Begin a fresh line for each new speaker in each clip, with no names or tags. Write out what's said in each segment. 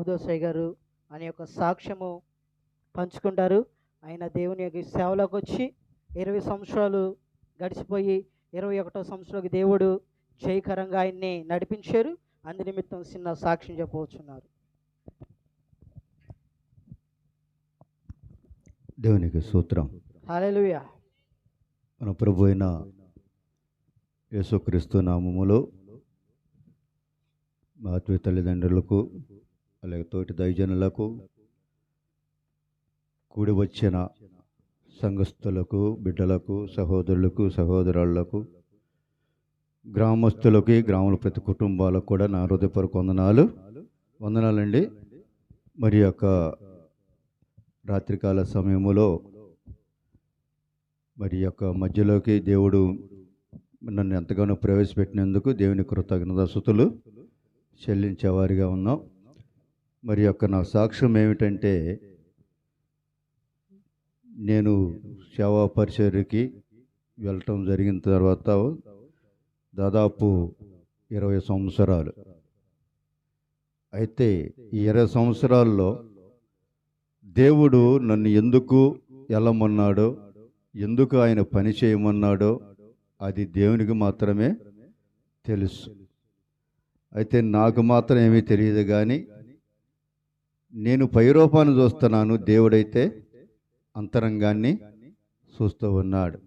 మహమ్మదోసయ్య గారు అనే యొక్క సాక్ష్యము పంచుకుంటారు. ఆయన దేవుని యొక్క సేవలోకి వచ్చి 20 సంవత్సరాలు గడిచిపోయి 21వ సంవత్సరంలోకి దేవుడు జయకరంగా ఆయన్ని నడిపించారు. అందు నిమిత్తం చిన్న సాక్ష్యం చెప్పవచ్చున్నారు.
దేవునికి స్తోత్రం.
హల్లెలూయా.
మన ప్రభు అయిన యేసుక్రీస్తు నామములో మా ఆత్మీయ తల్లిదండ్రులకు అలాగే తోటి దైవజనులకు కూడి వచ్చిన సంఘస్థులకు బిడ్డలకు సహోదరులకు సహోదరులకు గ్రామస్తులకి గ్రాముల ప్రతి కుటుంబాలకు కూడా నా హృదయపూర్వక వందనాలండి. మరి యొక్క రాత్రికాల సమయములో మరి యొక్క మధ్యలోకి దేవుడు నన్ను ఎంతగానో ప్రవేశపెట్టినందుకు దేవుని కృతజ్ఞతాస్తుతులు చెల్లించేవారిగా ఉన్నాం. మరి యొక్క నా సాక్ష్యం ఏమిటంటే, నేను సేవా పరిచర్యకి వెళ్ళటం జరిగిన తర్వాత దాదాపు 20 సంవత్సరాలు. అయితే ఈ 20 సంవత్సరాల్లో దేవుడు నన్ను ఎందుకు వెళ్ళమన్నాడో, ఎందుకు ఆయన పని చేయమన్నాడో అది దేవునికి మాత్రమే తెలుసు. అయితే నాకు మాత్రం ఏమీ తెలియదు. కానీ నేను పైరూపాన్ని చూస్తున్నాను, దేవుడైతే అంతరంగాన్ని చూస్తూ ఉన్నాడు.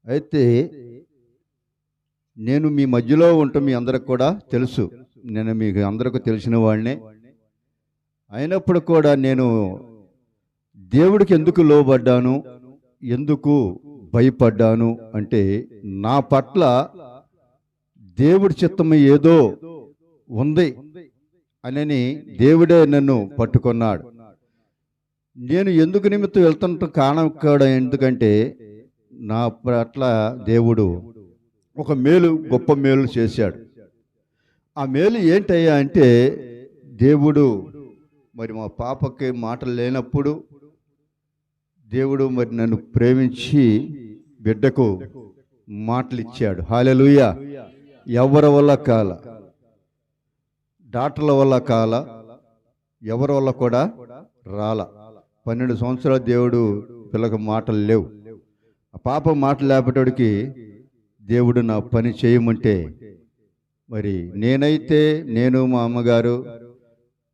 అయితే నేను మీ మధ్యలో ఉంటా, మీ అందరికి కూడా తెలుసు, నేను మీకు అందరికీ తెలిసిన వాడినే. అయినప్పుడు కూడా నేను దేవుడికి ఎందుకు లోబడ్డాను, ఎందుకు భయపడ్డాను అంటే, నా పట్ల దేవుడి చిత్తం ఏదో ఉంది అని దేవుడే నన్ను పట్టుకున్నాడు. నేను ఎందుకు నిమిత్తం వెళ్తుంటే కారణం కూడా ఎందుకంటే, నా పట్ల దేవుడు ఒక మేలు, గొప్ప మేలు చేశాడు. ఆ మేలు ఏంటయ్యా అంటే, దేవుడు మరి మా పాపకి మాటలు లేనప్పుడు దేవుడు మరి నన్ను ప్రేమించి బిడ్డకు మాటలు ఇచ్చాడు. హల్లెలూయా. ఎవరి వల్ల కాల, డాక్టర్ల వల్ల కాల, ఎవరి వల్ల కూడా రాల. 12 సంవత్సరాలు దేవుడు పిల్లకి మాటలు లేవు. ఆ పాప మాటలు లేపటోడికి దేవుడు నా పని చేయమంటే, మరి నేను మా అమ్మగారు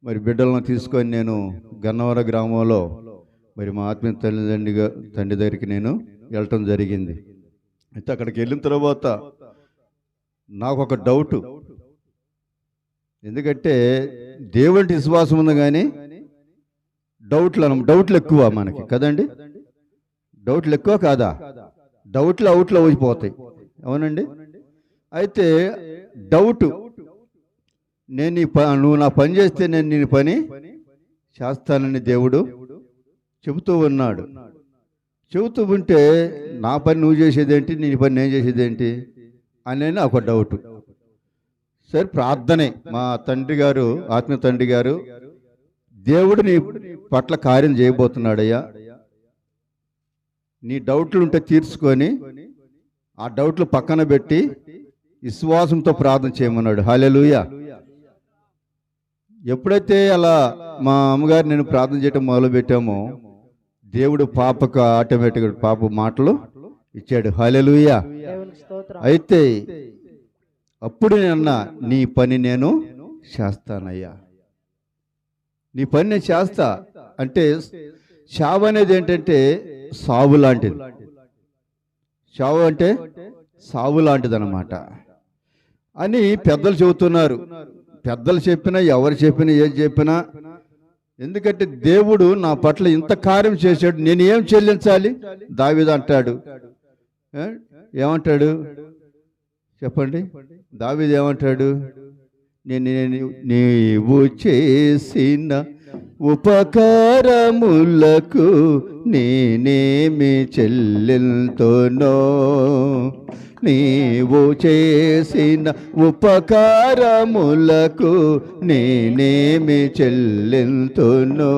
మరి బిడ్డలను తీసుకొని నేను గన్నవరం గ్రామంలో మరి మా ఆత్మీయ తండ్రి దగ్గరికి నేను వెళ్ళటం జరిగింది. అయితే అక్కడికి వెళ్ళిన తర్వాత నాకు ఒక డౌటు. ఎందుకంటే దేవుడి విశ్వాసం ఉంది కానీ డౌట్లు ఎక్కువ మనకి కదండి. డౌట్లు ఎక్కువ కాదా? డౌట్లు అవుట్లో అయిపోతాయి, అవునండి. అయితే డౌటు, నువ్వు నా పని చేస్తే నేను నీ పని చేస్తానని దేవుడు చెబుతూ ఉన్నాడు. చెబుతూ ఉంటే నా పని నువ్వు చేసేదేంటి, నీ పని నేను చేసేదేంటి అనేది ఒక డౌటు. సరే, ప్రార్థనే. మా తండ్రి గారు, ఆత్మీయ తండ్రి గారు, దేవుడు నీ పట్ల కార్యం చేయబోతున్నాడయ్యా, నీ డౌట్లు ఉంటే తీర్చుకొని ఆ డౌట్లు పక్కన పెట్టి విశ్వాసంతో ప్రార్థన చేయమన్నాడు. హల్లెలూయా. ఎప్పుడైతే అలా మా అమ్మగారు నేను ప్రార్థన చేయటం మొదలుపెట్టామో, దేవుడు పాపకు ఆటోమేటిక్గా పాప మాటలు ఇచ్చాడు. హల్లెలూయా. అయితే అప్పుడు నేను నీ పని నేను చేస్తానయ్యా, నీ పని నేను చేస్తా అంటే, చావు అనేది ఏంటంటే సావు లాంటిది. చావు అంటే సావు లాంటిది అన్నమాట అని పెద్దలు చెబుతున్నారు. పెద్దలు చెప్పినా, ఎవరు చెప్పినా, ఏం చెప్పినా, ఎందుకంటే దేవుడు నా పట్ల ఇంత కార్యం చేశాడు, నేను ఏం చెల్లించాలి? దావీదు అంటాడు. ఏమంటాడు చెప్పండి? దావీదు ఏమంటాడు? నీవు చేసిన ఉపకారములకు నేనేమి చెల్లింతునో, నీవు చేసిన ఉపకారములకు నేనేమి చెల్లింతునో.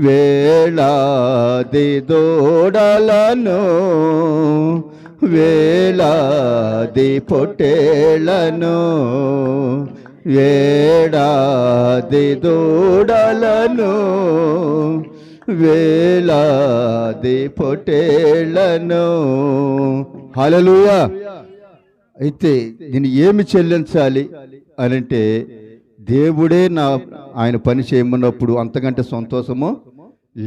వేలాది దూడలను, వేలాది పొట్టేళ్లను ఏడాది దూడలను వేలాది పొట్టేళ్లను. హల్లెలూయా. అయితే నేను ఏమి చెల్లించాలి అని అంటే దేవుడే ఆయన పని చేయమన్నప్పుడు అంతకంటే సంతోషము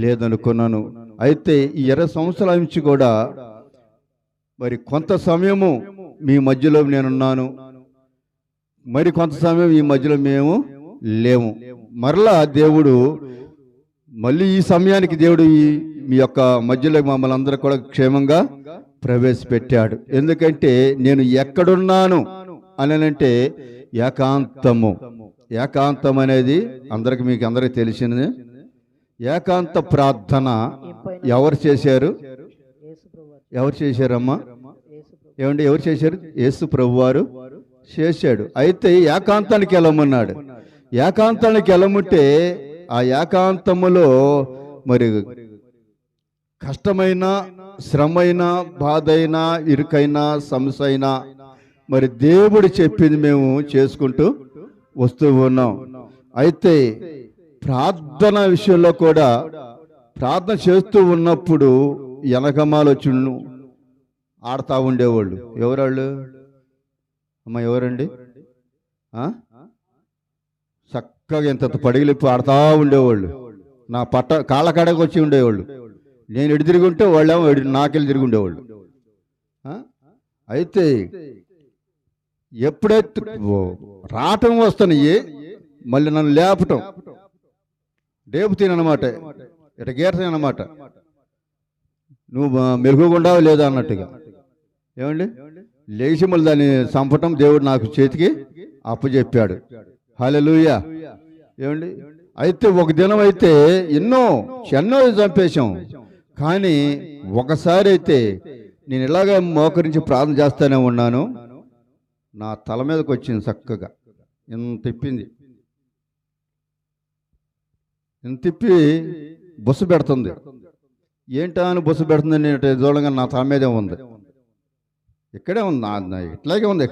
లేదనుకున్నాను. అయితే ఈ 20 సంవత్సరాల నుంచి కూడా మరి కొంత సమయము మీ మధ్యలో నేనున్నాను, మరి కొంత సమయం ఈ మధ్యలో మేము లేము. మరలా దేవుడు మళ్ళీ ఈ సమయానికి దేవుడు మీ యొక్క మధ్యలో మమ్మల్ని అందరూ కూడా క్షేమంగా ప్రవేశపెట్టాడు. ఎందుకంటే నేను ఎక్కడున్నాను అని అంటే ఏకాంతము. ఏకాంతం అనేది మీకు అందరికీ తెలిసింది. ఏకాంత ప్రార్థన ఎవరు చేశారు? ఎవరు చేశారమ్మా? ఏమండి, ఎవరు చేశారు? యేసు ప్రభువారు చేశాడు. అయితే ఏకాంతానికి వెళ్ళమన్నాడు. ఏకాంతానికి వెళ్ళమంటే ఆ ఏకాంతములో మరి కష్టమైన, శ్రమైన, బాధైనా, ఇరుకైనా, సమస్య అయినా మరి దేవుడు చెప్పింది మేము చేసుకుంటూ వస్తూ ఉన్నాం. అయితే ప్రార్థన విషయంలో కూడా ప్రార్థన చేస్తూ ఉన్నప్పుడు వెనకమాలు వచ్చి ఆడుతూ ఉండేవాళ్ళు. ఎవరాళ్ళు అమ్మ? ఎవరండి? చక్కగా ఎంత పడిగిలిప్పి ఆడుతూ ఉండేవాళ్ళు. నా కాళ్ళ కాడకు వచ్చి ఉండేవాళ్ళు. నేను ఎడు తిరిగి ఉంటే వాళ్ళేమో నాకెళ్ళి తిరిగి ఉండేవాళ్ళు. అయితే ఎప్పుడైతే రావటం వస్తున్నాయి మళ్ళీ నన్ను లేపటం, లేపుతానమాట, ఇట గీరతానమాట, నువ్వు మెరుగుగుండావు లేదా అన్నట్టుగా. ఏమండి, లేచి మళ్ళీ దాన్ని చంపటం దేవుడు నాకు చేతికి అప్పచెప్పాడు. హల్లెలూయా. ఏమండి, అయితే ఒక దినం అయితే ఎన్నో చంపేశాం. కానీ ఒకసారి అయితే నేను ఇలాగే మోకరించి ప్రార్థన చేస్తూనే ఉన్నాను. నా తల మీదకి వచ్చింది చక్కగా, ఇంత తిప్పింది, ఇంత తిప్పి బుస పెడుతుంది. ఏంటా అని బుస పెడుతుంది నేను చూడంగా నా తల మీదే ఉంది, ఇక్కడే ఉంది, ఇట్లాగే ఉంది.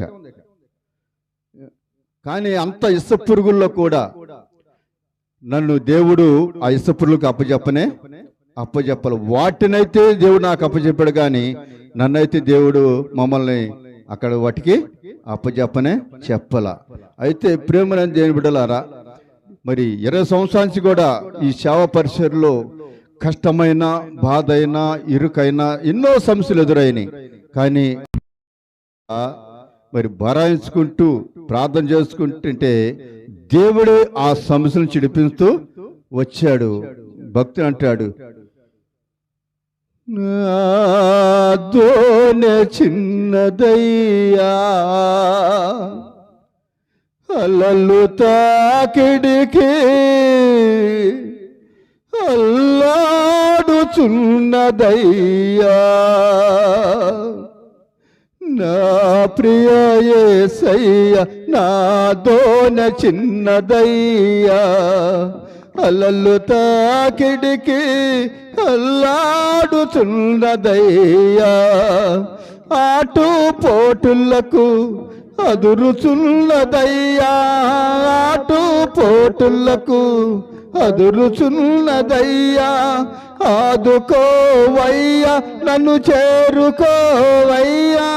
కానీ అంత ఇసుక పురుగుల్లో కూడా నన్ను దేవుడు ఆ ఇసుక పురుగులకు అప్పచెప్పాలి. వాటినైతే దేవుడు నాకు అప్పచెప్పాడు, కానీ నన్నైతే దేవుడు మమ్మల్ని అక్కడ వాటికి చెప్పాల. అయితే ప్రేమని దేని బిడ్డలారా, మరి 20 సంవత్సరాల నుంచి కూడా ఈ సేవ పరిసరలో కష్టమైన, బాధ అయినా, ఇరుకైనా ఎన్నో సమస్యలు ఎదురైనాయి. కానీ మరి భరాయించుకుంటూ ప్రార్థన చేసుకుంటుంటే దేవుడే ఆ సమస్యలను చిడిపిస్తూ వచ్చాడు. భక్తుడు అంటాడు, నాదోనె చిన్నదయ్యా అలలు తాకిడికి అల్లాడుచున్నదయ్యా, నా ప్రియ యేసయ్య నాదోనె చిన్నదయ్యా అలలు తాకిడికి అల్లాడుచున్నదయ్యా, ఆటు పోటులకు అదురుచున్నదయ్యా, ఆటు పోటులకు అదురుచున్నదయ్యా, ఆదుకోవయ్యా నన్ను చేరుకోవయ్యా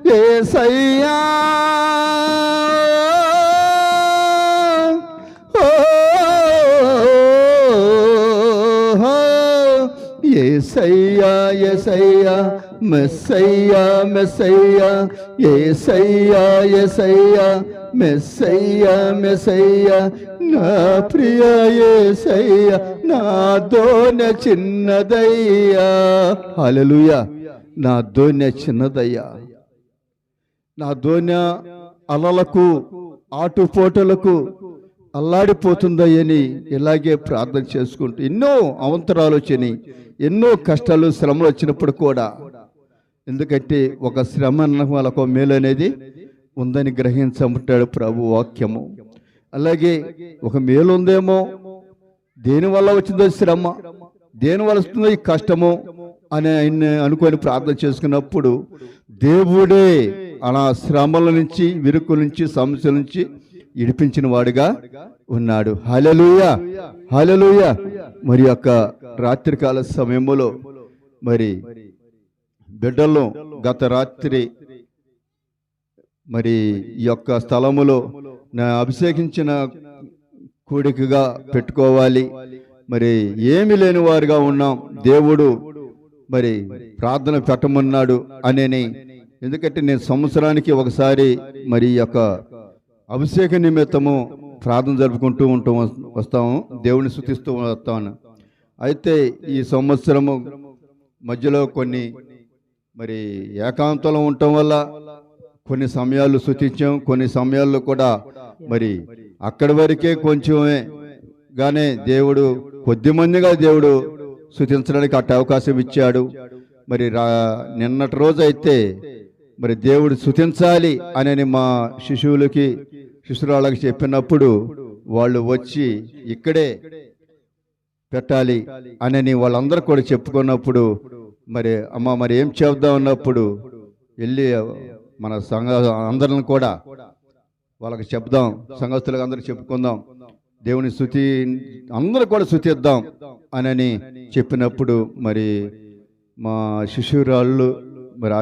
యేసయ్యా, యేసయ్యా యేసయ్యా మెస్సయ్యా మెస్సయ్యా, యేసయ్యా యేసయ్యా మెస్సయ్యా మెస్సయ్యా, నా ప్రియ యేసయ్యా నాదోనె చిన్నదయ్యా. హల్లెలూయా. నా దోనె చిన్నదయ్యా, నా దోనె అలలకు ఆటుపోటలకు అల్లాడిపోతుందయ్యని ఇలాగే ప్రార్థన చేసుకుంటూ ఎన్నో అవంతరాలు వచ్చినాయి, ఎన్నో కష్టాలు, శ్రమలు వచ్చినప్పుడు కూడా, ఎందుకంటే ఒక శ్రమ వాళ్ళకు మేలు అనేది ఉందని గ్రహించమంటాడు ప్రభు వాక్యము. అలాగే ఒక మేలు ఉందేమో, దేనివల్ల వచ్చిందో శ్రమ, దేనివల్ల వస్తుందో ఈ కష్టము అని ఆయన అనుకొని ప్రార్థన చేసుకున్నప్పుడు దేవుడే అలా శ్రమల నుంచి, విరుకుల నుంచి, సమస్యల నుంచి ఇడిపించిన వాడుగా ఉన్నాడు. హల్లెలూయా, హల్లెలూయా. మరి యొక్క రాత్రికాల సమయంలో మరి బిడ్డలను గత రాత్రి మరి ఈ యొక్క స్థలములో నా అభిషేకించిన కూడికగా పెట్టుకోవాలి, మరి ఏమి లేని వారుగా ఉన్నాం, దేవుడు మరి ప్రార్థన పెట్టమన్నాడు అనేని. ఎందుకంటే నేను సంవత్సరానికి ఒకసారి మరి ఈ యొక్క అభిషేక నిమిత్తము ప్రార్థన జరుపుకుంటూ వస్తాము, దేవుని స్తుతిస్తూ వస్తాను. అయితే ఈ సంవత్సరము మధ్యలో కొన్ని మరి ఏకాంతంలో ఉండటం వల్ల కొన్ని సమయాలు స్తుతించాం, కొన్ని సమయాల్లో కూడా మరి అక్కడి వరకే కొంచెమే గానే దేవుడు కొద్దిమందిగా దేవుడు స్తుతించడానికి అట్ట అవకాశం ఇచ్చాడు. మరి నిన్నటి రోజు అయితే మరి దేవుడు స్తుతించాలి అని మా శిశురాళ్ళకి చెప్పినప్పుడు వాళ్ళు వచ్చి ఇక్కడే పెట్టాలి అని వాళ్ళందరూ కూడా చెప్పుకున్నప్పుడు మరి అమ్మ మరి ఏం చెప్దాం అన్నప్పుడు వెళ్ళి మన అందరిని కూడా వాళ్ళకి చెప్దాం, సంఘస్థులకు అందరికి చెప్పుకుందాం, దేవుని స్తుతి అందరూ కూడా స్తుతిద్దాం అని చెప్పినప్పుడు మరి మా శిశురాళ్ళు మరి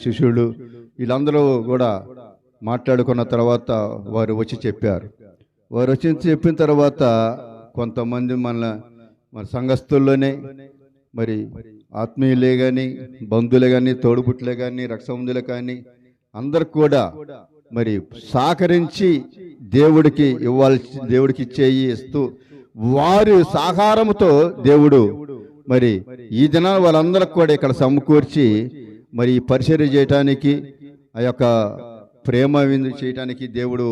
శిష్యులు వీళ్ళందరూ కూడా మాట్లాడుకున్న తర్వాత వారు వచ్చి చెప్పారు. వారు వచ్చి చెప్పిన తర్వాత కొంతమంది మన సంఘస్థుల్లోనే మరి ఆత్మీయులే కానీ, బంధువులే కానీ, తోడుబుట్లే కానీ, రక్షబంధులే కానీ అందరు కూడా మరి సహకరించి దేవుడికి ఇచ్చేయి ఇస్తూ వారి సహకారంతో దేవుడు మరి ఈ దినాలు వాళ్ళందరికి కూడా ఇక్కడ సమకూర్చి మరి ఈ పరిచర్య చేయటానికి, ఆ యొక్క ప్రేమ విందు చేయటానికి దేవుడు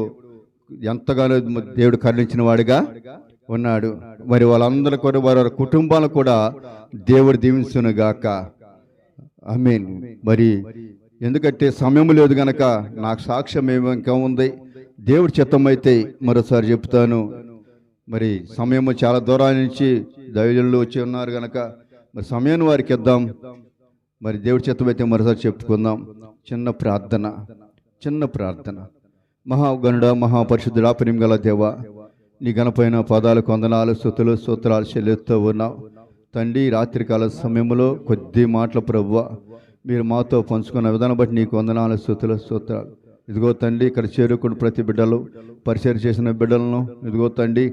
ఎంతగానో దేవుడు కరుణించిన వాడిగా ఉన్నాడు. మరి వాళ్ళందరూ కూడా వారి కుటుంబాలు కూడా దేవుడు దీవించును గాక. ఆమేన్. మరి ఎందుకంటే సమయం లేదు గనక నాకు సాక్ష్యం ఇంకా ఉంది. దేవుడి చిత్తం అయితే మరోసారి చెప్తాను. మరి సమయము చాలా దూరం నుంచి దైవజనులు వచ్చి ఉన్నారు గనక మరి సమయాన్ని వారికి ఇద్దాం. మరి దేవుడి చిత్తం అయితే మరోసారి చెప్పుకుందాం. చిన్న ప్రార్థన. మహాగణుడ, మహాపరిశుద్ధుడా, ప్రేమ గల దేవ, నీ ఘనపైన పాదాలకు వందనాలు, స్తుతులు, స్తోత్రాలు చెల్లిస్తూ ఉన్నావు తండ్రి. రాత్రికాల సమయంలో కొద్ది మాటల ప్రభువా మీరు మాతో పంచుకున్న విధానం బట్టి నీకు వందనాలు, స్తుతులు, స్తోత్రాలు. ఇదిగో తండ్రి, ఇక్కడ చేరుకున్న ప్రతి బిడ్డలు, పరిచయం చేసిన బిడ్డలను ఇదిగో తండ్రి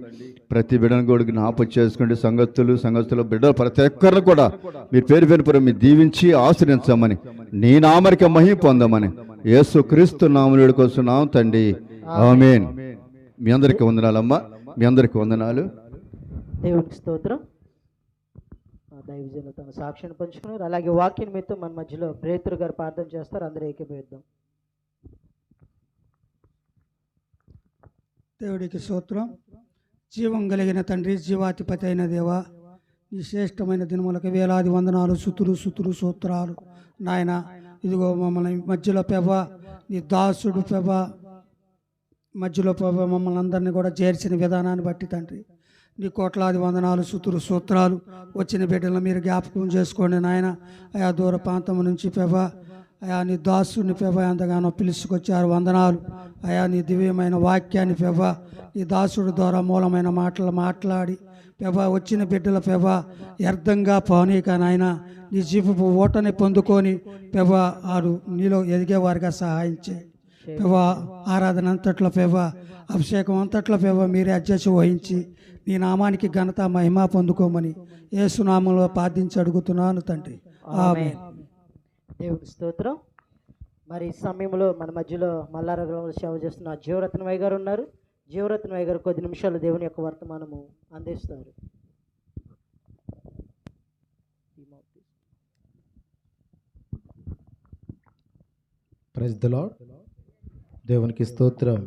ప్రతి బిడ్డను కూడా జ్ఞాపకం చేసుకోండి. సంఘస్థుల బిడ్డలు ప్రతి ఒక్కరిని కూడా మీరు పేరు మీరు దీవించి ఆశ్రయించమని, నీ నామరికి మహిమ పొందమని యేసు క్రీస్తు నామములో కోరుచున్నాం తండ్రి. ఆమేన్. మీ అందరికీ వందనాలమ్మా, మీ అందరికీ వందనాలు.
దేవునికి స్తోత్రం. దైవజనులు తన సాక్ష్యాన్ని పంచుకున్నారు. అలాగే వాక్యం మీతో మన మధ్యలో ప్రేతురు గారు ప్రార్థన చేస్తారు. అందరూ ఏకీభవిద్దాం.
దేవుడికి స్తోత్రం. జీవం కలిగిన తండ్రి, జీవాధిపతి అయిన దేవ, ఈ శ్రేష్టమైన దినములకు వేలాది వందనాలు, స్తుతులు స్తోత్రాలు నాయన. ఇదిగో మమ్మల్ని మధ్యలో పెవ నీ దాసుడు పెవ మధ్యలో పెవ మమ్మల్ని అందరినీ కూడా చేర్చిన విధానాన్ని బట్టి తండ్రి నీ కోట్లాది వందనాలు, స్తుతులు స్తోత్రాలు. వచ్చిన బిడ్డలను మీరు జ్ఞాపకం చేసుకోండి నాయన. ఆయా దూర ప్రాంతం నుంచి పెవ అయా నీ దాసుని పెవ ఎంతగానో పిలుచుకొచ్చారు, వందనాలు. అయా నీ దివ్యమైన వాక్యాన్ని పెవ నీ దాసుడు ద్వారా మూలమైన మాటలు మాట్లాడి పెవ వచ్చిన బిడ్డల పెవ వ్యర్థంగా పోనీక నాయన నీ జీవపు ఓటని పొందుకొని పెవ ఆరు నీలో ఎదిగేవారిగా సహాయం చేయి పెవ. ఆరాధన అంతట్లో పెవ, అభిషేకం అంతట్లో పెవ మీరే అధ్యక్ష వహించి నీ నామానికి ఘనత మహిమ పొందుకోమని యేసు నామంలో ప్రార్థించి అడుగుతున్నాను తండ్రి. ఆమేన్.
దేవుని స్తోత్రం. మరి ఈ సమయంలో మన మధ్యలో మల్లారగ్రంలో సేవ చేస్తున్న జీవరత్నమయ్య గారు ఉన్నారు. జీవరత్నమయ్య గారు కొద్ది నిమిషాలు దేవుని యొక్క వర్తమానము అందిస్తారు.
Praise the lord. దేవునికి స్తోత్రం.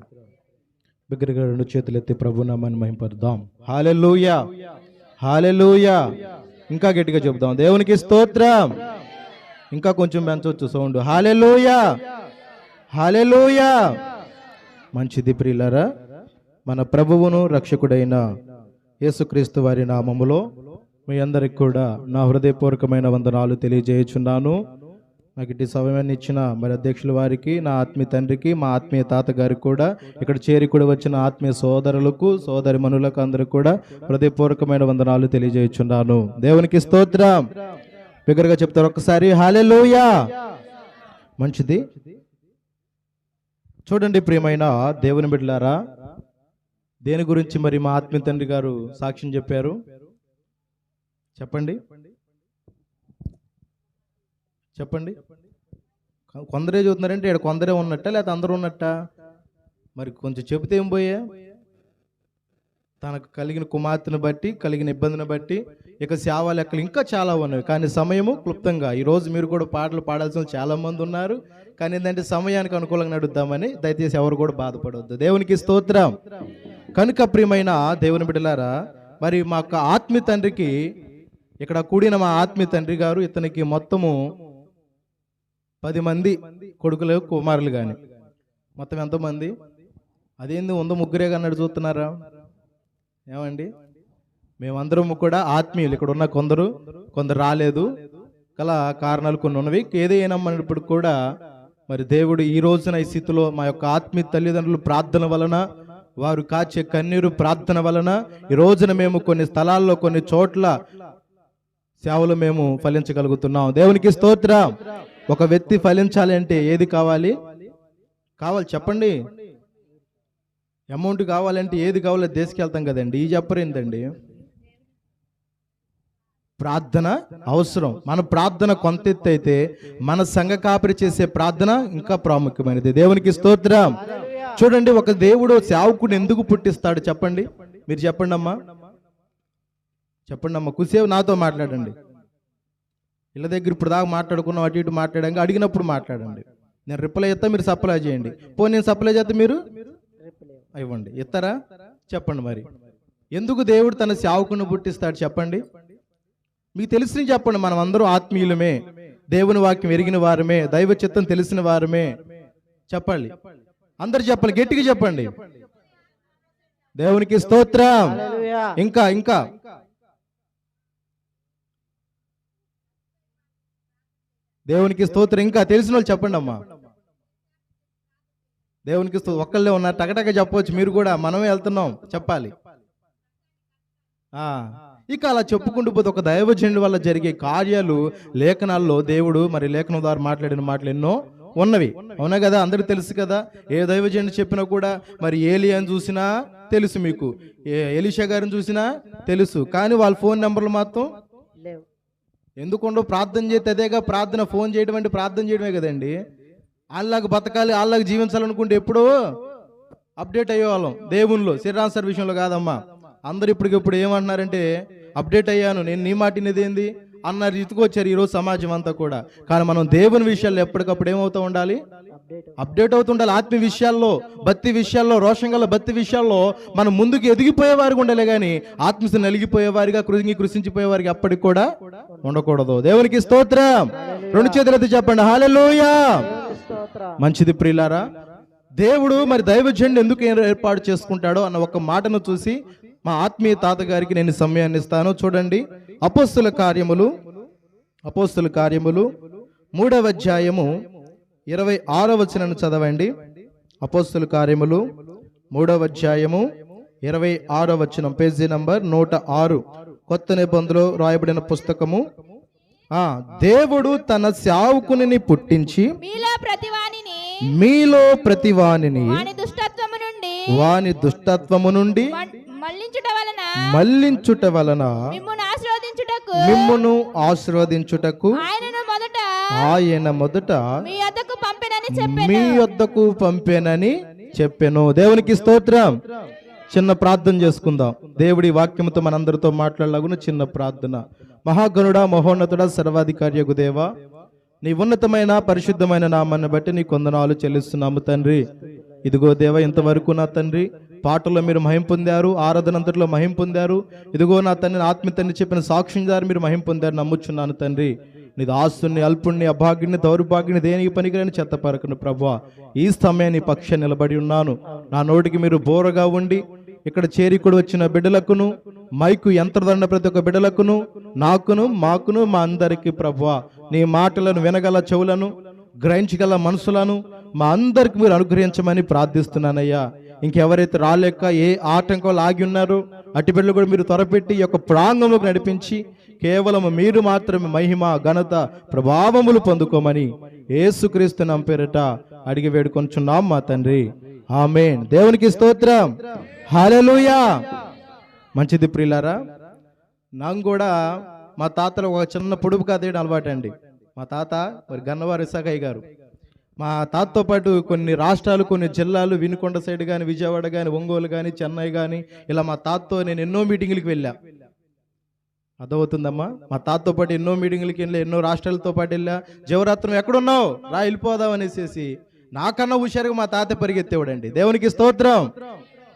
బిగ్గరగా రెండు చేతులు ఎత్తి ప్రభు నామాన్ని మహింపరుద్దాం. హల్లెలూయా, హల్లెలూయా. ఇంకా గట్టిగా చెప్దాం, దేవునికి స్తోత్రం. ఇంకా కొంచెం పెంచవచ్చు సౌండ్. హల్లెలూయా, హల్లెలూయా. మంచిది ప్రియులారా, మన ప్రభువును రక్షకుడైన యేసుక్రీస్తు వారి నామములో మీ అందరికి కూడా నా హృదయపూర్వకమైన వందనాలు తెలియజేయుచున్నాను. నాకు ఇటు సమయాన్ని ఇచ్చిన మరి అధ్యక్షుల వారికి, నా ఆత్మీయ తండ్రికి, మా ఆత్మీయ తాతగారికి కూడా, ఇక్కడ చేరి కూడా వచ్చిన ఆత్మీయ సోదరులకు, సోదరి మనులకు అందరికి కూడా హృదయపూర్వకమైన వందనాలు తెలియజేయుచున్నాను. దేవునికి స్తోత్రం. బిగ్గరగా చెప్తారు ఒక్కసారి హల్లెలూయా. మంచిది. చూడండి ప్రియమైన దేవుని బిడ్డలారా, దేని గురించి మరి మా ఆత్మీయ తండ్రి గారు సాక్ష్యం చెప్పారు చెప్పండి చెప్పండి. కొందరే చూస్తున్నారంటే ఇక్కడ కొందరే ఉన్నట్ట లేకపోతే అందరూ ఉన్నట్ట? మరి కొంచెం చెబితే ఏం పోయా? తనకు కలిగిన కుమార్తెను బట్టి, కలిగిన ఇబ్బందిని బట్టి ఇక సేవ లెక్కలు ఇంకా చాలా ఉన్నాయి. కానీ సమయము క్లుప్తంగా, ఈరోజు మీరు కూడా పాటలు పాడాల్సిన చాలా మంది ఉన్నారు. కానీ ఏంటంటే సమయానికి అనుకూలంగా నడుద్దామని దయచేసి ఎవరు కూడా బాధపడవద్దు. దేవునికి స్తోత్రం. కనుక ప్రియమైన దేవుని బిడ్డలారా, మరి మా ఆత్మీయ తండ్రికి, ఇక్కడ కూడిన మా ఆత్మీయ తండ్రి గారు, ఇతనికి మొత్తము 10 మంది కొడుకులు కుమారులు. కానీ మొత్తం ఎంతమంది? అదేంది ఉందో ముగ్గురే అన్నాడు చూస్తున్నారా? ఏమండి, మేమందరము కూడా ఆత్మీయులు. ఇక్కడ ఉన్న కొందరు రాలేదు, గల కారణాలు కొన్ని ఉన్నవి. ఏదైనప్పుడు కూడా మరి దేవుడు ఈ రోజున ఈ స్థితిలో మా యొక్క ఆత్మీయ తల్లిదండ్రులు ప్రార్థన వలన, వారు కాచే కన్నీరు ప్రార్థన వలన ఈ రోజున మేము కొన్ని స్థలాల్లో, కొన్ని చోట్ల సేవలు మేము ఫలించగలుగుతున్నాం. దేవునికి స్తోత్రం. ఒక వ్యక్తి ఫలించాలి అంటే ఏది కావాలి చెప్పండి? అమౌంట్ కావాలంటే ఏది కావాలో తీసుకెళ్తాం కదండి. ఈ చెప్పరేందండి? ప్రార్థన అవసరం. మన ప్రార్థన కొంత ఎత్తు అయితే మన సంఘ కాపరి చేసే ప్రార్థన ఇంకా ప్రాముఖ్యమైనది. దేవునికి స్తోత్రం. చూడండి, ఒక దేవుడు సేవకుని ఎందుకు పుట్టిస్తాడు చెప్పండి? మీరు చెప్పండి అమ్మా, చెప్పండి అమ్మా. కుసేపు నాతో మాట్లాడండి. ఇళ్ళ దగ్గర ఇప్పుడు దాకా మాట్లాడుకున్నాం, అటు ఇటు మాట్లాడాక అడిగినప్పుడు మాట్లాడండి. నేను రిప్లై ఇస్తా, మీరు సప్లై చేయండి. నేను సప్లై చేస్తే మీరు ఇవ్వండి. ఇస్తారా? చెప్పండి. మరి ఎందుకు దేవుడు తన సేవకుని పుట్టిస్తాడు చెప్పండి? మీకు తెలిసి చెప్పండి. మనం అందరూ ఆత్మీయులమే, దేవుని వాక్యం ఎరిగిన వారమే, దైవ చిత్తం తెలిసిన వారమే. చెప్పండి, అందరు చెప్పండి, గట్టిగా చెప్పండి. దేవునికి స్తోత్రం. ఇంకా దేవునికి స్తోత్రం. ఇంకా తెలిసిన వాళ్ళు చెప్పండి అమ్మా. దేవునికి ఒక్కళ్ళే ఉన్నారు, టకటక చెప్పవచ్చు మీరు కూడా. మనమే వెళ్తున్నాం, చెప్పాలి. ఇక అలా చెప్పుకుంటూ పోతే ఒక దైవజనుడి వల్ల జరిగే కార్యాలు లేఖనాల్లో దేవుడు మరి లేఖనం ద్వారా మాట్లాడిన మాటలు ఎన్నో ఉన్నవి. అవునా కదా? అందరికి తెలుసు కదా. ఏ దైవజనుడు చెప్పినా కూడా మరి ఏలియాని చూసినా తెలుసు, మీకు ఎలీషా గారిని చూసినా తెలుసు. కానీ వాళ్ళ ఫోన్ నెంబర్లు మాత్రం ఎందుకుండో? ప్రార్థన చేస్తే అదేగా ప్రార్థన. ఫోన్ చేయడం అంటే ప్రార్థన చేయడమే కదండి. వాళ్ళకి బతకాలి, వాళ్ళకి జీవించాలనుకుంటే ఎప్పుడో అప్డేట్ అయ్యేవాళ్ళం దేవునిలో. శ్రీరామ్ సార్ విషయంలో కాదమ్మా. అందరు ఇప్పటికిప్పుడు ఏమంటున్నారంటే అప్డేట్ అయ్యాను, నేను నీ మాట ఇనేదేంది అన్న రీతికి వచ్చారు ఈరోజు సమాజం అంతా కూడా. కానీ మనం దేవుని విషయాల్లో ఎప్పటికప్పుడు ఏమవుతూ ఉండాలి? అప్డేట్ అవుతుండాలి. ఆత్మీయ విషయాల్లో, భక్తి విషయాల్లో, రోషంగల భక్తి విషయాల్లో మనం ముందుకు ఎదిగిపోయేవారికి ఉండాలి. కానీ ఆత్మీయ నలిగిపోయేవారిగా, కృషించిపోయేవారికి అప్పటికి కూడా ఉండకూడదు. దేవునికి స్తోత్రం. 2 చేతులెత్తి చెప్పండి హల్లెలూయా. మంచిది ప్రియులారా, దేవుడు మరి దైవజనుడు ఎందుకు ఏర్పాటు చేసుకుంటాడో అన్న ఒక మాటను చూసి మా ఆత్మీయ తాతగారికి నేను సమయాన్ని ఇస్తాను. చూడండి, అపోస్తుల కార్యములు 3వ అధ్యాయము 26వ వచనాన్ని చదవండి. అపోస్తుల కార్యములు 3వ అధ్యాయము 26వ వచనం, పేజీ నంబర్ 106, కొత్త నిబంధనలో రాయబడిన పుస్తకము. దేవుడు తన సేవకుని పుట్టించి మీలో ప్రతివానిని వాని దుష్టత్వము నుండి మళ్లించుట వలన మిమ్మును ఆశీర్వదించుటకు ఆయన మొదట మీ యొద్దకు పంపేనని చెప్పెను. దేవునికి స్తోత్రం. చిన్న ప్రార్థన చేసుకుందాం. దేవుడి వాక్యముతో మనందరితో మాట్లాడలాగున చిన్న ప్రార్థన. మహాగణుడా, మహోన్నతుడా, సర్వాధికారియగు దేవా, నీ ఉన్నతమైన పరిశుద్ధమైన నామాన్ని బట్టి నీ వందనాలు చెల్లిస్తున్నాము తండ్రి. ఇదిగో దేవ, ఇంతవరకు నా తండ్రి పాటల్లో మీరు మహిమ పొందారు, ఆరాధనంతట్లో మహిమ పొందారు. ఇదిగో నా తండ్రి, ఆత్మీయ తండ్రి చెప్పిన సాక్ష్యం ద్వారా మీరు మహిమ పొందారు, నమ్ముచున్నాను తండ్రి. నీ దాసుని, అల్పుణ్ణి, అభాగ్యుని, దౌర్భాగ్యుని, దేనికి పనికిరాని చెత్తపరకుని ప్రభువా, ఈ సమయాన్ని పక్ష నిలబడి ఉన్నాను. నా నోటికి మీరు బోరగా ఉండి ఇక్కడ చేరికుడు వచ్చిన బిడ్డలకును, మైకు యంత్రదండ ప్రతి ఒక్క బిడ్డలకును, నాకును, మాకును, మా అందరికీ ప్రభువా నీ మాటలను వినగల చెవులను, గ్రహించగల మనసులను మా అందరికి మీరు అనుగ్రహించమని ప్రార్థిస్తున్నానయ్యా. ఇంకెవరైతే రాలేక ఏ ఆటంకాలు ఆగి ఉన్నారో అటు బిడ్డలు కూడా మీరు త్వరపెట్టి ఈ యొక్క ప్రాంగంలోకి నడిపించి కేవలం మీరు మాత్రమే మహిమ, ఘనత, ప్రభావములు పొందుకోమని యేసుక్రీస్తు నామమున పేరిట అడిగి వేడుకొంచున్నాం మా తండ్రి, ఆమేన్. దేవునికి స్తోత్రం, హల్లెలూయా. మంచిది ప్రియులారా, నాకు కూడా మా తాతలో ఒక చిన్న పొడుపు కథ వేయడం అలవాటండి. మా తాత మరి గన్నవారి ఇసాకయ్య గారు మా తాతతో పాటు కొన్ని రాష్ట్రాలు, కొన్ని జిల్లాలు, వినుకొండ సైడ్ కానీ, విజయవాడ కానీ, ఒంగోలు కానీ, చెన్నై కానీ, ఇలా మా తాతతో నేను ఎన్నో మీటింగ్లకు వెళ్ళా. అర్థమవుతుందమ్మా? మా తాతతో పాటు ఎన్నో మీటింగ్లకి వెళ్ళా, ఎన్నో రాష్ట్రాలతో పాటు వెళ్ళా. జీవరాత్రం ఎక్కడున్నావు రా వెళ్ళిపోదాం అనేసి నాకన్నా హుషారుగా మా తాత పరిగెత్తేవాడండి. దేవునికి స్తోత్రం.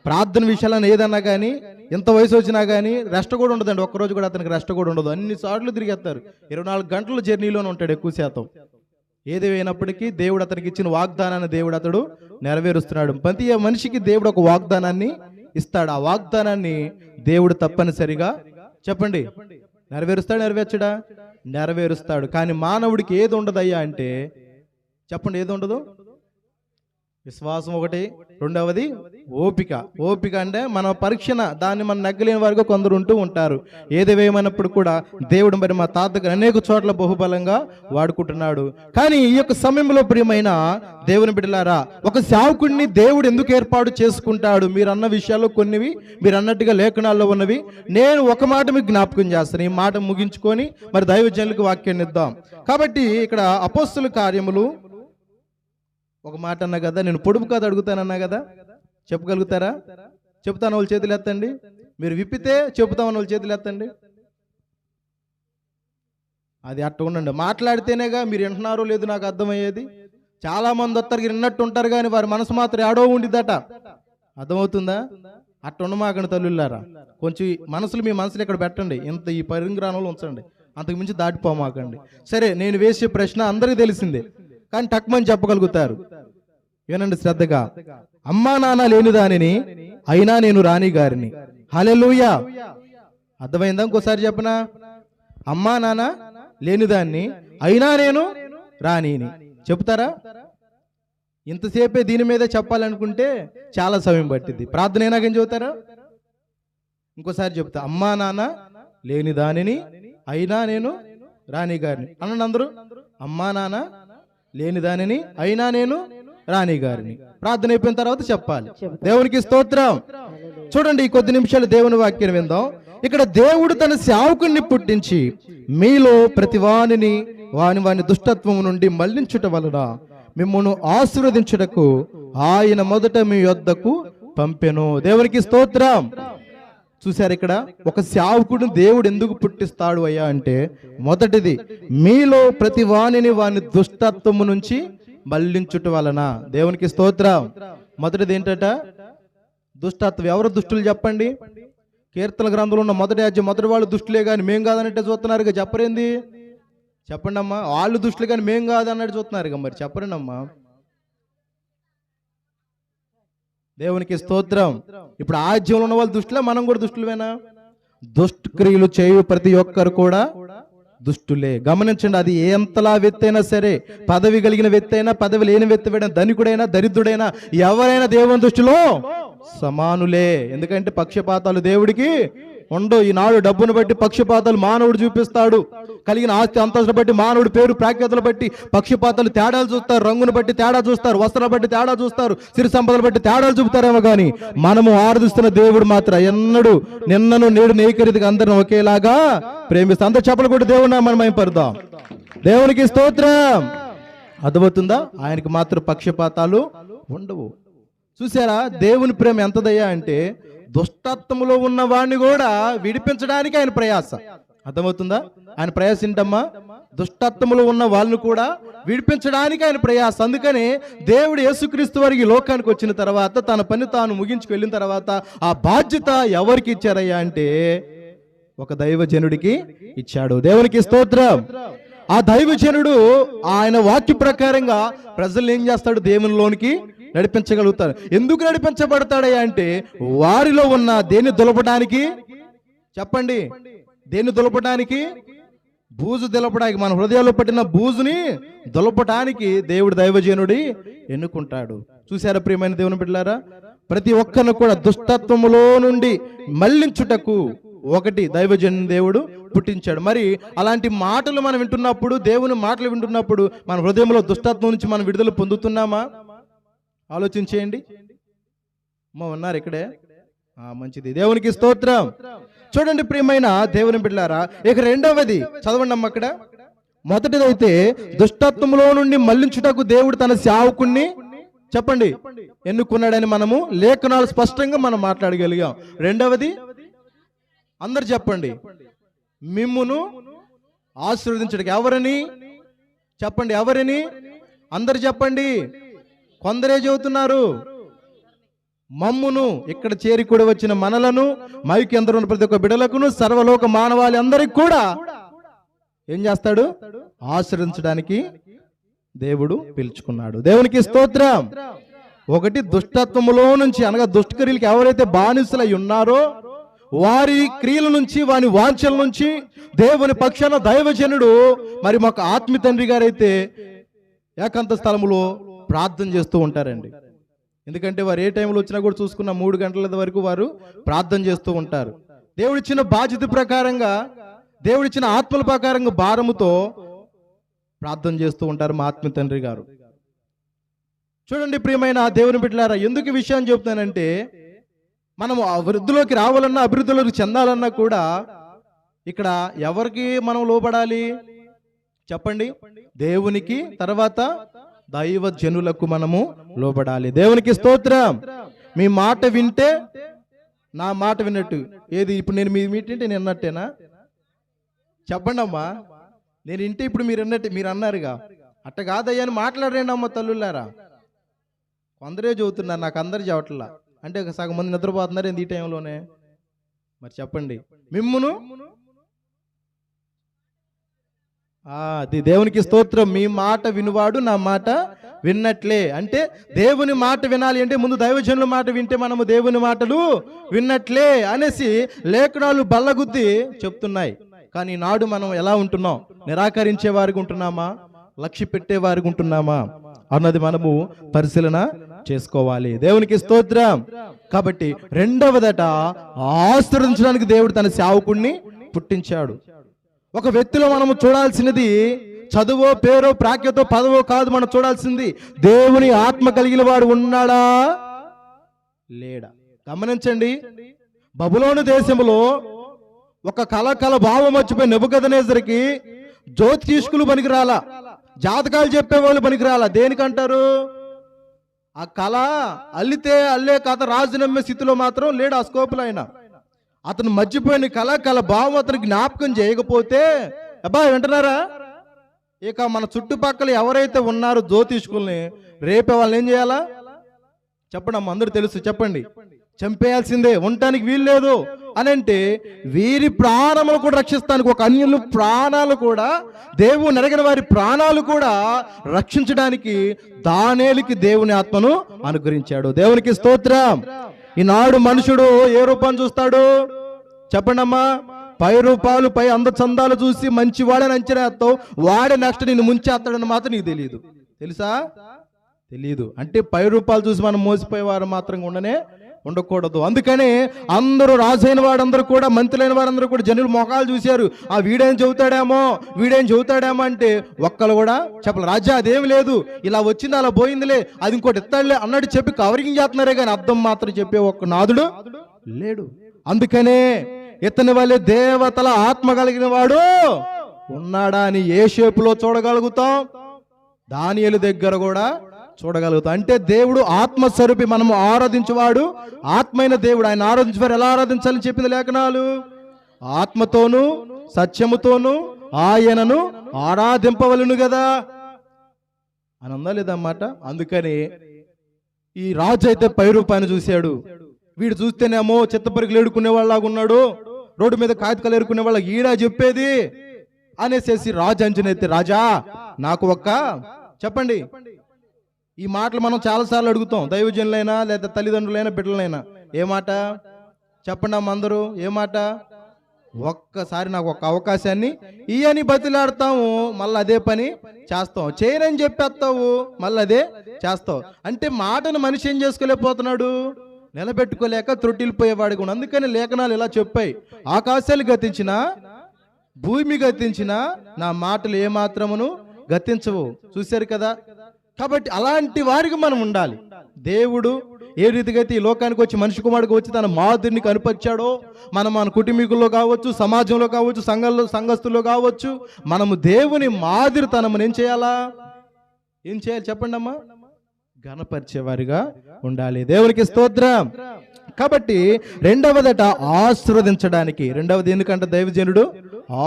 ప్రార్థన విషయాలను ఏదన్నా కానీ, ఎంత వయసు వచ్చినా కానీ రెస్ట్ కూడా ఉండదండి. ఒక్కరోజు కూడా అతనికి రెస్ట్ కూడా ఉండదు. అన్ని సార్లు తిరిగేస్తారు. 24 గంటల జర్నీలోనే ఉంటాడు ఎక్కువ శాతం. ఏది అయినప్పటికీ దేవుడు అతనికి ఇచ్చిన వాగ్దానాన్ని దేవుడు అతడు నెరవేరుస్తున్నాడు. ప్రతి మనిషికి దేవుడు ఒక వాగ్దానాన్ని ఇస్తాడు. ఆ వాగ్దానాన్ని దేవుడు తప్పనిసరిగా చెప్పండి నెరవేరుస్తాడు. నెరవేర్చడా? నెరవేరుస్తాడు. కానీ మానవుడికి ఏది ఉండదయ్యా అంటే చెప్పండి, ఏది ఉండదు? విశ్వాసం ఒకటి, రెండవది ఓపిక. ఓపిక అంటే మన పరీక్షణ, దాన్ని మనం నెగ్గలేని వారుగా కొందరు ఉంటూ ఉంటారు. ఏదేమైనప్పుడు కూడా దేవుడు మరి మా తాతకు అనేక చోట్ల బహుబలంగా వాడుకుంటున్నాడు. కానీ ఈ యొక్క సమయంలో ప్రియమైన దేవుని బిడ్డలారా, ఒక సేవకుడిని దేవుడు ఎందుకు ఏర్పాటు చేసుకుంటాడు? మీరు అన్న విషయాల్లో కొన్నివి మీరు అన్నట్టుగా లేఖనాల్లో ఉన్నవి నేను ఒక మాట మీకు జ్ఞాపకం చేస్తాను. ఈ మాట ముగించుకొని మరి దైవజనులకు వాక్యాన్ని ఇద్దాం. కాబట్టి ఇక్కడ అపోస్తలుల కార్యములు ఒక మాట అన్నా కదా, నేను పొడుపు కథ అడుగుతానన్నా కదా, చెప్పగలుగుతారా? చెప్తాను వాళ్ళు చేతులు ఎత్తండి. మీరు విప్పితే చెబుతామని వాళ్ళు చేతులు ఎత్తండి. అది అట్ట ఉండండి. మాట్లాడితేనేగా మీరు వింటున్నారో లేదు నాకు అర్థమయ్యేది. చాలా మంది వస్తారు విన్నట్టు ఉంటారు కానీ వారి మనసు మాత్రం ఏడో ఉండిద్దట. అర్థమవుతుందా? అట్ట ఉండమాకండి తల్లులారా. కొంచెం మనసులు మీ మనసులు ఇక్కడ పెట్టండి. ఇంత ఈ పరిగ్రహంలో ఉంచండి, అంతకు మించి దాటిపోమాకండి. సరే, నేను వేసే ప్రశ్న అందరికీ తెలిసిందే కానీ టక్మని చెప్పగలుగుతారు. వినండి శ్రద్ధగా. అమ్మా నాన్న లేని దానిని అయినా నేను రాణి గారిని. హల్లెలూయా. అర్థమైందా? ఇంకోసారి చెప్పనా? అమ్మా నాన్న లేని దాన్ని అయినా నేను రాణిని. చెప్తారా? ఇంతసేపే దీని మీద చెప్పాలనుకుంటే చాలా సమయం పట్టింది. ప్రార్థన అయినాకేం చెబుతారా? ఇంకోసారి చెప్తా. అమ్మా నాన్న లేని దానిని అయినా నేను రాణి గారిని అనండి అందరూ. అమ్మా నాన్న లేని దానిని అయినా నేను రాణి గారిని. ప్రార్థన అయిపోయిన తర్వాత చెప్పాలి. దేవునికి స్తోత్రం. చూడండి, ఈ కొద్ది నిమిషాలు దేవుని వాక్యం విందాం. ఇక్కడ దేవుడు తన సేవకుని పుట్టించి మీలో ప్రతి వానిని వాని దుష్టత్వము నుండి మళ్లించుట వలన మిమ్మును ఆశీర్వదించుటకు ఆయన మొదట మీ యొద్దకు పంపెను. దేవునికి స్తోత్రం. చూశారు, ఇక్కడ ఒక సేవకుడిని దేవుడు ఎందుకు పుట్టిస్తాడు అయ్యా అంటే మొదటిది మీలో ప్రతి వానిని వాని దుష్టత్వము నుంచి మళ్లించుట వలన. దేవునికి స్తోత్రం. మొదటిది ఏంటట? దుష్టత్వం. ఎవరు దుష్టులు చెప్పండి? కీర్తన గ్రంథంలో ఉన్న మొదటి అధ్యాయం మొదటి వాళ్ళు దుష్టులే కానీ మేం కాదన్నట్టే చూస్తున్నారు. చెప్పరేంది? చెప్పండి అమ్మా. వాళ్ళు దుష్టులు కానీ మేం కాదన్నట్టు చూస్తున్నారు. మరి చెప్పండి అమ్మా. దేవునికి స్తోత్రం. ఇప్పుడు ఆజ్యంలో ఉన్న వాళ్ళు దుష్టులే, మనం కూడా దుష్టులమేనా? దుష్క్రియలు చేయు ప్రతి ఒక్కరు కూడా దుష్టులే. గమనించండి, అది ఎంతలా వ్యక్తి అయినా సరే, పదవి కలిగిన వ్యక్తి అయినా, పదవి లేని వ్యక్తి, ధనికుడైనా దరిద్రుడైనా, ఎవరైనా దేవుని దృష్టిలో సమానులే. ఎందుకంటే పక్షపాతాలు దేవుడికి ఉండవు. ఈనాడు డబ్బును బట్టి పక్షపాతాలు మానవుడు చూపిస్తాడు. కలిగిన ఆస్తి అంతస్తును బట్టి, మానవుడి పేరు ప్రఖ్యాతులు బట్టి పక్షపాతాలు తేడాలు చూస్తారు. రంగును బట్టి తేడా చూస్తారు, వస్త్రాలు బట్టి తేడా చూస్తారు, సిరి సంపదలు బట్టి తేడాలు చూపుతారేమో కానీ మనము ఆరాధిస్తున్న దేవుడు మాత్రం ఎన్నడూ నిన్నను నేడు ఏకరీతిగా అందరిని ఒకేలాగా ప్రేమిస్తాం. అంత చెప్పలు కూడా దేవుడు మనం మహిమపరుద్దాం. దేవునికి స్తోత్రం. అర్థమవుతుందా? ఆయనకి మాత్రం పక్షపాతాలు ఉండవు. చూసారా దేవుని ప్రేమ ఎంతదయ్యా అంటే దుష్టత్వములో ఉన్న వాడిని కూడా విడిపించడానికి ఆయన ప్రయాస. అర్థమవుతుందా? ఆయన ప్రయాస ఏంటమ్మా? దుష్టత్వములో ఉన్న వాళ్ళను కూడా విడిపించడానికి ఆయన ప్రయాస. అందుకని దేవుడు యేసుక్రీస్తు వారికి లోకానికి వచ్చిన తర్వాత తన పని తాను ముగించుకు వెళ్ళిన తర్వాత ఆ బాధ్యత ఎవరికి ఇచ్చారయ్యా అంటే ఒక దైవజనుడికి ఇచ్చాడు. దేవునికి స్తోత్రం. ఆ దైవజనుడు ఆయన వాక్య ప్రకారంగా ప్రజలు ఏం చేస్తాడు? దేవునిలోనికి నడిపించగలుగుతాడు. ఎందుకు నడిపించబడతాడయ్యా అంటే వారిలో ఉన్న దేన్ని దులపడానికి, చెప్పండి, దేన్ని దులపడానికి? బూజు దులపడానికి, మన హృదయాల్లో పట్టిన బూజుని దులపడానికి దేవుడు దైవజనుడి ఎన్నుకుంటాడు. చూసారా ప్రియమైన దేవుని బిడ్డలారా, ప్రతి ఒక్కరిని కూడా దుష్టత్వములో నుండి మళ్లించుటకు ఒకటి దైవజనుని దేవుడు పుట్టించాడు. మరి అలాంటి మాటలు మనం వింటున్నప్పుడు, దేవుని మాటలు వింటున్నప్పుడు మన హృదయంలో దుష్టత్వం నుంచి మనం విడుదల పొందుతున్నామా? ఆలోచించేయండి. ఉన్నారు ఇక్కడే, మంచిది, దేవునికి స్తోత్రం. చూడండి ప్రియమైన దేవుని బిడ్డలారా, ఇక రెండవది చదవండి అమ్మ. అక్కడ మొదటిదైతే దుష్టత్వంలో నుండి మళ్లించుటకు దేవుడు తన సేవకుణ్ణి, చెప్పండి, ఎన్నుకున్నాడని మనము లేఖనాలు స్పష్టంగా మనం మాట్లాడగలిగాం. రెండవది, అందరు చెప్పండి, మిమ్మును ఆశీర్వదించడానికి. ఎవరిని? చెప్పండి, ఎవరిని? అందరు చెప్పండి. కొందరే చెబుతున్నారు. మమ్మును, ఇక్కడ చేరి కూడా వచ్చిన మనలను, మైకి అందరూ ఉన్న ప్రతి ఒక్క బిడలకును, సర్వలోక మానవాళి అందరికి కూడా ఏం చేస్తాడు? ఆశీర్వదించడానికి దేవుడు పిలుచుకున్నాడు. దేవునికి స్తోత్రం. ఒకటి, దుష్టత్వములో నుంచి, అనగా దుష్టక్రియలకు ఎవరైతే బానిసలై ఉన్నారో వారి క్రియల నుంచి, వారి వాంఛల నుంచి దేవుని పక్షాన దైవజనుడు, మరి మాకు ఆత్మీయ తండ్రి గారైతే ఏకాంత స్థలములో ప్రార్థన చేస్తూ ఉంటారండి. ఎందుకంటే వారు ఏ టైంలో వచ్చినా కూడా చూసుకున్న 3 గంటల వరకు వారు ప్రార్థన చేస్తూ ఉంటారు. దేవుడిచ్చిన బాధ్యత ప్రకారంగా, దేవుడిచ్చిన ఆత్మల ప్రకారంగా భారముతో ప్రార్థన చేస్తూ ఉంటారు మా ఆత్మీయ తండ్రి గారు. చూడండి ప్రియమైన దేవుని బిడ్డలారా, ఎందుకు ఈ విషయాన్ని చెప్తానంటే, మనం అభివృద్ధిలోకి రావాలన్నా, అభివృద్ధిలోకి చెందాలన్నా కూడా ఇక్కడ ఎవరికి మనం లోబడాలి? చెప్పండి, దేవునికి, తర్వాత దైవ జనులకు మనము లోబడాలి. దేవునికి స్తోత్రం. మీ మాట వింటే నా మాట విన్నట్టు. ఏది ఇప్పుడు నేను మీ వింటే నేను అన్నట్టేనా? చెప్పండి అమ్మా. నేను వింటే ఇప్పుడు మీరు అన్నట్టు, మీరు అన్నారుగా, అట్ట కాదయ్యా అని మాట్లాడండి అమ్మ తల్లులారా. కొందరే చదువుతున్నారు, నాకు అందరు చెప్పట్లా. అంటే సగం మంది నిద్రపోతున్నారు ఏంది ఈ టైంలోనే? మరి చెప్పండి, మిమ్మును, అది దేవునికి స్తోత్రం. మీ మాట వినువాడు నా మాట విన్నట్లే. అంటే దేవుని మాట వినాలి అంటే ముందు దైవజనుల మాట వింటే మనము దేవుని మాటలు విన్నట్లే అనేసి లేఖనాలు బల్లగుద్ది చెప్తున్నాయి. కానీ నాడు మనం ఎలా ఉంటున్నాం? నిరాకరించే వారికి ఉంటున్నామా, లక్ష్య పెట్టే వారికి ఉంటున్నామా అన్నది మనము పరిశీలన చేసుకోవాలి. దేవునికి స్తోత్రం. కాబట్టి రెండవదట, ఆశీర్వదించడానికి దేవుడు తన సేవకుణ్ణి పుట్టించాడు. ఒక వ్యక్తిలో మనము చూడాల్సినది చదువో, పేరో, ప్రాఖ్యతో, పదవో కాదు. మనం చూడాల్సింది దేవుని ఆత్మ కలిగిన వాడు ఉన్నాడా లేడా. గమనించండి, బబులోను దేశంలో ఒక కల భావం వచ్చిపోయి నెబుకద్నెజరుకి జ్యోతిష్కులు పనికిరాలా, జాతకాలు చెప్పేవాళ్ళు పనికిరాలా. దేనికంటారు? ఆ కళ అల్లితే అల్లే కథ రాజు నమ్మే స్థితిలో మాత్రం లేడు. ఆ స్కోపులో అయినా అతను మర్చిపోయిన కళ భావం అతనికి జ్ఞాపకం చేయకపోతే, అబ్బా వింటున్నారా, ఇక మన చుట్టుపక్కల ఎవరైతే ఉన్నారో జ్యోతిష్కుల్ని రేపే వాళ్ళని ఏం చేయాలా? చెప్పండి అమ్మ, అందరూ తెలుసు, చెప్పండి. చంపేయాల్సిందే, ఉండటానికి వీలు లేదు అని అంటే వీరి ప్రాణములు కూడా రక్షిస్తానికి, ఒక అన్యుల ప్రాణాలు కూడా, దేవుని ఎరగిన వారి ప్రాణాలు కూడా రక్షించడానికి దానియేలుకి దేవుని ఆత్మను అనుగ్రహించాడు. దేవునికి స్తోత్రం. ఈనాడు మనుషుడు ఏ రూపాన్ని చూస్తాడు? చెప్పండి అమ్మా. పై రూపాలు, పై అందచందాలు చూసి మంచివాడని అంచనాతో వాడే నెక్స్ట్ నిన్ను ముంచేస్తాడని మాత్రం నీకు తెలియదు. తెలుసా? తెలియదు. అంటే పై రూపాలు చూసి మనం మోసిపోయేవారు మాత్రం ఉండకూడదు. అందుకనే అందరూ, రాజైన వాడందరూ కూడా, మంత్రులైన వారందరూ కూడా జనులు మొఖాలు చూశారు. ఆ వీడేం చెబుతాడేమో అంటే ఒక్కరు కూడా చెప్పలేదు. రాజా అదేమి లేదు, ఇలా వచ్చింది అలా పోయిందిలే, అది ఇంకోటి ఇస్తాడులే అన్నట్టు చెప్పి కవరింగ్ చేస్తున్నారే కానీ అర్థం మాత్రం చెప్పే ఒక్క నాదుడు లేడు. అందుకనే ఇతని వల్లే దేవతల ఆత్మ కలిగిన వాడు ఉన్నాడా అని ఏ షేపులో చూడగలుగుతాం? దానియేలు దగ్గర కూడా చూడగలుగుతాం. అంటే దేవుడు ఆత్మస్వరూపి, మనము ఆరాధించేవాడు ఆత్మైన దేవుడు. ఆయన ఆరాధించేవారు ఎలా ఆరాధించాలని చెప్పింది లేఖనాలు? ఆత్మతోను సత్యముతోను ఆయనను ఆరాధింపవలను కదా అని ఉందా లేదన్నమాట. అందుకని ఈ రాజు అయితే పై రూపాన్ని చూశాడు. వీడు చూస్తేనేమో చిత్తపరుగులు ఏడుకునే వాళ్ళలాగా ఉన్నాడు, రోడ్డు మీద కాగితాలు ఏరుకునే వాళ్ళకి ఈడా చెప్పేది అనేసేసి రాజు అంచనైతే, రాజా నాకు ఒక్క చెప్పండి ఈ మాటలు మనం చాలాసార్లు అడుగుతాం, దైవజనులైనా లేదా తల్లిదండ్రులైనా బిడ్డలైనా. ఏ మాట చెప్పండి అమ్మ అందరూ, ఏ మాట? ఒక్కసారి నాకు ఒక అవకాశాన్ని ఇయని బతిలాడతాము, మళ్ళీ అదే పని చేస్తాం. చేయనని చెప్పేస్తావు, మళ్ళీ అదే చేస్తావు. అంటే మాటను మనిషి ఏం చేసుకోలేకపోతున్నాడు, నిలబెట్టుకోలేక త్రొట్టిల్లిపోయేవాడిగా ఉన్నాడు. అందుకని లేఖనాలు ఇలా చెప్పాయి, ఆకాశాలు గతించినా భూమి గతించినా నా మాటలు ఏమాత్రమును గతించవు. చూశారు కదా. కాబట్టి అలాంటి వారికి మనం ఉండాలి. దేవుడు ఏ రీతిగా అయితే ఈ లోకానికి వచ్చి మనిషి కుమారుడికి వచ్చి తన మాదిరిని కనిపించాడో, మనం మన కుటుంబీకుల్లో కావచ్చు, సమాజంలో కావచ్చు, సంఘస్థుల్లో కావచ్చు, మనము దేవుని మాదిరితనమును ఏం చేయాలా? ఏం చేయాలి చెప్పండి అమ్మా? ఘనపరిచేవారిగా ఉండాలి. దేవునికి స్తోత్రం. కాబట్టి రెండవదట ఆశీర్వదించడానికి. రెండవది ఎందుకంటే దైవజనుడు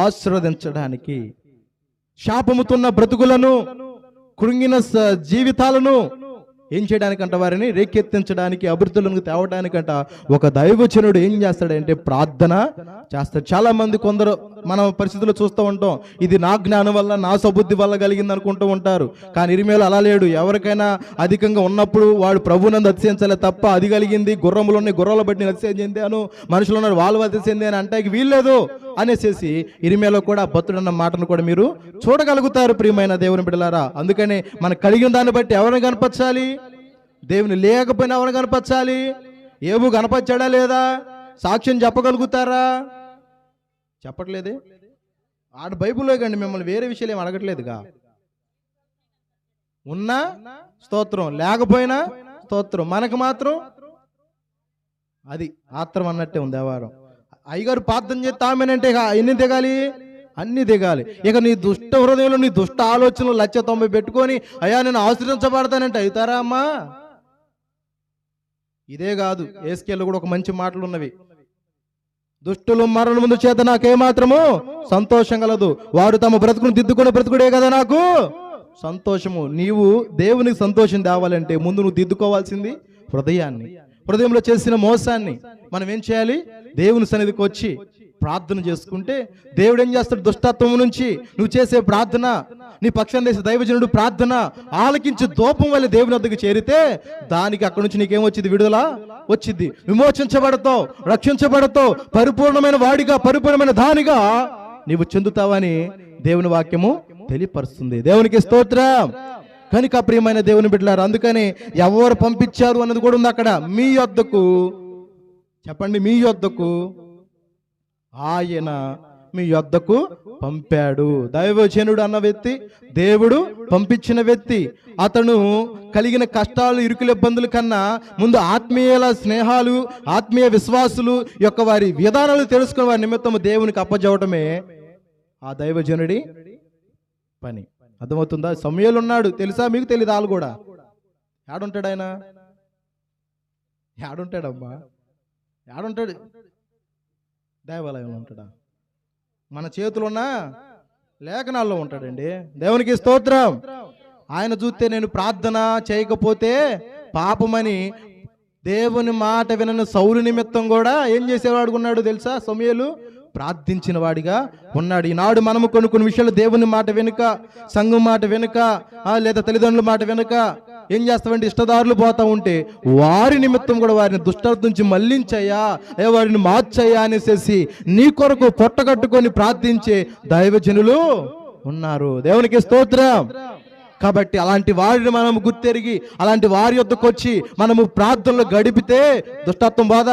ఆశీర్వదించడానికి. శాపముతున్న బ్రతుకులను, కృంగిన జీవితాలను ఏం చేయడానికంట? వారిని రేకెత్తించడానికి, అభివృద్ధులను తేవడానికంట ఒక దైవజనుడు ఏం చేస్తాడంటే ప్రార్థన చేస్తాడు. చాలా మంది కొందరు మనం పరిస్థితుల్లో చూస్తూ ఉంటాం, ఇది నా జ్ఞానం వల్ల, నా సబుద్ధి వల్ల కలిగింది అనుకుంటూ ఉంటారు. కానీ ఇర్మీయా అలా లేడు. ఎవరికైనా అధికంగా ఉన్నప్పుడు వాడు ప్రభువునందు అతిశయించాలే తప్ప, అది కలిగింది, గుర్రములు ఉన్నాయి, గుర్రాలు బట్టి నేను అతిశయించాను, మనుషులు ఉన్నారు వాళ్ళు అతిశయింది అని అంటే వీల్లేదు అనేసేసి ఇర్మీయాలో కూడా భక్తుడు అన్న మాటను కూడా మీరు చూడగలుగుతారు ప్రియమైన దేవుని బిడ్డలారా. అందుకని మనకు కలిగిన దాన్ని బట్టి ఎవరిని కనపరచాలి? దేవుని లేకపోయినా ఎవరిని కనపరచాలి? ఏబు కనపరిచాడా లేదా? సాక్ష్యం చెప్పగలుగుతారా? చెప్పట్లేదే. ఆడ బైబిల్లో కండి, మిమ్మల్ని వేరే విషయాలు ఏమి అడగట్లేదుగా. ఉన్నా స్తోత్రం, లేకపోయినా స్తోత్రం. మనకు మాత్రం అది ఆత్రం అన్నట్టే ఉంది వ్యవహారం. అయ్యగారు ప్రార్థన చేస్తే ఆమెనంటే ఎన్ని దిగాలి? అన్ని దిగాలి. ఇక నీ దుష్ట హృదయంలో, నీ దుష్ట ఆలోచనలు 190 పెట్టుకొని అయ్యా నేను ఆశ్రయించబడతానంటే అవుతారా అమ్మా? ఇదే కాదు, యేస్కేల్లో కూడా ఒక మంచి మాటలు ఉన్నవి. దుష్టులు మరణ ముందు చేత నాకేమాత్రము సంతోషం కలదు, వారు తమ బ్రతుకును దిద్దుకునే బ్రతుకుడే కదా నాకు సంతోషము. నీవు దేవునికి సంతోషం తేవాలంటే ముందు నువ్వు దిద్దుకోవాల్సింది హృదయాన్ని, హృదయంలో చేసిన మోసాన్ని. మనం ఏం చేయాలి? దేవుని సన్నిధికి వచ్చి ప్రార్థన చేసుకుంటే దేవుడు ఏం చేస్తాడు? దుష్టత్వం నుంచి నువ్వు చేసే ప్రార్థన, నీ పక్షం చేసే దైవజనుడు ప్రార్థన ఆలకించి దూపం వల్ల దేవుని వద్దకు చేరితే దానికి అక్కడి నుంచి నీకేమొచ్చింది? విడుదల వచ్చింది, విమోచించబడతావు, రక్షించబడతావు, పరిపూర్ణమైన వాడిగా, పరిపూర్ణమైన దానిగా నీవు చెందుతావని దేవుని వాక్యము తెలియపరుస్తుంది. దేవునికి స్తోత్రం. కనుక ప్రియమైన దేవుని బిడ్డలారా, అందుకని ఎవరు పంపించారు అన్నది కూడా ఉంది అక్కడ. మీ యొద్దకు చెప్పండి, మీ యొద్దకు ఆయన మీ యొద్దకు పంపాడు. దైవజనుడు అన్న వ్యక్తి దేవుడు పంపించిన వ్యక్తి. అతను కలిగిన కష్టాలు, ఇరుకుల ఇబ్బందుల కన్నా ముందు ఆత్మీయుల స్నేహాలు, ఆత్మీయ విశ్వాసులు యొక్క వారి విధానాలు తెలుసుకుని వారి నిమిత్తము దేవునికి అప్పజెప్పడమే ఆ దైవజనుడి పని. అర్థమవుతుందా? సమూయేలు ఉన్నాడు, తెలుసా మీకు? తెలియదు. వాళ్ళు కూడా ఏడుంటాడు ఆయన? ఏడుంటాడమ్మా? ఏడుంటాడు? దేవాలయంలో ఉంటాడా? మన చేతులున్న లేఖనాల్లో ఉంటాడండి. దేవునికి స్తోత్రం. ఆయన చూస్తే నేను ప్రార్థన చేయకపోతే పాపమని దేవుని మాట వినని సౌలు నిమిత్తం కూడా ఏం చేసేవాడుకున్నాడు తెలుసా? సమూయేలు ప్రార్థించిన వాడిగా ఉన్నాడు. ఈనాడు మనము కొన్ని విషయాలు దేవుని మాట వెనుక, సంఘం మాట వెనుక, లేదా తల్లిదండ్రుల మాట వెనుక ఏం చేస్తామంటే ఇష్టదారులు పోతా ఉంటే వారి నిమిత్తం కూడా వారిని దుష్టత నుంచి మళ్లించయ్యా, వారిని మార్చయ్యా అనేసి నీ కొరకు పొట్టగట్టుకొని ప్రార్థించే దైవజనులు ఉన్నారు. దేవునికి స్తోత్రం. కాబట్టి అలాంటి వారిని మనము గుర్తెరిగి అలాంటి వారి యొద్దకు వచ్చి మనము ప్రార్థనలు గడిపితే దుష్టత్వం బాధ.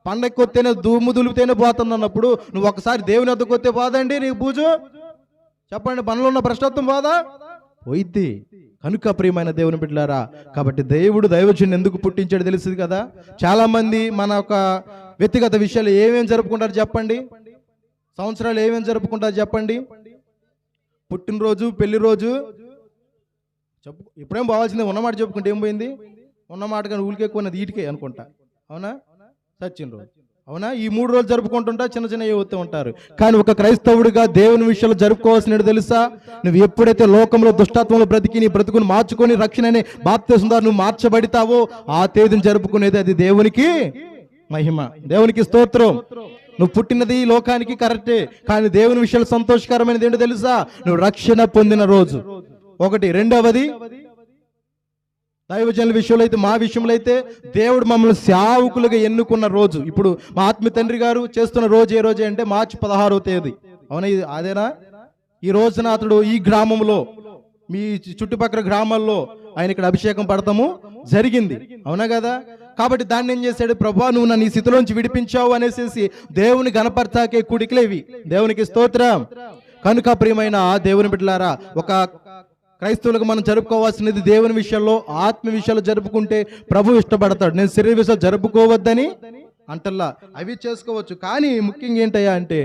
పండగకి వస్తేనే దుమ్ము దులిపితేనే పోతుందన్నప్పుడు నువ్వు ఒకసారి దేవుని వద్దకు వస్తే పోదండి నీకు పూజ చెప్పండి, పనులు ఉన్న భ్రష్టత్వం బాధ పోయిద్ది. కనుక ప్రియమైన దేవుని బిడ్డలారా, కాబట్టి దేవుడు దైవజనుని ఎందుకు పుట్టించాడు తెలుస్తుంది కదా. చాలా మంది మన ఒక వ్యక్తిగత విషయాలు ఏమేమి జరుపుకుంటారు చెప్పండి? సంవత్సరాలు ఏమేమి జరుపుకుంటారు చెప్పండి? పుట్టినరోజు, పెళ్లి రోజు ఇప్పుడేం పోవాల్సిందే. ఉన్నమాట చెప్పుకుంటే ఏం పోయింది? ఉన్నమాట కానీ ఊరికెక్కున్నది ఈటికే అనుకుంటా, అవునా? సచిన్ రోజు, అవునా? ఈ 3 రోజులు జరుపుకుంటుంటా, చిన్న చిన్న అవుతూ ఉంటారు. కానీ ఒక క్రైస్తవుడిగా దేవుని విషయాలు జరుపుకోవాల్సిన తెలుసా? నువ్వు ఎప్పుడైతే లోకంలో దుష్టత్వంలో బ్రతికి నీ బ్రతుకుని మార్చుకొని రక్షణ అనే బాప్తిస్మం ద్వారా నువ్వు మార్చబడతావో ఆ తేదీని జరుపుకునేది అది దేవునికి మహిమ. దేవునికి స్తోత్రం. నువ్వు పుట్టినది ఈ లోకానికి కరెక్టే, కానీ దేవుని విషయాలు సంతోషకరమైనది ఏంటో తెలుసా? నువ్వు రక్షణ పొందిన రోజు ఒకటి. రెండవది దైవజనుల విషయంలో అయితే, మా విషయంలో అయితే దేవుడు మమ్మల్ని సేవకులుగా ఎన్నుకున్న రోజు. ఇప్పుడు మా ఆత్మీయ తండ్రి గారు చేస్తున్న రోజు ఏ రోజు అంటే మార్చి 16వ తేదీ. అవునా, అదేనా? ఈ రోజున అతడు ఈ గ్రామంలో, మీ చుట్టుపక్కల గ్రామాల్లో ఆయన ఇక్కడ అభిషేకం పడతాము జరిగింది. అవునా కదా? కాబట్టి దాన్ని ఏం చేశాడు, ప్రభువా నువ్వు నన్ను ఈ స్థితిలోంచి విడిపించావు అనేసి దేవుని గణపరచాకే కుడికిలేవి. దేవునికి స్తోత్రం. కనుక ప్రియమైన దేవుని బిడ్డలారా, ఒక క్రైస్తవులకు మనం జరుపుకోవాల్సినది దేవుని విషయాల్లో, ఆత్మ విషయాలు జరుపుకుంటే ప్రభు ఇష్టపడతాడు. నేను శరీర విషయాలు జరుపుకోవద్దని అంటల్లా, అవి చేసుకోవచ్చు. కానీ ముఖ్యంగా ఏంటయ్యా అంటే,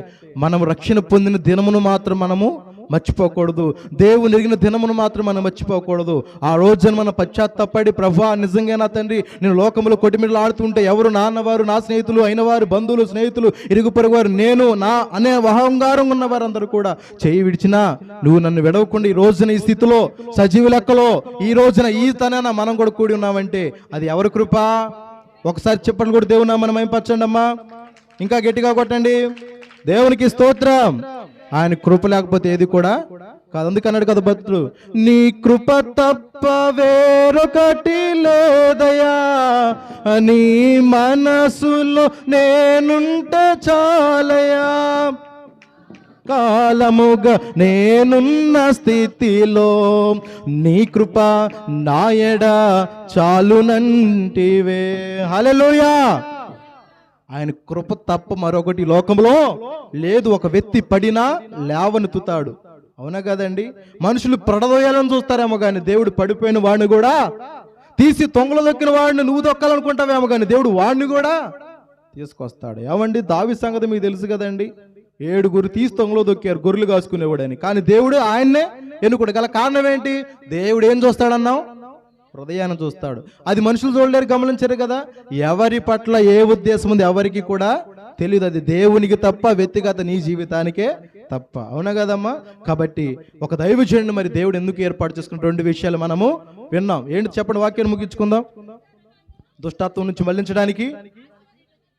మనం రక్షణ పొందిన దినమును మాత్రం మనము మర్చిపోకూడదు. దేవుని ఎరిగిన దినమును మాత్రం మనం మర్చిపోకూడదు. ఆ రోజున మనం పశ్చాత్తపడి, ప్రభువా నిజంగా నా తండ్రి నేను లోకంలో కొట్టిమిడలు ఆడుతుంటే ఎవరు నాన్నవారు, నా స్నేహితులు అయిన వారు, బంధువులు, స్నేహితులు, ఇరుగు పొరుగు వారు, నేను నా అనే అహంకారం ఉన్న వారందరూ కూడా చేయి విడిచినా నువ్వు నన్ను విడవకుండా ఈ రోజున ఈ స్థితిలో సజీవ లెక్కలో ఈ రోజున ఈ తన మనం కూడా కూడి ఉన్నామంటే అది ఎవరి కృప? ఒకసారి చెప్పండి కూడా, దేవుని నామమున మహిమపరచండి అమ్మా. ఇంకా గట్టిగా కొట్టండి. దేవునికి స్తోత్రం. ఆయన కృప లేకపోతే ఏది కూడా కాదు. అందుకన్నాడు కదా భక్తుడు, నీ కృప తప్ప వేరొకటి లేదయా, నీ మనసులో నేనుంటే చాలయా, కాలముగా నేనున్న స్థితిలో నీ కృప నాయడ చాలునంటివే. హల్లెలూయా. ఆయన కృప తప్ప మరొకటి లోకంలో లేదు. ఒక వ్యక్తి పడినా లేవనెత్తుతాడు. అవునా కదండి? మనుషులు పడదోయాలని చూస్తారేమో కానీ దేవుడు పడిపోయిన వాడిని కూడా తీసి తొంగలో దొక్కిన వాడిని నువ్వు దొక్కాలనుకుంటావేమో కానీ దేవుడు వాడిని కూడా తీసుకొస్తాడు. ఏమండి, దావీదు సంగతి మీకు తెలుసు కదండి. 7 తీసి తొంగలో దొక్కారు గొర్రెలు కాసుకునేవాడని. కానీ దేవుడు ఆయన్నే ఎన్నుకోడు. గల కారణం ఏంటి? దేవుడు ఏం చూస్తాడన్నావు? హృదయాన్ని చూస్తాడు. అది మనుషులు చూడలేరు, గమనించారు కదా. ఎవరి పట్ల ఏ ఉద్దేశం ఉంది ఎవరికి కూడా తెలియదు. అది దేవునికి తప్ప, వ్యక్తిగత నీ జీవితానికే తప్ప. అవునా కదమ్మా? కాబట్టి ఒక దైవజనుడిని మరి దేవుడు ఎందుకు ఏర్పాటు చేసుకున్న 2 విషయాలు మనము విన్నాం. ఏంటి చెప్పండి, వాక్యాన్ని ముగించుకుందాం. దుష్టత్వం నుంచి మళ్లించడానికి,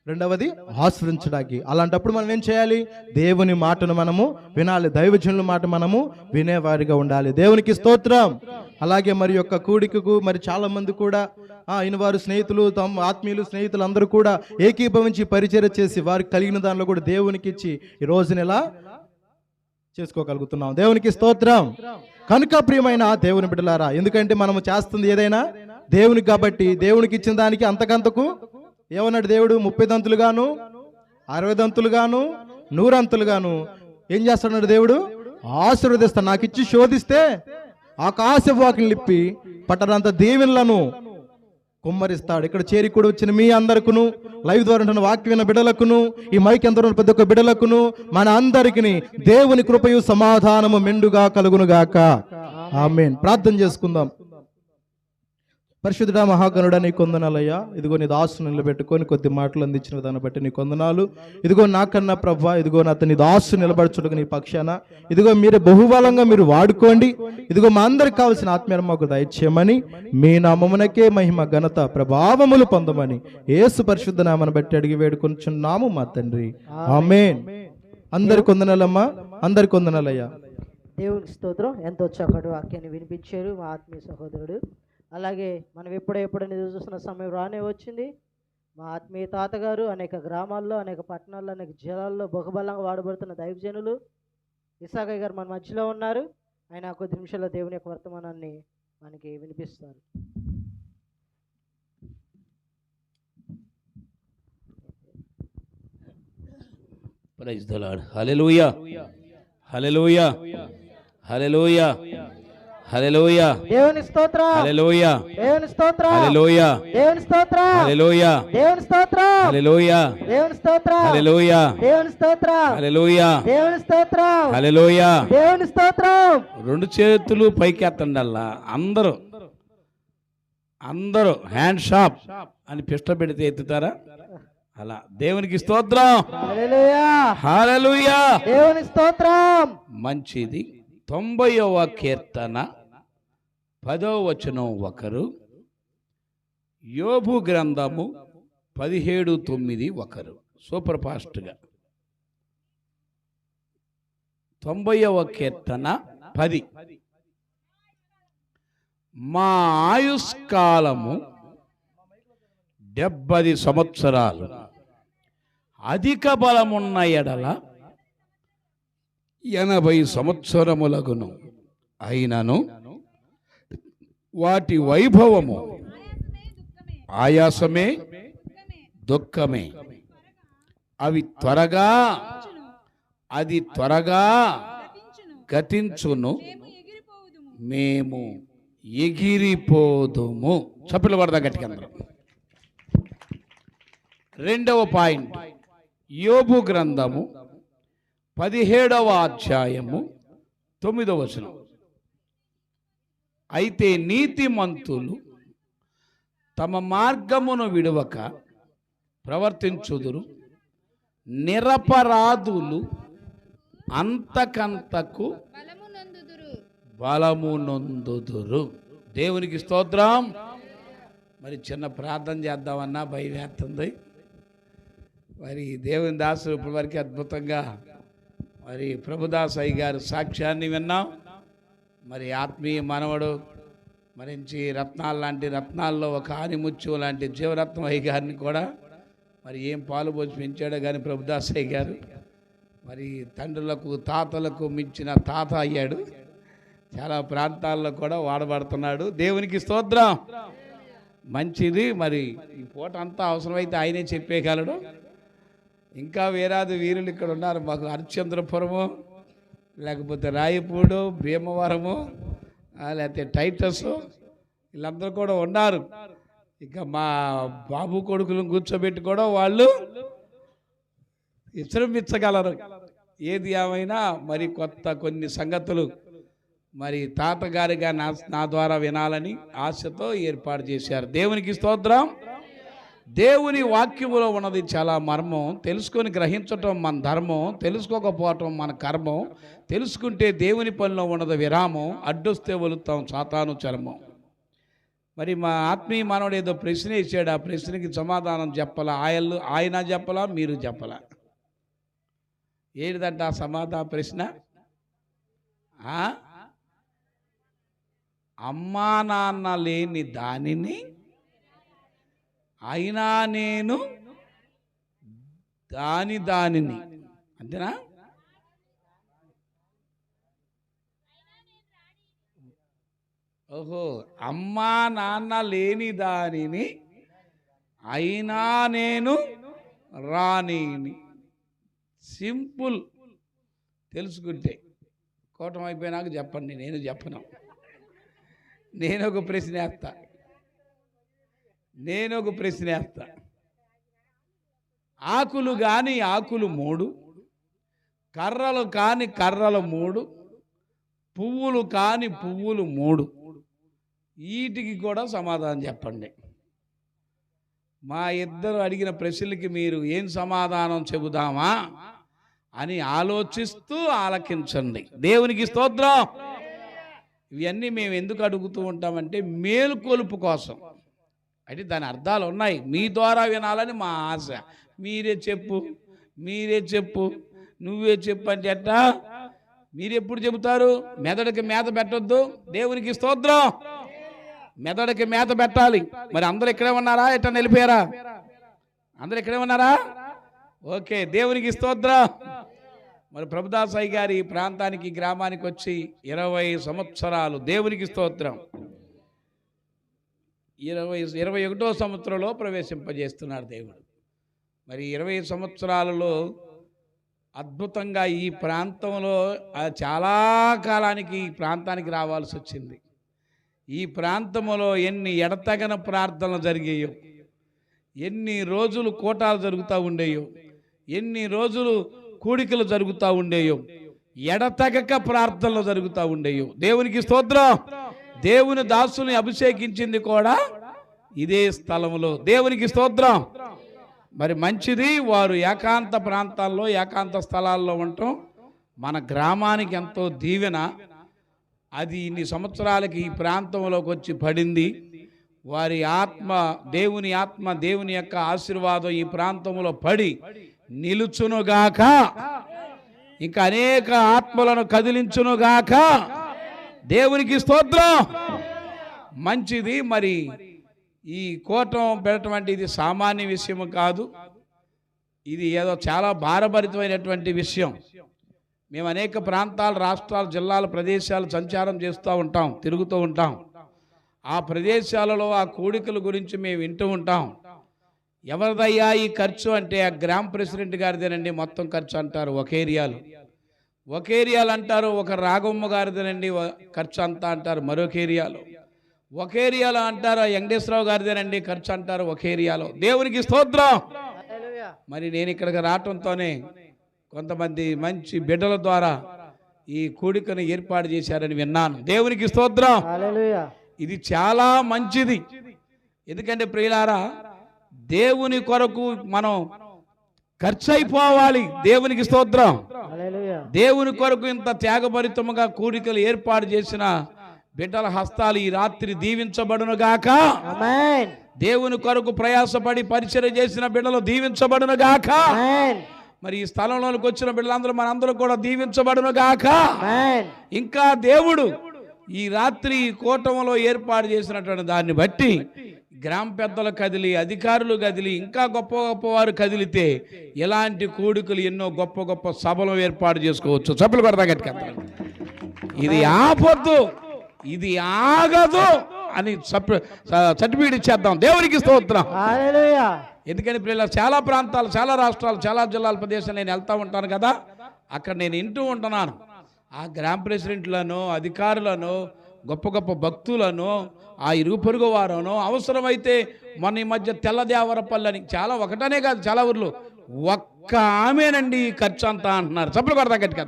రెండవది ఆశ్రయించడానికి. అలాంటప్పుడు మనం ఏం చేయాలి? దేవుని మాటను మనము వినాలి, దైవజనుల మాట మనము వినేవారిగా ఉండాలి. దేవునికి స్తోత్రం. అలాగే మరి యొక్క కూడికకు మరి చాలా మంది కూడా అయిన వారు స్నేహితులు, తమ ఆత్మీయులు, స్నేహితులు అందరూ కూడా ఏకీభవించి పరిచర్య చేసి వారికి కలిగిన దానిలో కూడా దేవునికి ఇచ్చి ఈ రోజున ఎలా చేసుకోగలుగుతున్నాం. దేవునికి స్తోత్రం. కనుక ప్రియమైన దేవుని బిడ్డలారా, ఎందుకంటే మనము చేస్తుంది ఏదైనా దేవునికి కాబట్టి దేవునికి ఇచ్చిన దానికి అంతకంతకు ఏమన్నాడు దేవుడు? 30 దంతులుగాను, 60 దంతులుగాను, 100 అంతులుగాను ఏం చేస్తున్నాడు దేవుడు? ఆశీర్వదిస్తాడు. నాకు ఇచ్చి శోధిస్తే ఆకాశవాకిని లిప్పి పట్టనంత దీవెనలను కుమ్మరిస్తాడు. ఇక్కడ చేరి కూడా వచ్చిన మీ అందరికును, లైవ్ ద్వారా ఉంటున్న వాక్య విన్న బిడ్డలకును, ఈ మైక్ ఎంత ప్రతి ఒక్క బిడ్డలకును, మన అందరికి దేవుని కృపయు సమాధానము మెండుగా కలుగునుగాక. ఆమేన్. ప్రార్థన చేసుకుందాం. పరిశుద్ధుడా మహాగణుడా, నీ కొందనాలయ్యా. ఇదిగో నీ దాసును నిలబెట్టుకొని కొద్ది మాటలు అందించిన దాన్ని బట్టి నీ కొందనాలు. ఇదిగో నాకన్నా ప్రభా, ఇదిగో నీ దాసు నిలబడుచుటకు నీ పక్షాన ఇదిగో మీరే బహుబలంగా మీరు వాడుకోండి. ఇదిగో మా అందరికి కావాల్సిన ఆత్మీయ మాకు దయచేయమని, మీ నామమునకే మహిమ ఘనత ప్రభావములు పొందమని యేసు పరిశుద్ధ నామను బట్టి అడిగి వేడుకొంచున్నాము మా తండ్రి. ఆమేన్. అందరి కొందనాలమ్మా, అందరి కొందనాలయ్యా.
దేవునికి స్తోత్రం. ఎంతో చక్కటి వాక్యాన్ని వినిపించారు మా ఆత్మీయ సహోదరుడు. అలాగే మనం ఎప్పుడెప్పుడని ఎదురు చూస్తున్న సమయం రానే వచ్చింది. మా ఆత్మీయ తాతగారు అనేక గ్రామాల్లో, అనేక పట్టణాల్లో, అనేక జిల్లాల్లో బహుబలంగా వాడబడుతున్న దైవజనులు ఇసాకయ్య గారు మన మధ్యలో ఉన్నారు. ఆయన కొద్ది నిమిషాల్లో దేవుని యొక్క వర్తమానాన్ని మనకి వినిపిస్తారు.
Praise the lord. Hallelujah, hallelujah, hallelujah, hallelujah.
దేవుని స్తోత్రం.
హల్లెలూయా,
దేవుని స్తోత్రం.
హల్లెలూయా,
దేవుని స్తోత్రం.
హల్లెలూయా,
దేవుని స్తోత్రం.
హల్లెలూయా,
దేవుని స్తోత్రం.
హల్లెలూయా,
దేవుని స్తోత్రం.
హల్లెలూయా,
దేవుని స్తోత్రం.
హల్లెలూయా.
దేవుని స్తోత్రం.
2 చేతులు పైకి ఎత్తండల్లా. అందరూ హ్యాండ్ షాప్ అని పిష్ట పెడితే ఎత్తుతారా? అలా దేవునికి స్తోత్రం.
హల్లెలూయా,
హల్లెలూయా.
దేవుని స్తోత్రం.
మంచిది. 90వ కీర్తన 10వ వచనం ఒకరు, యోబు గ్రంథము 17:9 ఒకరు. సూపర్ ఫాస్ట్గా 90వ కీర్తన 10. మా ఆయుష్కాలము 70 సంవత్సరాలు, అధిక బలమున్న ఎడల 80 సంవత్సరములగును. అయినను వాటి వైభవము ఆయాసమే దుఃఖమే. అది త్వరగా గతించును, మేము ఎగిరిపోదుము. చప్పట్లు కొడదాం గట్టిగా అందరం. రెండవ పాయింట్, యోబు గ్రంథము 17వ అధ్యాయము 9వ వచనం. అయితే నీతిమంతులు తమ మార్గమును విడువక ప్రవర్తించుదురు, నిరపరాధులు అంతకంతకు బలము నొందుదురు. దేవునికి స్తోత్రం. మరి చిన్న ప్రార్థన చేద్దామన్నా భయం వేస్తుంది. మరి దేవుని దాసులు ఇప్పటివరకు అద్భుతంగా మరి ప్రభుదాస్ అయ్య గారు సాక్ష్యాన్ని విన్నాం. మరి ఆత్మీయ మనవడు మరించి రత్నాలు లాంటి రత్నాల్లో ఒక ఆనిముత్యం లాంటి జీవరత్నం అయ్య గారిని కూడా మరి ఏం పాలు పోసి పెంచాడో కానీ ప్రభుదాస్ అయ్య గారు మరి తండ్రులకు తాతలకు మించిన తాత అయ్యాడు. చాలా ప్రాంతాల్లో కూడా వాడబడుతున్నాడు. దేవునికి స్తోత్రం. మంచిది. మరి ఈ పూట అంతా అవసరమైతే ఆయనే చెప్పేయగలడు. ఇంకా వేరాది వీరులు ఇక్కడ ఉన్నారు. మాకు హరిశ్చంద్రపురము, లేకపోతే రాయపూడు, భీమవరము, లేకపోతే టైటస్, వీళ్ళందరూ కూడా ఉన్నారు. ఇక మా బాబు కొడుకులను కూర్చోబెట్టి కూడా వాళ్ళు విశ్రమించగలరు. ఏది ఏమైనా మరి కొన్ని సంగతులు మరి తాతగారిగా నా ద్వారా వినాలని ఆశతో ఏర్పాటు చేశారు. దేవునికి స్తోత్రం. దేవుని వాక్యములో ఉన్నది చాలా మర్మం. తెలుసుకొని గ్రహించటం మన ధర్మం, తెలుసుకోకపోవటం మన కర్మం. తెలుసుకుంటే దేవుని పనిలో ఉన్నది విరామం, అడ్డొస్తే వలుతాం సాతాను చర్మం. మరి మా ఆత్మీయ మానవుడు ఏదో ప్రశ్న ఇచ్చాడు. ఆ ప్రశ్నకి సమాధానం చెప్పాలా? ఆయన చెప్పలా, మీరు చెప్పలా? ఏంటిదంట ఆ సమాధాన ప్రశ్న? అమ్మా నాన్న లేని దానిని అయినా నేను దానిని, అంతేనా? ఓహో, అమ్మా నాన్న లేని దానిని అయినా నేను రానిని. సింపుల్. తెలుసుకుంటే కోటం అయిపోయినాక చెప్పండి, నేను చెప్పను. నేను ఒక ప్రశ్న వేస్తా. ఆకులు కాని ఆకులు 3, కర్రలు కాని కర్రలు 3, పువ్వులు కాని పువ్వులు 3. వీటికి కూడా సమాధానం చెప్పండి. మా ఇద్దరు అడిగిన ప్రశ్నలకి మీరు ఏం సమాధానం చెబుదామా అని ఆలోచిస్తూ ఆలకించండి. దేవునికి స్తోత్రం. ఇవన్నీ మేము ఎందుకు అడుగుతూ ఉంటామంటే మేలుకొలుపు కోసం. అంటే దాని అర్థాలు ఉన్నాయి. మీ ద్వారా వినాలని మా ఆశ. మీరే చెప్పు నువ్వే చెప్పు అంటే ఎట్టా? మీరు ఎప్పుడు చెబుతారు? మెదడుకి మేత పెట్టొద్దు. దేవునికి స్తోత్రం. మెదడుకి మేత పెట్టాలి. మరి అందరూ ఇక్కడే ఉన్నారా? ఎట్టా నిలిపారా? అందరూ ఇక్కడే ఉన్నారా? ఓకే, దేవునికి స్తోత్రం. మరి ప్రభుదాస్ అయ్య గారి ప్రాంతానికి గ్రామానికి వచ్చి 20 సంవత్సరాలు. దేవునికి స్తోత్రం. 21వ సంవత్సరంలో ప్రవేశింపజేస్తున్నాడు దేవుడు. మరి 20 సంవత్సరాలలో అద్భుతంగా ఈ ప్రాంతంలో చాలా కాలానికి ఈ ప్రాంతానికి రావాల్సి వచ్చింది. ఈ ప్రాంతంలో ఎన్ని ఎడతగన ప్రార్థనలు జరిగాయో, ఎన్ని రోజులు కోటాలు జరుగుతూ ఉండేయో, ఎన్ని రోజులు కూడికలు జరుగుతూ ఉండేయో, ఎడతగక ప్రార్థనలు జరుగుతూ ఉండేయో. దేవునికి స్తోత్రం. దేవుని దాసుని అభిషేకించింది కూడా ఇదే స్థలంలో. దేవునికి స్తోత్రం. మరి మంచిది. వారు ఏకాంత ప్రాంతాల్లో, ఏకాంత స్థలాల్లో ఉండటం మన గ్రామానికి ఎంతో దీవెన. అది ఇన్ని సంవత్సరాలకి ఈ ప్రాంతంలోకి వచ్చి పడింది. వారి ఆత్మ, దేవుని ఆత్మ, దేవుని యొక్క ఆశీర్వాదం ఈ ప్రాంతంలో పడి నిలుచునుగాక, ఇంకా అనేక ఆత్మలను కదిలించునుగాక. దేవునికి స్తోత్రం. మంచిది. మరి ఈ కూటం పెట్టడం అంటే ఇది సామాన్య విషయం కాదు, ఇది ఏదో చాలా భారభరితమైనటువంటి విషయం. మేము అనేక ప్రాంతాలు, రాష్ట్రాలు, జిల్లాలు, ప్రదేశాలు సంచారం చేస్తూ ఉంటాం, తిరుగుతూ ఉంటాం. ఆ ప్రదేశాలలో ఆ కూడికల గురించి మేము వింటూ ఉంటాం. ఎవరిదయ్యా ఈ ఖర్చు అంటే ఆ గ్రామ ప్రెసిడెంట్ గారిదేనండి మొత్తం ఖర్చు అంటారు. ఒక ఏరియాలు అంటారు. ఒక రాఘమ్మ గారిదేనండి ఖర్చు అంతా అంటారు మరొక ఏరియాలో. ఒక ఏరియాలో అంటారు వెంకటేశ్వరరావు గారిదేనండి ఖర్చు అంటారు ఒక ఏరియాలో. దేవునికి స్తోత్రం. మరి నేను ఇక్కడికి రావటంతోనే కొంతమంది మంచి బిడ్డల ద్వారా ఈ కూడికను ఏర్పాటు చేశారని విన్నాను. దేవునికి స్తోత్రం. ఇది చాలా మంచిది. ఎందుకంటే ప్రియులారా, దేవుని కొరకు మనం ఖర్చు అయిపోవాలి. దేవునికి స్తోత్రం. దేవుని కొరకు ఇంత త్యాగభరితముగా కూడికలు ఏర్పాటు చేసిన బిడ్డల హస్తాలు ఈ రాత్రి దీవించబడును గాక. దేవుని కొరకు ప్రయాసపడి పరిచర్య చేసిన బిడ్డలు దీవించబడును గాక. మరి ఈ స్థలంలోకి వచ్చిన బిడ్డలందరూ మనందరూ కూడా దీవించబడును గాక. ఇంకా దేవుడు ఈ రాత్రి కూటమిలో ఏర్పాటు చేసినటువంటి దాన్ని బట్టి గ్రామ పెద్దలు కదిలి, అధికారులు కదిలి, ఇంకా గొప్ప గొప్పవారు కదిలితే ఇలాంటి కూడికలు ఎన్నో గొప్ప గొప్ప సభలు ఏర్పాటు చేసుకోవచ్చు. సభలు పడతా గట్టిగా. ఇది ఆపొద్దు, ఇది ఆగదు అని సర్టిఫికేట్ ఇచ్చేద్దాం. దేవునికి స్తోత్రం. ఎందుకని పిల్లలు చాలా ప్రాంతాలు, చాలా రాష్ట్రాలు, చాలా జిల్లాల ప్రదేశాలు నేను వెళ్తూ ఉంటాను కదా, అక్కడ నేను వింటూ ఉంటున్నాను. ఆ గ్రామ ప్రెసిడెంట్లను, అధికారులను, గొప్ప గొప్ప భక్తులను, ఆ ఇరుగు పొరుగు వారును, అవసరమైతే మన ఈ మధ్య తెల్లదేవరపల్లని చాలా, ఒకటనే కాదు చాలా ఊర్లు, ఒక్క ఆమెనండి ఖర్చు అంతా అంటున్నారు. చప్పులు కొడతా గట్టిగా.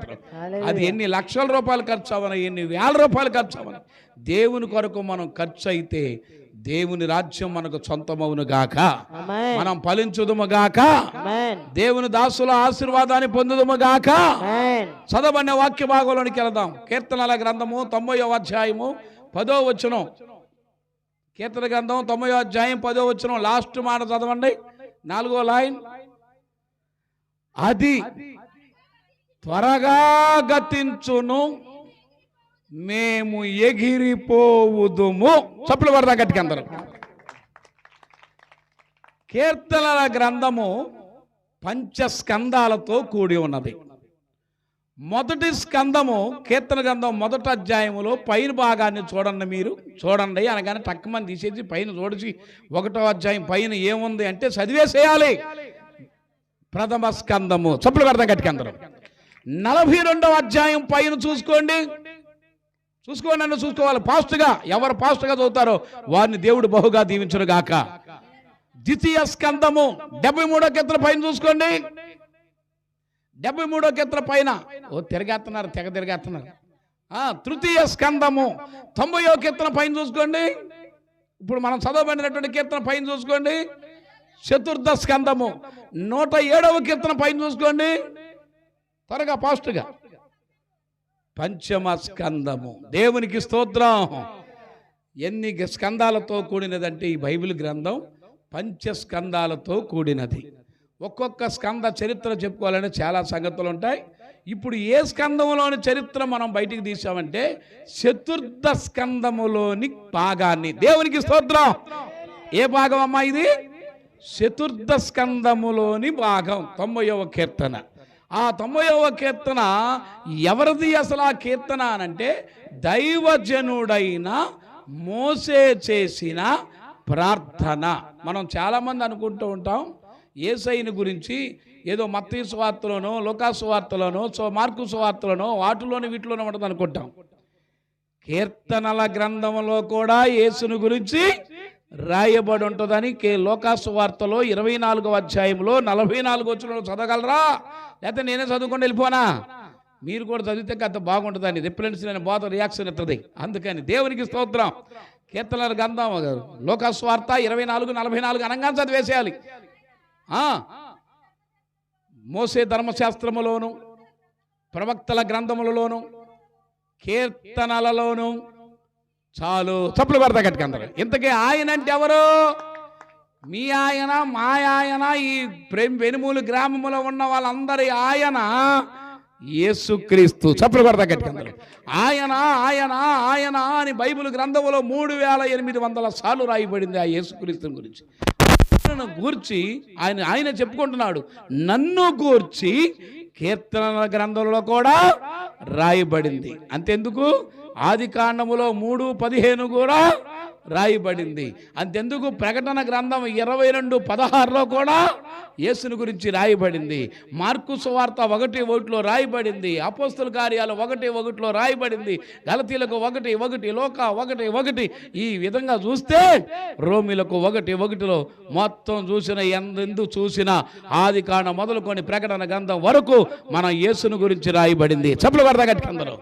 అది ఎన్ని లక్షల రూపాయలు ఖర్చు అవని, ఎన్ని వేల రూపాయలు ఖర్చు అవని, దేవుని కొరకు మనం ఖర్చు అయితే దేవుని రాజ్యం మనకు సొంతమవును గాక. మనం ఫలించుదుము గాక. దేవుని దాసుల ఆశీర్వాదాన్ని పొందుదుము గాక. చదవబడిన వాక్య భాగంలోనికి వెళదాం. కీర్తనల గ్రంథము 90వ అధ్యాయము 10వ వచనం. కీర్తన గ్రంథం 90వ అధ్యాయం 10వ వచనం లాస్ట్ మాట చదవండి, 4వ లైన్. అది త్వరగా గతించును, మేము ఎగిరిపోవుదుము. చప్పులు పడదా గట్టికి అందరూ. కీర్తనల గ్రంథము పంచస్కందాలతో కూడి ఉన్నది. మొదటి స్కందము కీర్తన గ్రంథం 1వ అధ్యాయములో పైన భాగాన్ని చూడండి. మీరు చూడండి అనగానే టక్కుమని తీసేసి పైన చూడిచి 1వ అధ్యాయం పైన ఏముంది అంటే చదివేసేయాలి. ప్రథమ స్కందము. చప్పులు పడదాం గట్టికి అందరూ. 42వ అధ్యాయం పైన చూసుకోండి. నన్ను చూసుకోవాలి పాస్ట్గా. ఎవరు పాస్ట్గా చదువుతారో వారిని దేవుడు బహుగా దీవించును గాక. ద్వితీయ స్కందము 73వ కీర్తన పైన చూసుకోండి. 73వ కీర్తన పైన తిరగేస్తున్నారు, తెగ తిరగేస్తున్నారు. తృతీయ స్కందము 90వ కీర్తన పైన చూసుకోండి. ఇప్పుడు మనం చదవబడినటువంటి కీర్తన పైన చూసుకోండి. చతుర్థ స్కందము 107వ కీర్తన పైన చూసుకోండి. త్వరగా పాస్ట్గా. పంచమ స్కందము. దేవునికి స్తోత్రం. ఎన్ని స్కందాలతో కూడినదంటే ఈ బైబిల్ గ్రంథం పంచస్కందాలతో కూడినది. ఒక్కొక్క స్కంద చరిత్ర చెప్పుకోవాలంటే చాలా సంగతులు ఉంటాయి. ఇప్పుడు ఏ స్కందములోని చరిత్ర మనం బయటికి తీసామంటే చతుర్థ స్కందములోని భాగాన్ని. దేవునికి స్తోత్రం. ఏ భాగం అమ్మా ఇది? చతుర్థ స్కందములోని భాగం 90వ కీర్తన. ఆ 90వ కీర్తన ఎవరిది అసలు? ఆ కీర్తన అనంటే దైవజనుడైన మోసే చేసిన ప్రార్థన. మనం చాలామంది అనుకుంటూ ఉంటాం యేసయ్యని గురించి ఏదో మత్తయి సువార్తలోనో, లూకా సువార్తలోనో, మార్కు సువార్తలోనో, వాటిలోనో వీటిలోనో ఉంటుంది అనుకుంటాం. కీర్తనల గ్రంథంలో కూడా యేసుని గురించి రాయబడి ఉంటుందని లూకా సువార్తలో 24వ అధ్యాయంలో 44 వచనంలో చదవగలరా? లేకపోతే నేనే చదువుకొని వెళ్ళిపోనా? మీరు కూడా చదివితే అంత బాగుంటుందని రిఫరెన్స్ నేను బోధ రియాక్షన్ ఇస్తుంది. అందుకని దేవునికి స్తోత్రం. కీర్తనల గ్రంథం లూకా సువార్త 24:44 అనగానే చదివేసేయాలి. మోసే ధర్మశాస్త్రములోను, ప్రవక్తల గ్రంథములలోను, కీర్తనలలోను చాలు. చప్పులు పడతా గట్టిగా అందరూ. ఇంతకీ ఆయన అంటే ఎవరు? మీ ఆయన, మా ఆయన, ఈ వెనుమూలు గ్రామంలో ఉన్న వాళ్ళందరి ఆయన యేసుక్రీస్తు. చప్పట్లు కొడతా గట్టిగా. ఆయన ఆయన ఆయన అని బైబిల్ గ్రంథంలో 3800 సార్లు రాయబడింది ఆ యేసుక్రీస్తుని గురించి. ఆయనను గూర్చి ఆయన చెప్పుకుంటున్నాడు, నన్ను గూర్చి కీర్తనల గ్రంథంలో కూడా రాయబడింది. అంతెందుకు, ఆది కాండములో 3:15 కూడా రాయబడింది. అంతెందుకు, ప్రకటన గ్రంథం 22:16 కూడా యేసుని గురించి రాయబడింది. మార్కు సువార్త 1:1 రాయబడింది. అపోస్తల కార్యాలు 1:1 రాయబడింది. గలతీలకు 1:1, లోకా 1:1. ఈ విధంగా చూస్తే రోమిలకు 1:1 మొత్తం ఎందుకు చూసినా ఆది కాండం మొదలుకొని ప్రకటన గ్రంథం వరకు మన యేసుని గురించి రాయబడింది. చప్పట్లు కొడతా గట్టిగా అందరూ.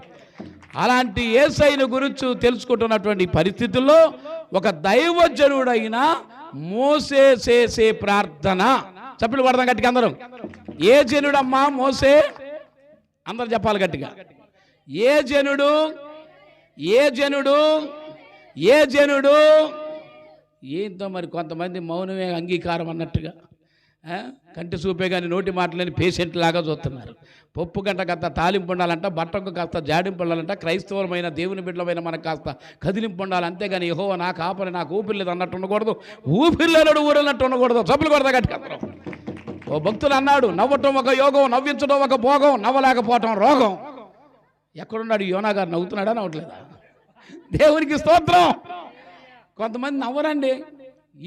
అలాంటి యేసయ్యను గురించి తెలుసుకుంటున్నటువంటి పరిస్థితుల్లో ఒక దైవజనుడైన మోసే చేసే ప్రార్థన. చప్పట్లు కొడదాం గట్టిగా అందరూ. ఏ జనుడమ్మా మోసే? అందరూ చెప్పాలి గట్టిగా. ఏ జనుడు? ఏ జనుడు? ఏ జనుడు? ఏంతో మరి కొంతమంది మౌనమే అంగీకారం అన్నట్టుగా, కంటి చూపే కానీ నోటి మాటలేని పేషెంట్ లాగా చూస్తున్నారు. పప్పు గంట కాస్త తాలింపు ఉండాలంట, బట్టకు కాస్త జాడింపు ఉండాలంట, క్రైస్తవులమైన దేవుని బిడ్డలమైన మనకు కాస్త కదిలింపు ఉండాలి. అంతేగాని యెహోవా నాకు ఆపని, నాకు ఊపిరి లేదు అన్నట్టు ఉండకూడదు, ఊపిరి లేనడు ఊరన్నట్టు ఉండకూడదు. చప్పులు కొడతా గట్టిగా. ఓ భక్తులు అన్నాడు, నవ్వటం ఒక యోగం, నవ్వించడం ఒక భోగం, నవ్వలేకపోవటం రోగం. ఎక్కడున్నాడు యోనా గారు? నవ్వుతున్నాడా నవ్వట్లేదా? దేవునికి స్తోత్రం. కొంతమంది నవ్వరండి,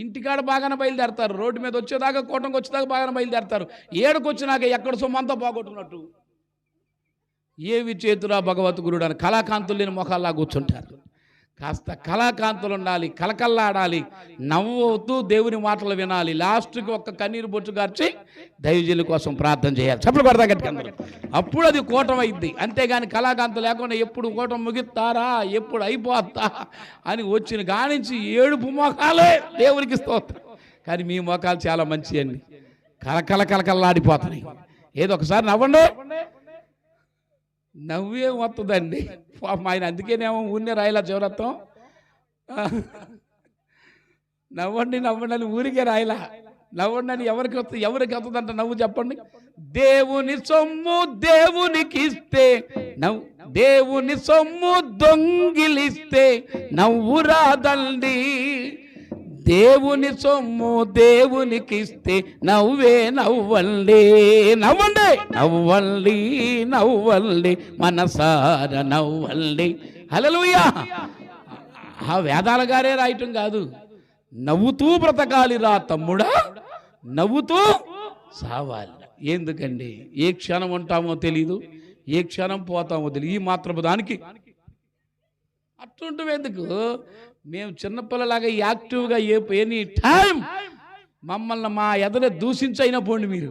ఇంటికాడ బాగానే బయలుదేరతారు, రోడ్డు మీద వచ్చేదాకా కోటంకి వచ్చేదాకా బాగానే బయలుదేరతారు, ఏడుకు వచ్చినాక ఎక్కడ సొమ్మంతా పోగొట్టున్నట్టు. ఏవి చేతురా భగవత్ గురుడు అని కళాకాంతులు లేని మొఖాల్లా కూర్చుంటారు. కాస్త కళాకాంతులు ఉండాలి, కలకల్లాడాలి, నవ్వుతూ దేవుని మాటలు వినాలి. లాస్ట్కి ఒక్క కన్నీరు బొచ్చు గార్చి దైవజనుల కోసం ప్రార్థన చేయాలి. చప్పట్లు కొడతా గట్టిగా అందరూ. అప్పుడు అది కూటం అయింది. అంతేగాని కళాకాంత లేకుండా ఎప్పుడు కూటం ముగిస్తారా, ఎప్పుడు అయిపోతా అని వచ్చిన గానించి ఏడుపు మొఖాలే దేవునికి స్తోత్రం. కానీ మీ మొఖాలు చాలా మంచి అండి, కలకల్లాడిపోతున్నాయి. ఏదో ఒకసారి నవ్వండి, నవ్వే వస్తుందండి. ఆయన అందుకేనేమో ఊరినే రాయలా చివరత్వం, నవ్వండి నవ్వండి అని ఊరికే రాయలా. నవ్వండి అని ఎవరికి వస్తుందంట నవ్వు చెప్పండి. దేవుని సొమ్ము దేవునికి ఇస్తే దేవుని సొమ్ము దొంగిలిస్తే నవ్వు రాదండి. దేవుని సొమ్ము దేవునికి ఇస్తే నవ్వండి, నవ్వండి నవ్వండి నవ్వండి మనసార నవ్వండి. హల్లెలూయా. ఆ వేదాల గారే రాయటం కాదు, నవ్వుతూ బ్రతకాలిరా తమ్ముడా, నవ్వుతూ సావాలి. ఎందుకండి, ఏ క్షణం ఉంటామో తెలీదు, ఏ క్షణం పోతామో తెలియదు. ఈ మాత్రపు దానికి అట్టుంటాం ఎందుకు? మేము చిన్నపిల్లలాగా యాక్టివ్గా ఎనీ టైం మమ్మల్ని మా ఎదర దూషించైనా పోండి మీరు,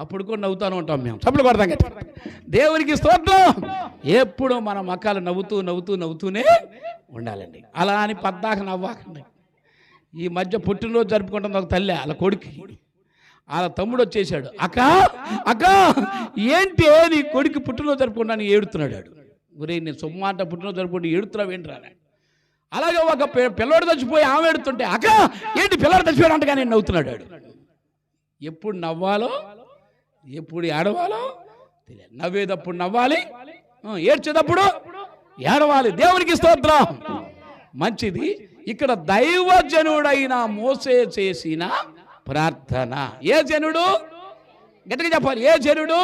అప్పుడు కూడా నవ్వుతాను ఉంటాం మేము. చప్పట్లు కొడతాం కదా. దేవునికి స్తోత్రం. ఎప్పుడు మన మకాలు నవ్వుతూనే ఉండాలండి. అలా అని పద్దాక నవ్వాకండి. ఈ మధ్య పుట్టినరోజు జరుపుకుంటుంది ఒక తల్లి, వాళ్ళ కొడుకు, వాళ్ళ తమ్ముడు వచ్చేసాడు. అక్క ఏంటి నీ కొడుకు పుట్టినరోజు జరుపుకుంటాను ఏడుతున్నాడు. ఒరే నేను సొమ్మాట పుట్టినరోజు జరుపుకుంటే ఏడుతున్నావు ఏంట్రా? అలాగే ఒక పిల్లవాడు చచ్చిపోయి ఆమె ఏడుతుంటే అక్క ఏంటి పిల్లవాడు చచ్చిపోయాడు అంటగా నేను నవ్వుతున్నాడు. ఎప్పుడు నవ్వాలో ఎప్పుడు ఏడవాలో తెలియదు. నవ్వేటప్పుడు నవ్వాలి, ఏడ్చేటప్పుడు ఏడవాలి. దేవునికి స్తోత్రం. మంచిది. ఇక్కడ దైవజనుడైన మోసే చేసిన ప్రార్థన. ఏ జనుడు? గట్టిగా చెప్పాలి. ఏ జనుడు?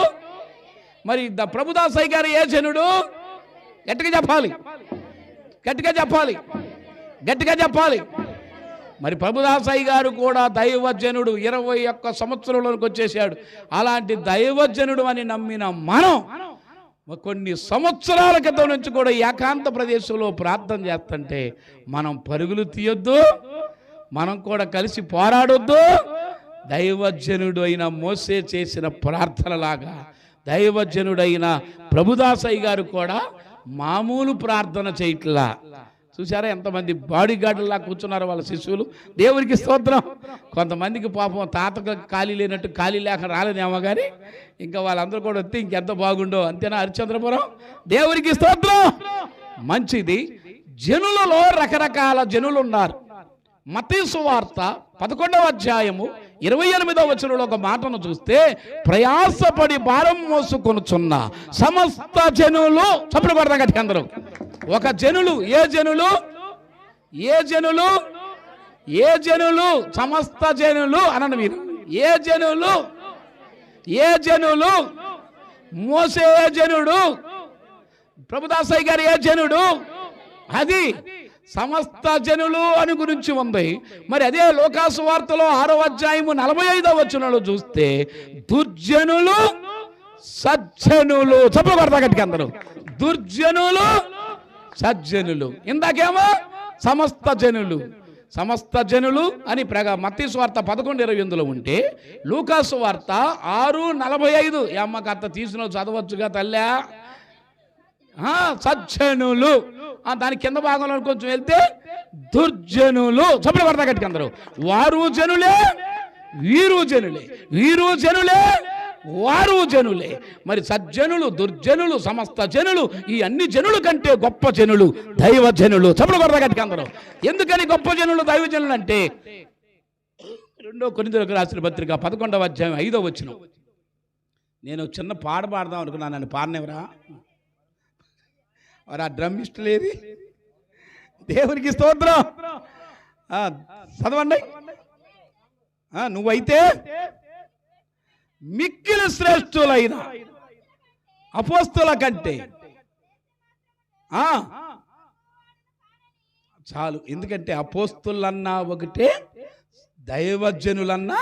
మరి ప్రభుదాసయ్య గారు ఏ జనుడు? గట్టిగా చెప్పాలి, గట్టిగా చెప్పాలి. మరి ప్రభుదాసయ్య గారు కూడా దైవజనుడు, 21 సంవత్సరంలోకి వచ్చేసాడు. అలాంటి దైవజనుడు అని నమ్మిన మనం కొన్ని సంవత్సరాల క్రితం నుంచి కూడా ఏకాంత ప్రదేశంలో ప్రార్థన చేస్తుంటే మనం పరుగులు తీయొద్దు, మనం కూడా కలిసి పోరాడొద్దు. దైవజనుడు అయిన మోసే చేసిన ప్రార్థనలాగా దైవజనుడైన ప్రభుదాసయ్య గారు కూడా మామూలు ప్రార్థన చేయట్లా. చూసారా ఎంతమంది బాడీ గార్డులా కూర్చున్నారు వాళ్ళ శిష్యులు. దేవునికి స్తోత్రం. కొంతమందికి పాపం తాతకు ఖాళీ లేనట్టు ఖాళీ లేక రాలేదేమో కానీ ఇంకా వాళ్ళందరూ కూడా వస్తే ఇంకెంత బాగుండో. అంతేనా హరిశ్చంద్రపురం? దేవునికి స్తోత్రం. మంచిది. జనులలో రకరకాల జనులు ఉన్నారు. మత్తయి సువార్త 11వ అధ్యాయము 28వ వచనంలో ఒక మాటను చూస్తే, ప్రయాసపడి భారం మోసుకొనుచున్న సమస్త జనులు, చప్పుడు కొడతా గట్టిగా అందరూ. ఒక జనులు, ఏ జనులు? ఏ జనులు? ఏ జనులు? సమస్త జనులు అనండి మీరు. ఏ జనులు? ఏ జనులు? మోసే ఏ జనుడు? ప్రభుదాసయ్య గారు ఏ జనుడు? అది సమస్త జనులు అని గురించి ఉంది. మరి అదే లోకాసు వార్తలో 6వ అధ్యాయము 45వ వచనంలో చూస్తే, దుర్జనులు సజ్జనులు, చప్పుడు కొడతా గట్టిగా అందరూ. దుర్జనులు సజ్జనులు. ఇందాకేమో సమస్త జనులు, సమస్త జనులు అని మత్తయి సువార్త 11:28 ఉంటే, లూకాసు వార్త 6:45. ఈ అమ్మకి అత్త తీసిన చదవచ్చుగా తల్లా. సజ్జనులు, దాని కింద భాగంలో కొంచెం వెళ్తే దుర్జనులు, చప్పుడు కొడతా గట్టిగా అందరూ. వారు జనులే, వీరు జనులే, వీరు జనులే, వారు జనులే. మరి సజ్జనులు, దుర్జనులు, సమస్త జనులు, ఈ అన్ని జనుల కంటే గొప్ప జనులు దైవ జనులు. చప్పుడు కొడతా గట్టిగా అందరూ. ఎందుకని గొప్ప జనులు దైవ జనులు అంటే, 2 కొరింథీయులకు రాసిన పత్రిక 11వ అధ్యాయం 5వ వచనం. నేను చిన్న పాట పాడదాం అనుకున్నాను, నన్ను పాడనివరా? మరి ఆ డ్రమ్మిస్ట్ లేది? దేవునికి స్తోత్రం. చదవండి. నువ్వైతే మిక్కిలి శ్రేష్ఠులైన అపోస్తుల కంటే చాలు. ఎందుకంటే అపోస్తులన్నా ఒకటే, దైవజనులన్నా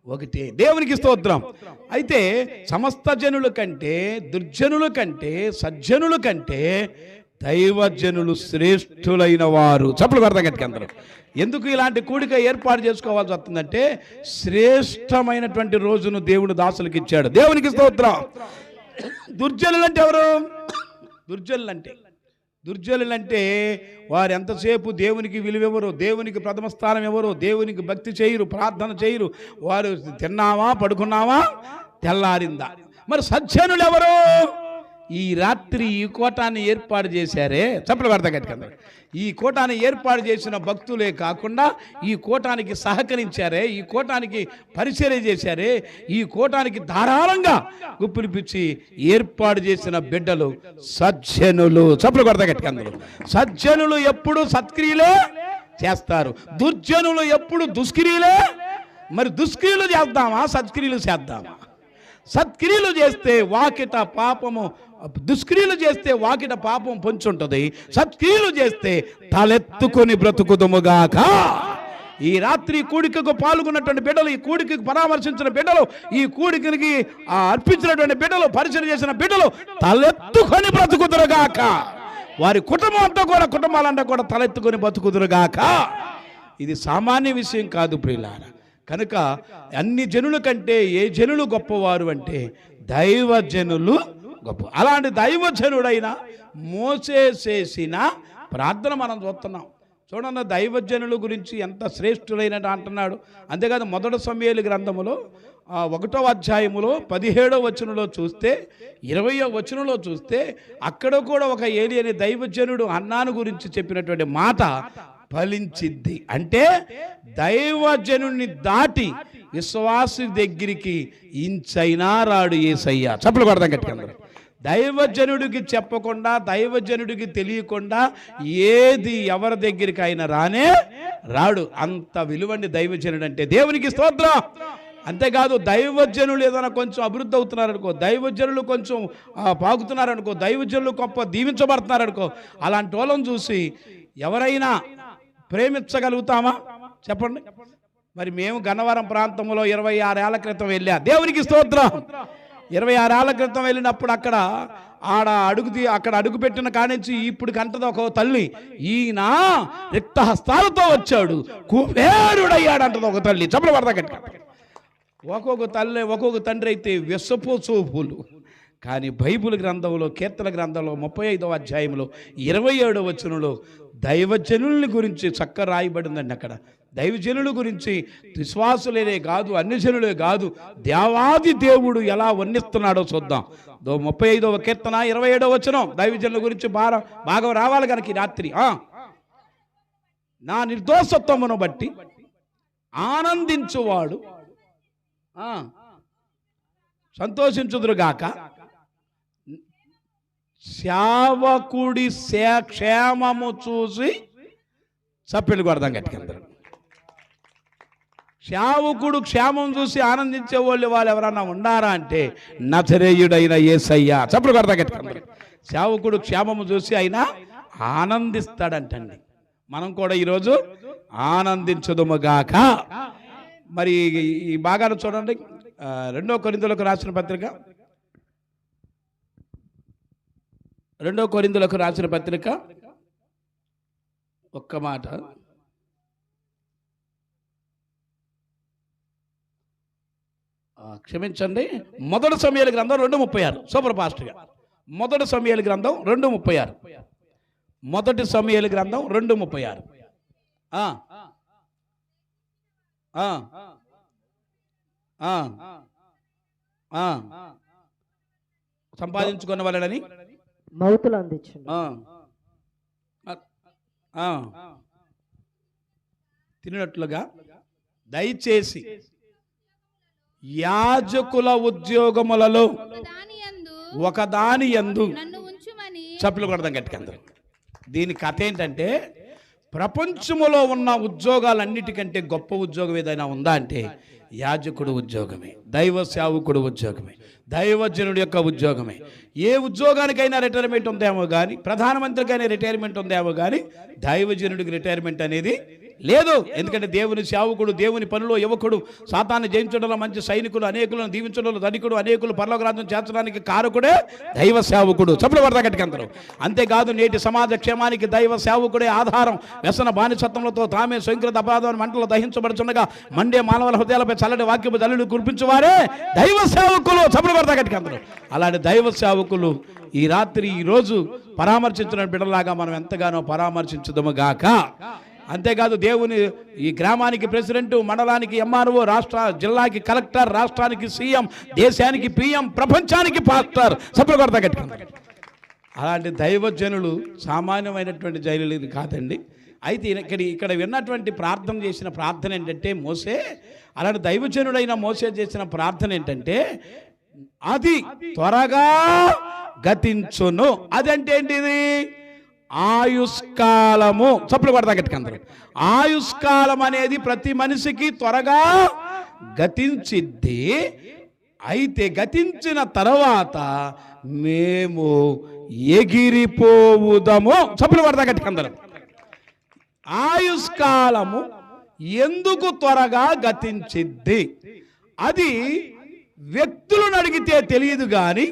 ఒకటే. దేవునికి స్తోత్రం. అయితే సమస్త జనుల కంటే, దుర్జనుల కంటే, సజ్జనుల కంటే దైవజనులు శ్రేష్ఠులైన వారు. చప్పుడు కొడతా గట్టిగా అందరూ. ఎందుకు ఇలాంటి కూడిక ఏర్పాటు చేసుకోవాల్సి వస్తుందంటే, శ్రేష్టమైనటువంటి రోజును దేవుడు దాసులకు ఇచ్చాడు. దేవునికి స్తోత్రం. దుర్జనులు అంటే ఎవరు? దుర్జనులంటే వారు ఎంతసేపు దేవునికి విలువెవరు, దేవునికి ప్రథమ స్థానం ఎవరు, దేవునికి భక్తి చేయరు, ప్రార్థన చేయరు. వారు తిన్నావా, పడుకున్నావా, తెల్లారిందా. మరి సజ్జనులు ఎవరు? ఈ రాత్రి ఈ కూటాన్ని ఏర్పాటు చేశారే, చప్పట్లు కొడతా గట్టిగా. ఈ కూటాన్ని ఏర్పాటు చేసిన భక్తులే కాకుండా ఈ కూటానికి సహకరించారే, ఈ కూటానికి పరిచర్య చేశారే, ఈ కూటానికి ధారాళంగా గుప్పిలిపిచ్చి ఏర్పాటు చేసిన బిడ్డలు సజ్జనులు. చప్పట్లు కొడతా గట్టిగా అందరూ. సజ్జనులు ఎప్పుడు సత్క్రియలే చేస్తారు, దుర్జనులు ఎప్పుడు దుష్క్రియలే. మరి దుష్క్రియలు చేద్దామా, సత్క్రియలు చేద్దామా? సత్క్రియలు చేస్తే వాకిట పాపము, దుష్క్రియలు చేస్తే వాకిట పాపం పొంచుంటుంది. సత్క్రియలు చేస్తే తలెత్తుకొని బ్రతుకుదుముగాక. ఈ రాత్రి కూడికకు పాల్గొన్నటువంటి బిడ్డలు, ఈ కూడికకు పరామర్శించిన బిడ్డలు, ఈ కూడికనికి అర్పించినటువంటి బిడ్డలు, పరిచయం చేసిన బిడ్డలు తలెత్తుకొని బ్రతుకుదురుగాక. వారి కుటుంబం అంతా కూడా, కుటుంబాలంతా కూడా తలెత్తుకొని బ్రతుకుదురుగాక. ఇది సామాన్య విషయం కాదు ప్రియులారా. కనుక అన్ని జనుల కంటే ఏ జనులు గొప్పవారు అంటే దైవజనులు గొప్ప. అలాంటి దైవజనుడైన మోసే చేసిన ప్రార్థన మనం చూస్తున్నాం. చూడండి, దైవజనుల గురించి ఎంత శ్రేష్ఠులైన అంటున్నాడు. అంతేకాదు, మొదటి సమూయేలు గ్రంథములో 1వ అధ్యాయములో 17వ వచనంలో చూస్తే, 20వ వచనంలో చూస్తే, అక్కడ కూడా ఒక ఏలి అనే దైవజనుడు హన్నాను గురించి చెప్పినటువంటి మాట ఫలించిద్ది. అంటే దైవజనుని దాటి విశ్వాసు దగ్గరికి ఇంచైనా రాడు యేసయ్య. చప్పట్లు కొడతాం గట్టిగా. దైవజనుడికి చెప్పకుండా, దైవజనుడికి తెలియకుండా ఏది ఎవరి దగ్గరికి అయినా రాడు. అంత విలువండి దైవజనుడు అంటే. దేవునికి స్తోత్రం. అంతేకాదు, దైవజనులు ఏదైనా కొంచెం అభివృద్ధి అవుతున్నారనుకో, దైవజనులు కొంచెం పాకుతున్నారనుకో, దైవజనులు గొప్ప దీవించబడుతున్నారనుకో, అలాంటి వాళ్ళని చూసి ఎవరైనా ప్రేమించగలుగుతామా చెప్పండి? మరి మేము గన్నవరం ప్రాంతంలో 26 ఏళ్ల క్రితం వెళ్ళా. దేవునికి స్తోత్రం. 26 ఏళ్ల క్రితం వెళ్ళినప్పుడు అక్కడ అడుగు పెట్టిన కానించి ఇప్పుడు కంటది ఒక తల్లి, ఈయన రిక్త హస్తాలతో వచ్చాడు, కుబేరుడయ్యాడు అంటది ఒక తల్లి. చప్పట్లు కొడతా గట్టిగా. ఒక్కొక్క తండ్రి అయితే విషపు చూపులు. కానీ బైబిల్ గ్రంథంలో, కీర్తన గ్రంథంలో 35వ అధ్యాయంలో 27వ వచనంలో దైవజనుల్ని గురించి చక్కగా రాయబడిందండి. అక్కడ దైవజనుల గురించి విశ్వాసులే కాదు, అన్ని జనులే కాదు, దేవాది దేవుడు ఎలా వర్ణిస్తున్నాడో చూద్దాం. 35వ కీర్తన 27వ వచనం. దైవజనుల గురించి బాగా రావాలి కనుక ఈ రాత్రి. నా నిర్దోషత్వమును బట్టి ఆనందించువాడు సంతోషించుదురుగాక. సేవకుడి క్షేమము చూసి చప్పెళ్ళు కొడదాం గట్టిగా అందరూ. సేవకుడు క్షేమం చూసి ఆనందించే వాళ్ళు ఎవరన్నా ఉన్నారా అంటే నజరేయుడైన యేసయ్య. చప్పుడు కొడదాం గట్టిగా అందరూ. సేవకుడు క్షేమము చూసి ఆయన ఆనందిస్తాడంటండి. మనం కూడా ఈరోజు ఆనందించదుముగాక. మరి ఈ భాగాన్ని చూడండి. 2 కొరింథీయులకు రాసిన పత్రిక, 2 కొరింథీయులకు రాసిన పత్రిక, ఒక్క మాట, క్షమించండి, 1 సమూయేలు గ్రంథం 2:36. సూపర్ ఫాస్ట్గా 1 సమూయేలు గ్రంథం 2:36. 1 సమూయేలు గ్రంథం 2:36. సంపాదించుకున్న వాళ్ళని
మౌతులు అందించండి,
తిన్నట్లుగా దయచేసి యాజకుల ఉద్యోగములలో ఒకదాని యందు చప్పులు కొడదాం గట్టిగా అందరూ. దీని కథ ఏంటంటే, ప్రపంచములో ఉన్న ఉద్యోగాలన్నిటికంటే గొప్ప ఉద్యోగం ఏదైనా ఉందా అంటే యాజకుడు ఉద్యోగమే, దైవ సేవకుడు ఉద్యోగమే, దైవజనుడి యొక్క ఉద్యోగమే. ఏ ఉద్యోగానికైనా రిటైర్మెంట్ ఉందేమో కానీ, ప్రధానమంత్రికైనా రిటైర్మెంట్ ఉందేమో కానీ దైవజనుడికి రిటైర్మెంట్ అనేది లేదు. ఎందుకంటే దేవుని సేవకుడు, దేవుని పనిలో యువకుడు, సాతాన్ని జయించడంలో మంచి సైనికుడు, అనేకులను దీవించడంలో ధనికుడు, అనేకులు పరలోక రాజ్యం చేర్చడానికి కారకుడే దైవ సేవకుడు. చప్పులు పడతా గట్టికందరు. అంతేకాదు నేటి సమాజ క్షేమానికి దైవ సేవకుడే ఆధారం. వ్యసన బానిసత్వములతో తామే స్వయంకృత అపరాధం మంటలు దహించబడుచుండగా మండే మానవుల హృదయాలపై చల్లటి వాక్యపు జల్లులు కురిపించువారే దైవ సేవకులు. చప్పులు పడతా గట్టికందరు. అలాంటి దైవ సేవకులు ఈ రాత్రి ఈ రోజు పరామర్శించిన బిడ్డలాగా మనం ఎంతగానో పరామర్శించుదము గాక. అంతేకాదు దేవుని ఈ గ్రామానికి ప్రెసిడెంట్, మండలానికి ఎంఆర్ఓ, జిల్లాకి కలెక్టర్, రాష్ట్రానికి సీఎం, దేశానికి పిఎం, ప్రపంచానికి పాస్టర్. సభలు కొడతా గట్టిగా. అలాంటి దైవజనులు సామాన్యమైనటువంటి జైలు కాదండి. అయితే ఇక్కడ విన్నటువంటి ప్రార్థన చేసిన ప్రార్థన ఏంటంటే మోసే, అలాంటి దైవజనుడైన మోసే చేసిన ప్రార్థన ఏంటంటే అది త్వరగా గతించును. అదంటే ఏంటిది? ఆయుష్కాలము. చప్పుడు కొడతా గట్టిగా అందరూ. ఆయుష్కాలం అనేది ప్రతి మనిషికి త్వరగా గతించిద్ది. అయితే గతించిన తర్వాత మేము ఎగిరిపోవుదము. చప్పుడు కొడతా గట్టిగా అందరూ. ఆయుష్కాలము ఎందుకు త్వరగా గతించిద్ది? అది వ్యక్తులను అడిగితే తెలియదు కానీ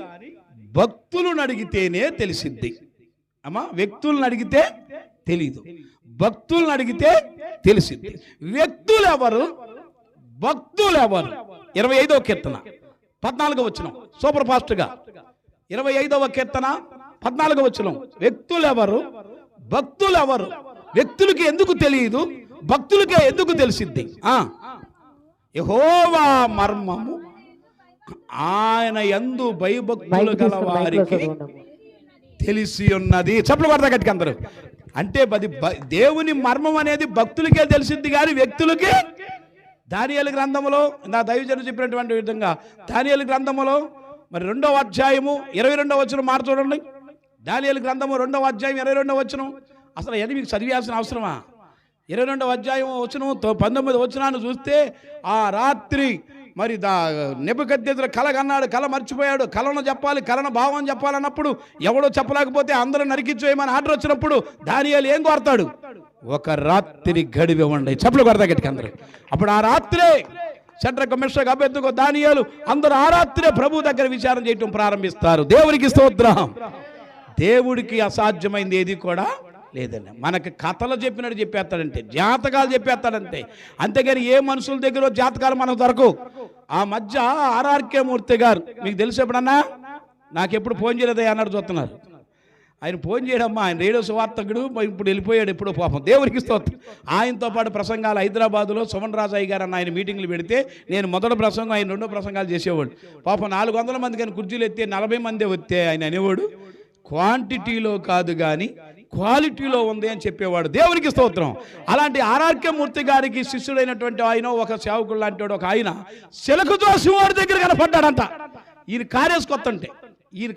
భక్తులను అడిగితేనే తెలిసిద్ది. అమ్మా, వ్యక్తులను అడిగితే తెలీదు, భక్తులను అడిగితే తెలిసింది. వ్యక్తులు ఎవరు, భక్తులు ఎవరు? 25వ కీర్తన 14వ వచనం. సూపర్ ఫాస్ట్గా 25వ కీర్తన 14వ వచనం. వ్యక్తులు ఎవరు, భక్తులు ఎవరు? వ్యక్తులకి ఎందుకు తెలియదు, భక్తులకే ఎందుకు తెలిసిద్ది? యెహోవా మర్మము ఆయన యందు భయభక్తులు గల వారికి తెలిసి ఉన్నది. చప్పుడు పడతా గట్టిగా అందరూ. అంటే దేవుని మర్మం అనేది భక్తులకే తెలిసింది కానీ వ్యక్తులకే. దానియేలు గ్రంథములో నా దైవజనుడు చెప్పినటువంటి విధంగా దానియేలు గ్రంథములో మరి 2వ అధ్యాయము 22వ వచనం మాట చూడండి. దానియేలు గ్రంథము 2వ అధ్యాయం 22వ వచనం. అసలు అది మీకు చదివేయాల్సిన అవసరమా? 22వ అధ్యాయం వచనం 19వ వచనాన్ని చూస్తే ఆ రాత్రి మరి నెబుకద్నెజరు కల కన్నాడు, కల మర్చిపోయాడు, కలను చెప్పాలి, కలను భావం చెప్పాలన్నప్పుడు ఎవడో చెప్పలేకపోతే అందరూ నరికించేయమని ఆర్డర్ వచ్చినప్పుడు దానియేలు ఏం కోరతాడు? ఒక రాత్రి గడివివ్వండి. చప్పులు కొడతా గట్టిగా అందరూ. అప్పుడు ఆ రాత్రే షడ్రక్ మెషక్ అబేద్నెగో దానియేలు అందరూ ఆ రాత్రే ప్రభు దగ్గర విచారణ చేయటం ప్రారంభిస్తారు. దేవునికి స్తోత్రం. దేవుడికి అసాధ్యమైంది ఏది కూడా లేదండి. మనకి కథలు చెప్పినట్టు చెప్పేస్తాడంటే, జాతకాలు చెప్పేస్తాడంటే. అంతేగాని ఏ మనుషుల దగ్గర జాతకాలు మనకు దొరకవు. ఆ మధ్య ఆర్ఆర్కే మూర్తి గారు మీకు తెలిసి ఎప్పుడన్నా నాకు ఎప్పుడు ఫోన్ చేయలేదా అన్నాడు చూస్తున్నారు. ఆయన ఫోన్ చేయడమ్మా, ఆయన రేడియో సువార్తకుడు, ఇప్పుడు వెళ్ళిపోయాడు ఎప్పుడో పాపం. దేవునికి స్తోత్రం. ఆయనతో పాటు ప్రసంగాలు హైదరాబాదులో సుమన్ రాజయ్య గారు అన్న ఆయన మీటింగ్లు పెడితే నేను మొదటి ప్రసంగం, ఆయన 2వ ప్రసంగాలు చేసేవాడు. పాపం 400 మంది కానీ కుర్చీలు ఎత్తే 40 మందే వస్తే ఆయన అనేవాడు క్వాంటిటీలో కాదు కానీ క్వాలిటీలో ఉంది అని చెప్పేవాడు. దేవునికి స్తోత్రం. అలాంటి ఆర్ఆర్కే మూర్తి గారికి శిష్యుడైనటువంటి ఆయన, ఒక సేవకుడు లాంటి వాడు ఒక ఆయన చిలక జోస్యం వాడి దగ్గర కనపడ్డాడంట. ఈయన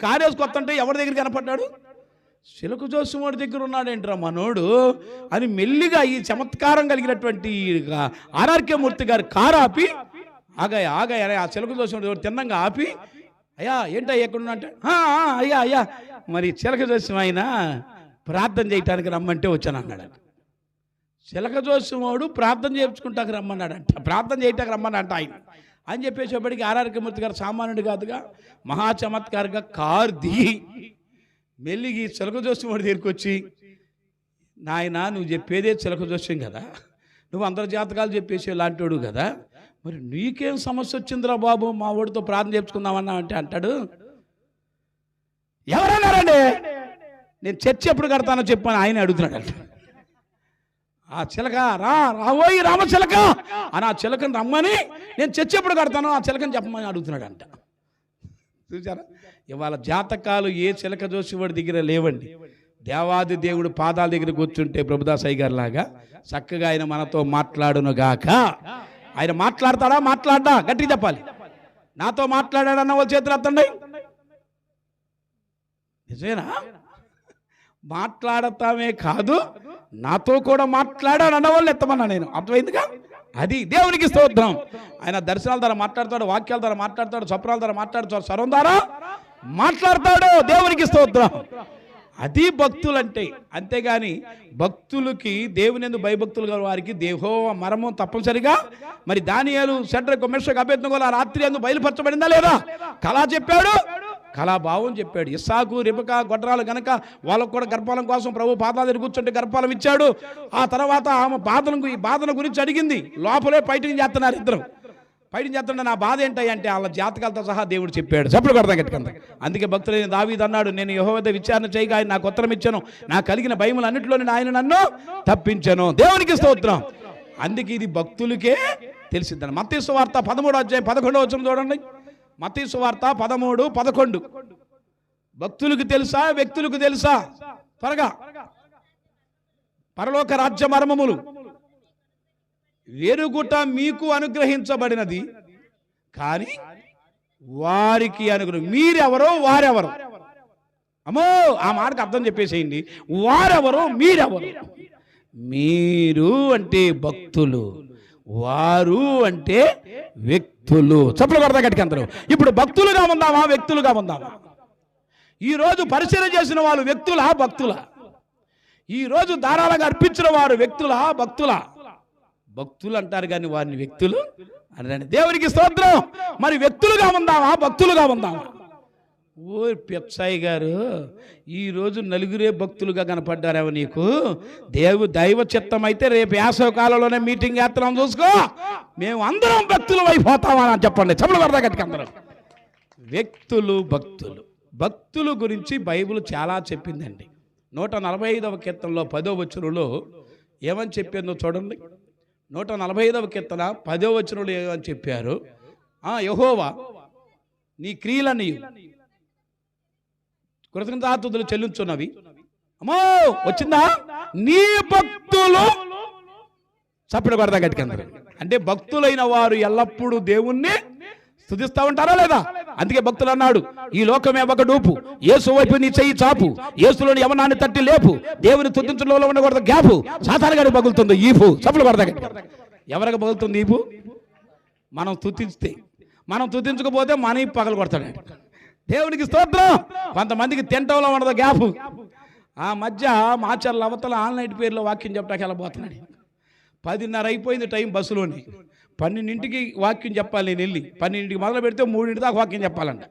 కారేసుకొత్తంటే ఎవరి దగ్గర కనపడ్డాడు? చిలక జోస్యం వాడి దగ్గర ఉన్నాడేంట్రా మనోడు అని మెల్లిగా ఈ చమత్కారం కలిగినటువంటి ఆర్ఆర్కే మూర్తి గారు కారు ఆపి, ఆగాయ ఆ చిలక జోస్యం తిన్నంగా ఆపి, అయ్యా ఏంటయ్యా ఎక్కడున్నా అంటే, అయ్యా మరి చిలక జోస్యం ఆయన ప్రార్థన చేయటానికి రమ్మంటే వచ్చాను అన్నాడంట. చిలక జోస్యమోడు ప్రార్థన చేయించుకుంటానికి రమ్మన్నాడంట, ప్రార్థన చేయటానికి రమ్మన్నాడంట ఆయన అని చెప్పేసేపటికి ఆర్ఆర్కే మూర్తి గారు సామాన్యుడు కాదుగా, మహా చమత్కారంగా కారు దిగి మెల్లిగి చిలక జోస్యమోడి దగ్గరికి వచ్చి, నాయన నువ్వు చెప్పేదే చిలక జోస్యం కదా, నువ్వు అందరి జాతకాలు చెప్పేసి లాంటివాడు కదా, మరి నీకేం సమస్య వచ్చిందిరా బాబు, మా వాడితో ప్రార్థన చేయించుకుందామన్నా అంటే అంటాడు, ఎవరన్నారండి నేను చర్చి ఎప్పుడు కడతానో చెప్పని ఆయన అడుగుతున్నాడు. ఆ చిలక రాబోయి రామచిలక అని ఆ చిలకని రమ్మని, నేను చర్చి ఎప్పుడు కడతానో ఆ చిలకని చెప్పమని అడుగుతున్నాడంట. చూసారా, ఇవాళ జాతకాలు ఏ చిలక జోసివాడి దగ్గర లేవండి. దేవాది దేవుడు పాదాల దగ్గర కూర్చుంటే ప్రభుదాస్ అయ్య గారి లాగా చక్కగా ఆయన మనతో మాట్లాడును గాక. ఆయన మాట్లాడతాడా? మాట్లాడ్డా? గట్టిగా చెప్పాలి. నాతో మాట్లాడాడన్న వాళ్ళ చేతులు ఎత్తండి. నిజమేనా? మాట్లాడతామే కాదు, నాతో కూడా మాట్లాడాడు అన్నవాళ్ళు ఎత్తమన్నా నేను. అర్థమైందిగా? అది దేవునికి స్తోత్రం. ఆయన దర్శనాల ద్వారా మాట్లాడతాడు, వాక్యాల ద్వారా మాట్లాడతాడు, స్వప్నాల ద్వారా మాట్లాడతాడు, స్వరం ద్వారా మాట్లాడతాడు. దేవునికి స్తోత్రం. అది భక్తులంటే. అంతేగాని భక్తులకి దేవుని భయభక్తులు గల వారికి దేహో మరము తప్పనిసరిగా. మరి దానియేలు షడ్రకు మెషకు అబేద్నెగోల రాత్రి అందు బయలుపరచబడిందా లేదా? కళ చెప్పాడు, కళాభావం చెప్పాడు. ఇస్సాకు రెబెకా గొడ్రాలు గనక వాళ్ళకు కూడా గర్భాలం కోసం ప్రభు పాదాల దగ్గర కూర్చుంటే గర్భాలం ఇచ్చాడు. ఆ తర్వాత ఆమె బాధను గురించి అడిగింది. లోపలే ఫైటింగ్ చేస్తున్నారు ఇద్దరు. ఫైటింగ్ చేస్తుంటే నా బాధ ఏంటంటే వాళ్ళ జాతకాలతో సహా దేవుడు చెప్పాడు. చెప్పుడు కొడతా గట్టికంత. అందుకే భక్తులైన దావీదు అన్నాడు, నేను యెహోవా వద్ద విచారణ చేయగా ఆయన నాకు ఉత్తరం ఇచ్చాను, నాకు కలిగిన భయములు అన్నింటిలోనే ఆయన నన్ను తప్పించాను. దేవునికి స్తోత్రం. అందుకే ఇది భక్తులకే తెలిసిద్దాను. మత్తయి సువార్త 13:11 చూడండి. మత్తయి సువార్త 13:11. భక్తులకు తెలుసా, వ్యక్తులకు తెలుసా? త్వరగా. పరలోక రాజ్య మర్మములు వెరుగుట మీకు అనుగ్రహించబడినది, కానీ వారికి అనుగ్రహం. మీరెవరో వారెవరో. అమ్మో, ఆ మాటకు అర్థం చెప్పేసేయండి. వారెవరో మీరెవరు. మీరు అంటే భక్తులు, వారు అంటే వ్యక్తులు. చప్పట్లు కొడతా గట్టిగా అందరూ. ఇప్పుడు భక్తులుగా ఉందామా, వ్యక్తులుగా ఉందామా? ఈరోజు పరిశీలన చేసిన వాళ్ళు వ్యక్తులా, భక్తులా? ఈరోజు ధారాళంగా అర్పించిన వారు వ్యక్తులా, భక్తులా? భక్తులు అంటారు కానీ వారిని వ్యక్తులు అని. దేవునికి స్తోత్రం. మరి వ్యక్తులుగా ఉందామా, భక్తులుగా ఉందామా? ఓ పిచ్చాయి గారు, ఈరోజు నలుగురే భక్తులుగా కనపడ్డారేమో నీకు. దైవ చిత్తం అయితే రేపు వేసవ కాలంలోనే మీటింగ్ చేస్తున్నాం, చూసుకో. మేము అందరం భక్తులు అయిపోతామని చెప్పండి. చెప్పలు పడతా గట్టిగా అందరం. వ్యక్తులు, భక్తులు. భక్తుల గురించి బైబిల్ చాలా చెప్పిందండి. 145వ కీర్తనలో 10వ వచనంలో ఏమని చెప్పిందో చూడండి. 145వ కీర్తన 10వ వచనంలో ఏమని చెప్పారు? యెహోవా నీ క్రియలని కృతజ్ఞతాస్తుతులు చెల్లించున్నవి. అమ్మో, వచ్చిందా? నీ భక్తులు. చప్పుడు కొడతా గట్టిగా అందరూ. అంటే భక్తులైన వారు ఎల్లప్పుడూ దేవుణ్ణి స్తుతిస్తూ ఉంటారా లేదా? అందుకే భక్తులు అన్నాడు, ఈ లోకమే ఒక డూపు, యేసు వైపు నీ చెయ్యి చాపు, యేసులోని యవనాన్ని తట్టి లేపు, దేవుని స్తుతించడంలో ఉండకూడదు గ్యాపు, సాతానుగాడు పగులుతుంది ఈపు. చప్పుడు కొడతా గట్టిగా. ఎవరికి పగులుతుంది ఈపు? మనం స్తుతిస్తే. మనం స్తుతించకపోతే మన ఈపు పగలు కొడతాడు. దేవునికి స్తోత్రం. కొంతమందికి తింటంలో ఉండదు గ్యాపు. ఆ మధ్య మాచర్ల అవతల ఆన్లైన్ పేరులో వాక్యం చెప్పడానికి వెళ్ళబోతున్నాడు. 10:30 అయిపోయింది టైం బస్సులోని. 12ంటికి వాక్యం చెప్పాలి. నేను వెళ్ళి 12ంటికి మొదలు పెడితే 3 దాకా వాక్యం చెప్పాలంట.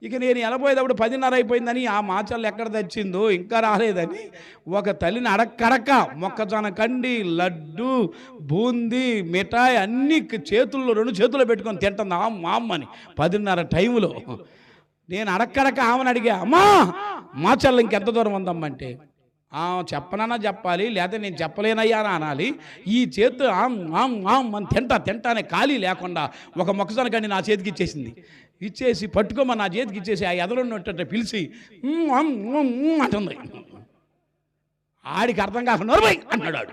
ఇక నేను వెళ్ళబోయేటప్పుడు 10:30 అయిపోయిందని, ఆ మాచర్లు ఎక్కడ తెచ్చిందో ఇంకా రాలేదని ఒక తల్లిని అడక్కడక్క మొక్కజొన్న కండి, లడ్డు, బూందీ, మిఠాయి అన్ని చేతుల్లో 2 చేతుల్లో పెట్టుకొని తింటుంది మా అమ్మని 10:30 టైంలో. నేను అడక్కడక ఆమెను అడిగా, అమ్మా మాచర్లు ఇంకెంత దూరం ఉందమ్మంటే, చెప్పనన్నా చెప్పాలి, లేకపోతే నేను చెప్పలేనయ్యా అని అనాలి. ఈ చేతు మనం తింటానే ఖాళీ లేకుండా ఒక మొక్కజొన్న కండి నా చేతికి ఇచ్చేసింది. ఇచ్చేసి పట్టుకోమని నా చేతికి ఇచ్చేసి ఆ ఎదలున్నట్టు పిలిచి అంటుంది. ఆడికి అర్థం కాకుండా నోర్మై అన్నాడు ఆడు.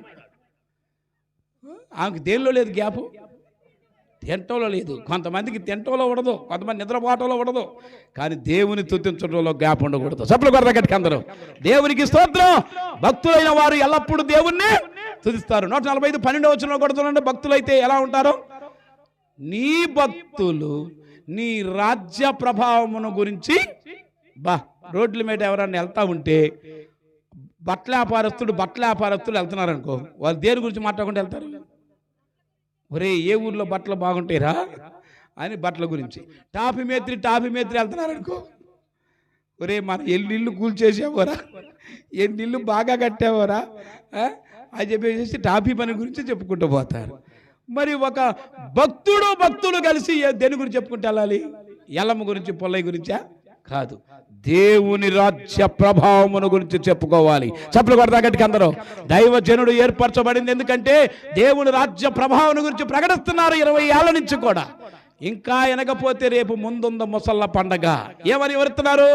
ఆమెకి దేనిలో లేదు గ్యాపు, తింటంలో లేదు. కొంతమందికి తింటంలో ఉండదు, కొంతమంది నిద్రపోవటంలో ఉండదు, కానీ దేవుని స్తుతించడంలో గ్యాప్ ఉండకూడదు. చప్పట్లు కొడతాకి అందరూ దేవునికి స్తోత్రం. భక్తులైన వారు ఎల్లప్పుడూ దేవుణ్ణి స్తుతిస్తారు. 145 వచనంలో కొడుతుంటే భక్తులైతే ఎలా ఉంటారు? నీ భక్తులు నీ రాజ్య ప్రభావమును గురించి రోడ్ల మీద ఎవరన్నా వెళ్తా ఉంటే బట్టల వ్యాపారస్తులు వెళ్తున్నారు అనుకో, వాళ్ళు దేని గురించి మాట్లాడుకుంటూ వెళ్తారు? ఒరే ఏ ఊర్లో బట్టలు బాగుంటాయిరా అని బట్టల గురించి. టాపి మేత్రి వెళ్తున్నారు అనుకో, ఒరే మన ఎన్నిళ్ళు కూల్చేసావోరా, ఎన్నిళ్ళు బాగా కట్టావోరా అని చెప్పేసి టాపీ పని గురించి చెప్పుకుంటూ పోతారు. మరి ఒక భక్తులు కలిసి దేని గురించి చెప్పుకుంటూ వెళ్ళాలి? ఎల్లమ్మ గురించి పొల్లయ్య గురించా? కాదు, దేవుని రాజ్య ప్రభావమును గురించి చెప్పుకోవాలి. చప్పట్లు కొడతా గట్టిగా అందరూ. దైవజనుడు ఏర్పరచబడింది ఎందుకంటే దేవుని రాజ్య ప్రభావం గురించి ప్రకటిస్తున్నారు 20 ఏళ్ల నుంచి కూడా. ఇంకా వెనకపోతే రేపు ముందుంద ముసళ్ళ పండగ ఏమని వివరిస్తున్నారు?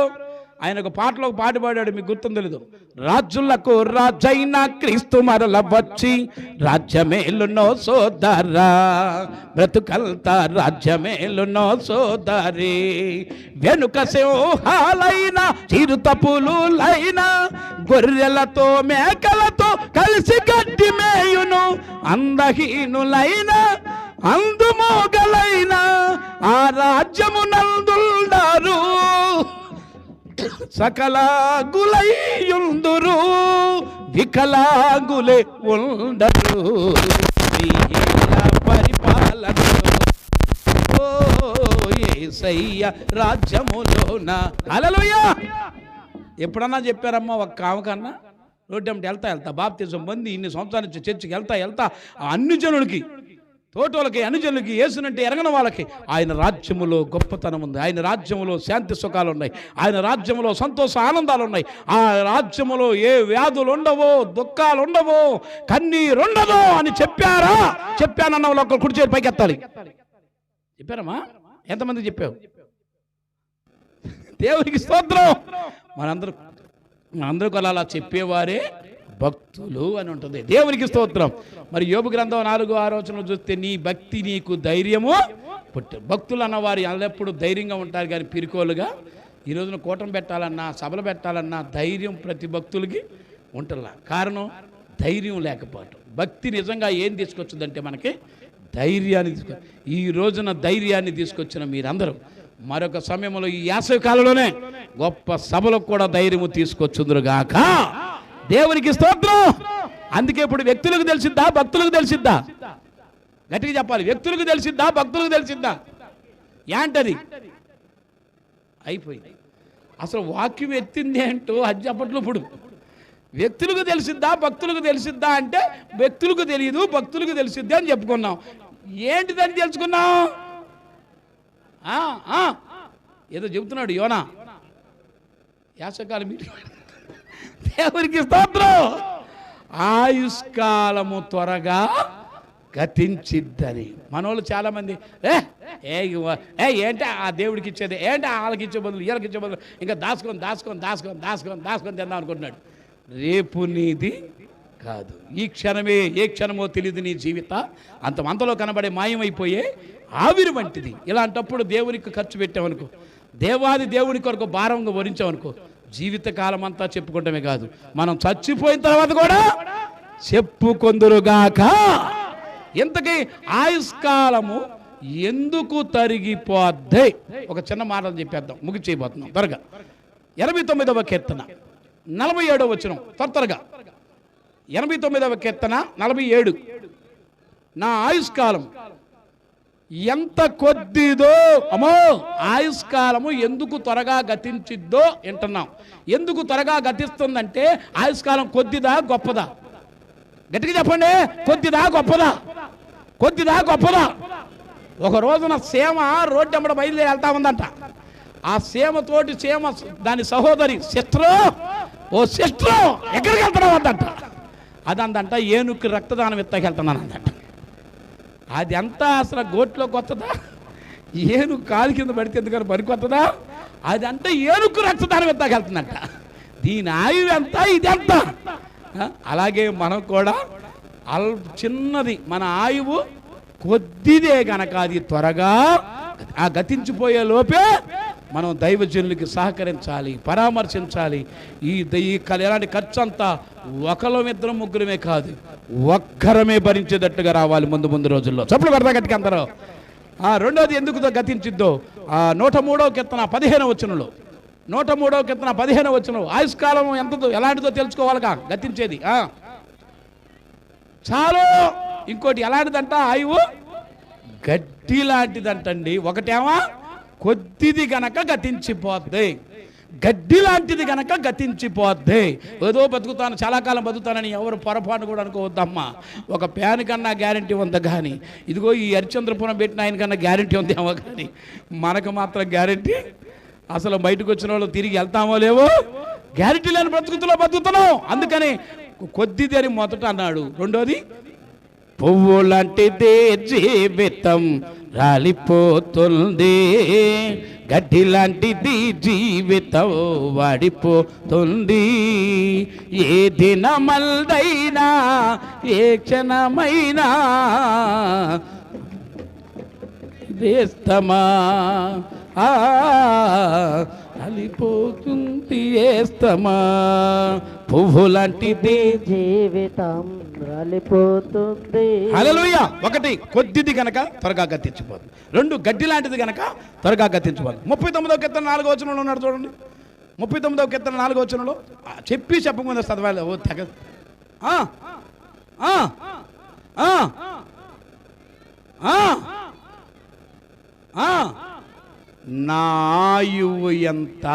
ఆయన ఒక పాటలో ఒక పాట పాడాడు, మీకు గుర్తుందో తెలీదు. రాజులకు రాజైన క్రీస్తు మరల వచ్చి రాజ్యమేలునో సోదరా, బ్రతుకంతా రాజ్యమేలునో సోదరి, వెనుక సింహాలైన చిరుతపులులైన గొర్రెలతో మేకలతో కలిసి గడ్డి మేయును, అందహీనులైన అందుమోగలైన ఆ రాజ్యము నందుండారు, సకలాగులైయుందురు వికలాగులే ఉండరు, పరిపాలనలో ఓ యేసయ్య రాజ్యములోన. హల్లెలూయా. ఎప్పుడన్నా చెప్పారమ్మా ఒక కామకన్నా రోడ్డు వెళ్తా బాప్తిజం పొంది ఇన్ని సంవత్సరాల నుంచి చర్చికి వెళ్తా అన్ని జనులకి, తోటోళ్ళకి, అనుజనులకి, యేసునంటే ఎరగని వాళ్ళకి ఆయన రాజ్యములో గొప్పతనం ఉంది, ఆయన రాజ్యములో శాంతి సుఖాలు ఉన్నాయి, ఆయన రాజ్యములో సంతోష ఆనందాలు ఉన్నాయి, ఆ రాజ్యములో ఏ వ్యాధులు ఉండవో, దుఃఖాలు ఉండవో, కన్నీరు ఉండదో అని చెప్పానన్న వాళ్ళు ఒక్కరు కుడి చేతి పైకి ఎత్తాలి. చెప్పారమ్మా? ఎంతమంది చెప్పావు? దేవునికి స్తోత్రం. మనందరూ అలా చెప్పేవారే భక్తులు అని ఉంటుంది. దేవునికి స్తోత్రం. మరి యోబు గ్రంథం 4:6 చూస్తే నీ భక్తి నీకు ధైర్యము పుట్టు. భక్తులు అన్నవారు ఎల్లప్పుడూ ధైర్యంగా ఉంటారు, కానీ పిరికోలుగా. ఈ రోజున కూటమి పెట్టాలన్నా, సభలు పెట్టాలన్నా ధైర్యం ప్రతి భక్తులకి ఉంటుందా? కారణం ధైర్యం లేకపోవటం. భక్తి నిజంగా ఏం తీసుకొచ్చిందంటే మనకి ధైర్యాన్ని ఈ రోజున ధైర్యాన్ని తీసుకొచ్చిన మీరందరూ మరొక సమయంలో ఈ యాసవి కాలంలోనే గొప్ప సభలకు కూడా ధైర్యము తీసుకొచ్చుందురుగాక. దేవునికి స్తోత్రం. అందుకే ఇప్పుడు వ్యక్తులకు తెలిసిద్దా, భక్తులకు తెలిసిద్దా? గట్టిగా చెప్పాలి. వ్యక్తులకు తెలిసిద్దా, భక్తులకు తెలిసిద్దా? ఏంటది? అయిపోయింది. అసలు వాక్యం ఎత్తింది ఏంటో అది చెప్పట్లు. ఇప్పుడు వ్యక్తులకు తెలిసిద్దా, భక్తులకు తెలిసిద్దా అంటే వ్యక్తులకు తెలియదు, భక్తులకు తెలిసిద్దా అని చెప్పుకున్నాం. ఏంటిదని తెలుసుకున్నాం? ఏదో చెబుతున్నాడు యోనా యాసకాలం మీటింగ్. దేవునికి స్తోత్రం. ఆయుష్కాలము త్వరగా గతించిద్దని మనోళ్ళు చాలామంది ఏంటి ఆ దేవుడికి ఇచ్చేది, ఏంటి వాళ్ళకి ఇచ్చే బదులు వీళ్ళకి ఇచ్చే బదులు ఇంకా దాచుకొని తిందాం అనుకుంటున్నాడు. రేపు నీది కాదు. ఈ క్షణమే ఏ క్షణమో తెలియదు నీ జీవిత అంతలో కనబడే మాయమైపోయే ఆవిరి వంటిది. ఇలాంటప్పుడు దేవునికి ఖర్చు పెట్టామనుకో, దేవాది దేవుని కొరకు భారంగా వరించామనుకో, జీవితకాలం అంతా చెప్పుకుంటమే కాదు, మనం చచ్చిపోయిన తర్వాత కూడా చెప్పుకొందురుగాక. ఇంతకీ ఆయుష్కాలము ఎందుకు తరిగిపోద్ది? ఒక చిన్న మాటలు చెప్పేద్దాం, ముగిచేయబోతున్నాం త్వరగా. 89వ కీర్తన 47వ వచనం త్వరగా. 89వ కీర్తన 47. నా ఆయుష్కాలం ఎంత కొద్దిదో. అమ్మో, ఆయుష్కాలము ఎందుకు త్వరగా గతించిద్దో వింటున్నాం. ఎందుకు త్వరగా గతిస్తుందంటే ఆయుష్కాలం కొద్దిదా గొప్పదా? గట్టిగా చెప్పండి. కొద్దిదా గొప్పదా? కొద్దిదా గొప్పదా? ఒక రోజున సీమ రోడ్డు వెంబడి బయలుదేరి వెళ్తా ఉందంట. ఆ సీమతోటి సీమ దాని సహోదరి సిస్టరు, ఓ సిస్టరు ఎక్కడికి వెళ్తున్నావు అందంట. అదందంట ఏనుక్కి రక్తదానం ఎత్తకి వెళ్తున్నాను అందంట. అది అంతా అసలు గోట్లోకి వస్తుందా? ఏనుగు కాలు కింద పడితే ఎందుకని పనికొస్తుందా? అది అంటే ఏనుక్కు రక్తదానం ఎత్తాకి వెళ్తుందంట. దీని ఆయువు ఎంత, ఇది ఎంత? అలాగే మనం కూడా చిన్నది మన ఆయువు కొద్దిదే గనక అది త్వరగా ఆ గతించిపోయే లోపే మనం దైవజనులకి సహకరించాలి, పరామర్శించాలి. ఎలాంటి ఖర్చు అంతా ఒకళ్ళం ఇద్దరం ముగ్గురమే కాదు, ఒక్కరమే భరించేటట్టుగా రావాలి ముందు రోజుల్లో. చప్పుడు పడతా గట్టిగా అందరూ. రెండోది ఎందుకు గతించిద్దో 103వ కీర్తన 15వ వచనంలో, 103వ కీర్తన 15వ వచనం, ఆయుష్కాలం ఎంతదో ఎలాంటిదో తెలుసుకోవాలిగా గతించేది. చాలు. ఇంకోటి ఎలాంటిదంట? ఆయువు గడ్డి లాంటిదంటండి. ఒకటేమో కొద్దిది గనక గతించిపోద్ది, గడ్డి లాంటిది గనక గతించిపోద్ది. ఏదో బతుకుతాను, చాలా కాలం బతుకుతానని ఎవరు పొరపాటు కూడా అనుకోవద్దమ్మా. ఒక ప్యాన్ కన్నా గ్యారంటీ ఉందా కానీ, ఇదిగో ఈ హరిశ్చంద్రపురం పెట్టిన ఆయన కన్నా గ్యారంటీ ఉందేమో కానీ మనకు మాత్రం గ్యారంటీ అసలు బయటకు వచ్చిన వాళ్ళు తిరిగి వెళ్తామో లేవో గ్యారంటీ లేని బతుకుతున్నాం. అందుకని కొద్దిది అని మొదట అన్నాడు. రెండోది పువ్వు లాంటిదే జీవితం రాలిపోతుంది, గడ్డి లాంటిది జీవితం వాడిపోతుంది. ఏ దినమల్దైనా ఏ క్షణమైనా వేస్తమా రాలిపోతుంది వేస్తమా. పువ్వు లాంటిది
జీవితం రాలిపోతుంది.
హల్లెలూయా. ఒకటి కొద్దిది గనక త్వరగా గతించిపోతుంది, రెండు గడ్డి లాంటిది గనక త్వరగా గతించిపోతుంది. 39వ కీర్తన 4వ వచనంలో ఉన్నాడు చూడండి. 39వ కీర్తన 4వ వచనంలో చెప్పకుండా చదవాలి. ఓ తెగ నా ఆయువు ఎంత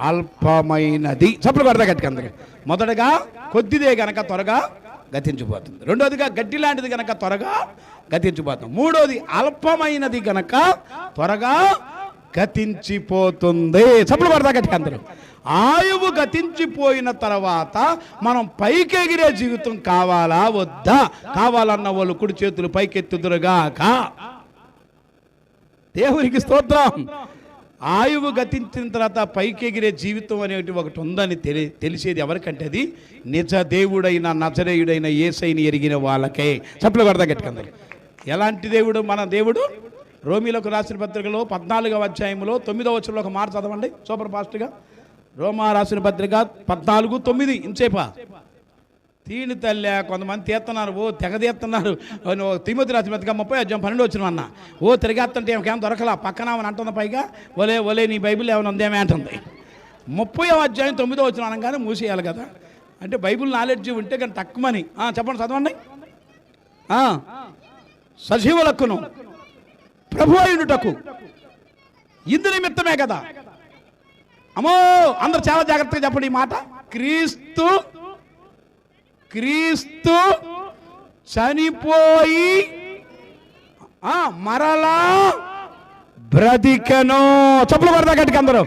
అల్పమైనది. చప్పుడు పడతా గట్టిగా అందరికి. మొదటగా కొద్దిదే గనక త్వరగా గతించిపోతుంది, రెండోదిగా గడ్డి లాంటిది గనక త్వరగా గతించిపోతుంది, మూడోది అల్పమైనది గనక త్వరగా గతించిపోతుంది. చప్పుడు పడతా గట్టిగా అందరూ. ఆయువు గతించిపోయిన తర్వాత మనం పైకెగిరే జీవితం కావాలా వద్దా? కావాలన్న వాళ్ళు కుడి చేతులు పైకెత్తుదురుగాక. దేవునికి స్తోత్రం. ఆయువు గతించిన తర్వాత పైకెగిరే జీవితం అనేది ఒకటి ఉందని తెలిసేది ఎవరికంటే అది నిజ దేవుడైన నజరేయుడైన యేసయ్యని ఎరిగిన వాళ్ళకే. చప్పట్లు కొడతా గట్టిగా. ఎలాంటి దేవుడు మన దేవుడు? రోమీలకు రాసిన పత్రికలో 14వ అధ్యాయంలో 9వ వచనంలో ఒక మాట చదవండి సూపర్ ఫాస్ట్గా. రోమా రాసిన పత్రిక 14:9. ఇంచేపా తీని తల్లే కొంతమంది తీస్తున్నారు, ఓ తెగ తీస్తున్నారు. తిమోతి రాసిన పత్రిక 30:12 వచ్చిన అన్న, ఓ తిరిగేస్తుంటే ఏమకేం దొరకలా పక్కన అని అంటుంది. పైగా ఒలే నీ బైబిల్ ఏమైనా ఉందేమే అంటుంది. 30వ అధ్యాయం 9వ వచనం అనగానే మూసేయాలి కదా. అంటే బైబిల్ నాలెడ్జ్ ఉంటే కానీ తక్కువని. చెప్పండి చదవండి. సజీవులకును ప్రభు అయినటకు ఇందు నిమిత్తమే కదా. అమ్మో అందరు చాలా జాగ్రత్తగా చెప్పండి ఈ మాట. క్రీస్తు చనిపోయి మరలా బ్రతికెను. చెప్పులు పడతా గట్టిగా అందరూ.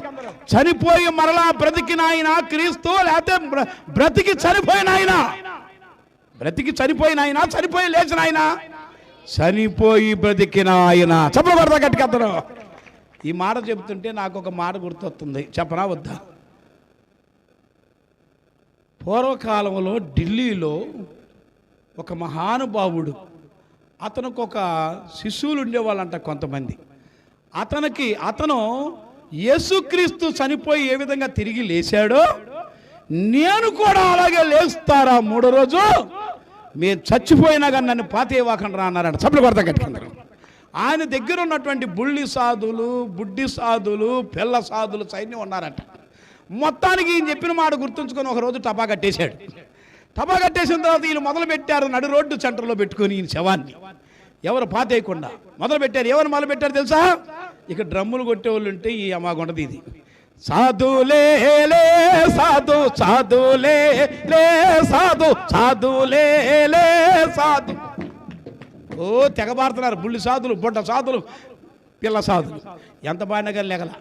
చనిపోయి మరలా బ్రతికిన ఆయన క్రీస్తు, లేకపోతే బ్రతికి చనిపోయిన ఆయన? బ్రతికి చనిపోయిన ఆయన, చనిపోయి లేచిన ఆయన, చనిపోయి బ్రతికిన ఆయన. చెప్పులు పడతా గట్టిగా అందరూ. ఈ మాట చెబుతుంటే నాకు ఒక మాట గుర్తొస్తుంది, చెప్పనా వద్దా? పూర్వకాలంలో ఢిల్లీలో ఒక మహానుభావుడు, అతనికి ఒక శిశువులు ఉండేవాళ్ళంట కొంతమంది. అతను యేసుక్రీస్తు చనిపోయి ఏ విధంగా తిరిగి లేచాడో నేను కూడా అలాగే లేస్తారా మూడో రోజు, మేము చచ్చిపోయినా కానీ నన్ను పాతేవాకండి రా అన్నారంట. చప్పుడు కొడతా కట్టుకుంటారు. ఆయన దగ్గర ఉన్నటువంటి బుల్లి సాధులు, బుడ్డి సాధులు, పిల్ల సాధులు సైన్యం ఉన్నారట. మొత్తానికి ఈయన చెప్పిన మాట గుర్తుంచుకొని ఒకరోజు టపా కట్టేశాడు. టపా కట్టేసిన తర్వాత వీళ్ళు మొదలు పెట్టారు నడు రోడ్డు సెంటర్లో పెట్టుకొని ఈయన శవాన్ని. ఎవరు పాతేయకుండా మొదలు పెట్టారు. ఎవరు మొదలు పెట్టారు తెలుసా? ఇక డ్రమ్ములు కొట్టేవాళ్ళు ఉంటే ఈ అమ్మాగుంటది ఇది. సాధులే లే సాధు, సాధులే లే సాధు, సాధులే లే సాధు. ఓ తెగబారుతున్నారు బుల్లి సాధులు, బొడ్డ సాధులు, పిల్ల సాధులు. ఎంత బాగా లెగల.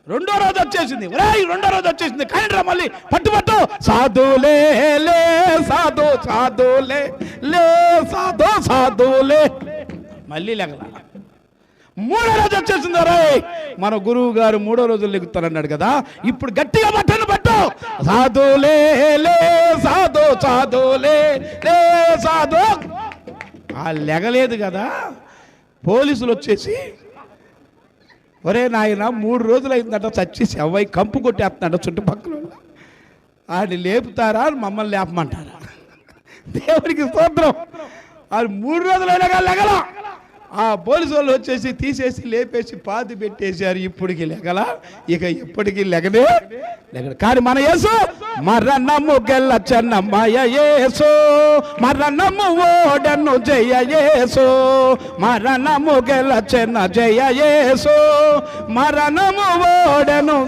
రెండో రోజు వచ్చేసింది. రెండో రోజు వచ్చేసింది. కానీ మళ్ళీ పట్టు సాధులే లే సాధు, సాధులే లే సాధు, సాధులే. మళ్ళీ లెగల. మూడో రోజు వచ్చేసింది. మన గురువు గారు మూడో రోజులు లెగుతారన్నాడు కదా, ఇప్పుడు గట్టిగా పట్టను పట్టు. సాధులే లే సాధు సాధులే లే సాధు. ఆ లెగలేదు కదా, పోలీసులు వచ్చేసి ఒరే నాయన 3 రోజులు అయిందట చచ్చేసి అవ్వాయి కంపు కొట్టేస్తున్నాడు చుట్టుపక్కల. ఆడిని లేపుతారా మమ్మల్ని లేపమంటారా? దేవునికి స్తోత్రం. అది 3 రోజులైనా కానీ లెగల. ఆ పోలీసు వాళ్ళు వచ్చేసి తీసేసి లేపేసి పాతి పెట్టేశారు. ఇప్పటికి లెగల, ఇక ఎప్పటికీ లెగడు. కానీ మన యేసు మరణము గెల్లచెన్నమ్మయ యేసు, మరణము ఓడను జయ యేసు, మరణము గెల్లచెన్న జయ యేసు, మరణము ఓడను.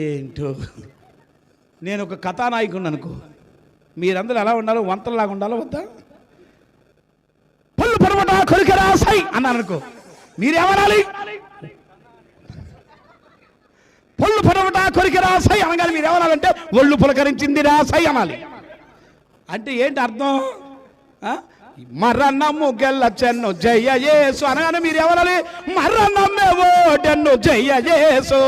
ఏంటో నేను ఒక కథానాయకుడిని అనుకో, మీరందరూ ఎలా ఉండాలో, వంతలాగా ఉండాలో వద్దా? పళ్ళు పడవట కొరికరా సై అన్నాను అనుకో, మీరేమనాలి? పళ్ళు పడవట కొరికరా సై అనగానే మీరేమనాలంటే ఒళ్ళు పులకరించింది రా సై అనాలి. అంటే ఏంటి అర్థం? మరణము గెల్లచెన్ను జయ యేసు అనగానే మీరేమనాలి? మరణమే ఓడెన్ను జయ యేసు,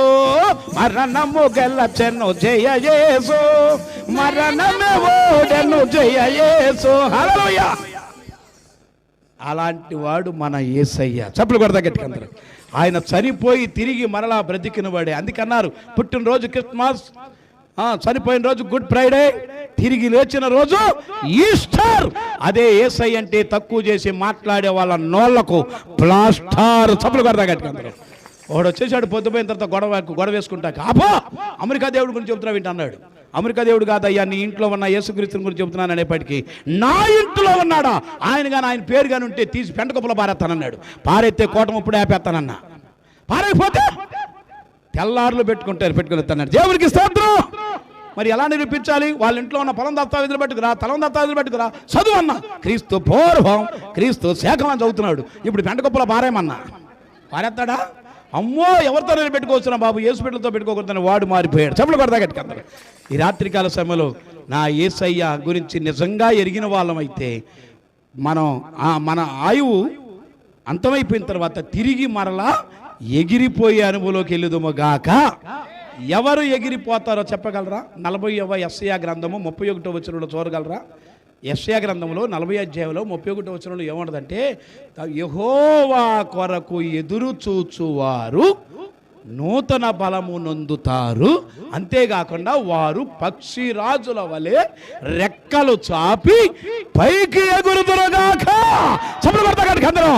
మరణము గెల్లచెన్ను జయ యేసు, మరణమే ఓడెన్ను జయ యేసు. హల్లెలూయా. అలాంటి వాడు మన యేసయ్య. చప్పట్లు కొడతా గట్టిగా అందరూ. ఆయన చనిపోయి తిరిగి మరలా బ్రతికిన వాడే. అందుకన్నారు పుట్టినరోజు క్రిస్మస్, చనిపోయిన రోజు గుడ్ ఫ్రైడే, తిరిగి లేచిన రోజు ఈస్టర్. అదే యేసయ్య అంటే తక్కువ చేసి మాట్లాడే వాళ్ళ నోళ్లకు ప్లాస్టర్. చప్పట్లు కొడతా గట్టిగా అందరూ. వాడు వచ్చేసాడు పొద్దుపోయిన తర్వాత గొడవ వేసుకుంటాక, అబ్బా అమెరికా దేవుడి గురించి చెబుతున్నావు ఏంటి అన్నాడు. అమెరికా దేవుడు కాదయ్యా, నీ ఇంట్లో ఉన్న యేసుక్రీస్తుని గురించి చెబుతున్నాను అనేప్పటికీ, నా ఇంట్లో ఉన్నాడా ఆయన కానీ, ఆయన పేరు కానీ ఉంటే తీసి పెంటకొప్పలో పారేస్తానన్నాడు. పారైతే కోటం ఇప్పుడు ఆపేస్తానన్నా, పారైపోతే తెల్లారులు పెట్టుకుని దేవునికి స్తోత్రం. మరి ఎలా నిరూపించాలి? వాళ్ళ ఇంట్లో ఉన్న పొలం దస్తావేజులు పెట్టుకురా, తలం దస్తావేజులు పెట్టుకురా, చదువు అన్నా. క్రీస్తు పూర్వం క్రీస్తు శాఖం అని చదువుతున్నాడు. ఇప్పుడు పెంటకొప్పలో పారేమన్నా పారేస్తాడా? అమ్మో ఎవరితో నేను పెట్టుకోవచ్చున్నా బాబు, యేసు బిడ్డలతో పెట్టుకోకూడదని వాడు మారిపోయాడు. చెప్పులు కొడతా గట్టిగా అందరూ. ఈ రాత్రికాల సమయంలో నా యేసయ్య గురించి నిజంగా ఎరిగిన వాళ్ళమైతే మన ఆయువు అంతమైపోయిన తర్వాత తిరిగి మరలా ఎగిరిపోయే అనుభవంలోకి వెళ్ళుదుముగాక. ఎవరు ఎగిరిపోతారో చెప్పగలరా? 40వ యెషయా గ్రంథము 31వ వచనంలో చూడగలరా? యెషయా గ్రంథంలో 40వ అధ్యాయంలో 31వ వచనంలో ఏమన్నదంటే, యెహోవా కొరకు ఎదురు చూచువారు నూతన బలము నొందుతారు, అంతేకాకుండా వారు పక్షిరాజుల వలె రెక్కలు చాపి పైకి ఎగురుదురుగాక. చప్పట్లు కొడతాం అందరం.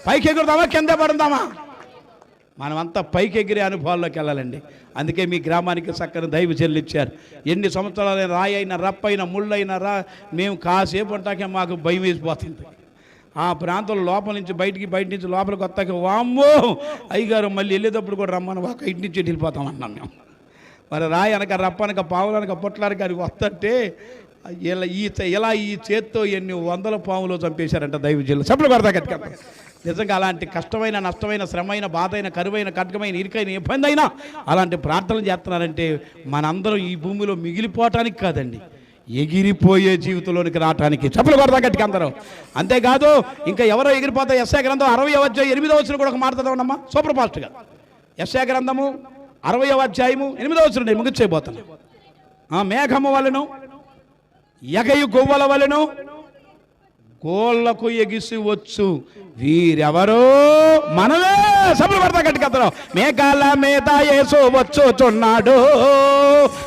పైకి ఎగురుదామా కింద పడుదామా? మనమంతా పైకి ఎగిరే అనుభవాల్లోకి వెళ్ళాలండి. అందుకే మీ గ్రామానికి చక్కని దైవ చెల్లిచ్చారు. ఎన్ని సంవత్సరాలైనా రాయైనా రప్పైనా ముళ్ళైనా మేము కాసేపు ఉంటాకే మాకు భయం వేసిపోతుంది. ఆ ప్రాంతంలో లోపల నుంచి బయట నుంచి లోపలికి వస్తాక వామ్మో అయ్యగారు మళ్ళీ వెళ్ళేటప్పుడు కూడా రమ్మని ఒక ఇంటి నుంచి వెళ్ళిపోతామన్నాం మేము. మరి రాయనక రప్పనక పావులనక పొట్లానక అది వస్తుంటే ఇలా ఈ చేత్తో ఎన్ని 100 పాములు చంపేశారంట దైవ జిల్లా. చప్పట్లు కొడతా గట్టిగా. నిజంగా అలాంటి కష్టమైన, నష్టమైన, శ్రమైన, బాధ అయిన, కరువైన, ఖడ్గమైన, ఇరుకైన, ఇబ్బంది అయినా అలాంటి ప్రార్థనలు చేస్తున్నారంటే మనందరం ఈ భూమిలో మిగిలిపోవటానికి కాదండి, ఎగిరిపోయే జీవితంలోనికి రావటానికి. చప్పట్లు కొడతా గట్టిగా అందరూ. అంతేకాదు ఇంకా ఎవరో ఎగిరిపోతా. యెషయా గ్రంథం 60వ అధ్యాయం 8వ వచనం కూడా ఒక మాట్లాడతా ఉండమ్మా సూపర్ ఫాస్ట్గా. యెషయా గ్రంథము 60వ అధ్యాయము 8వ వచనం నేను ముగిచ్చేయబోతాను. మేఘము వలెను ఎగయు గొవ్వల వలెను గోళ్లకు ఎగిసి వచ్చు వీరెవరో మనమే. సభలు పడతా గట్టిగా అందరూ. మేఘాల మీద యేసు వచ్చుచున్నాడు,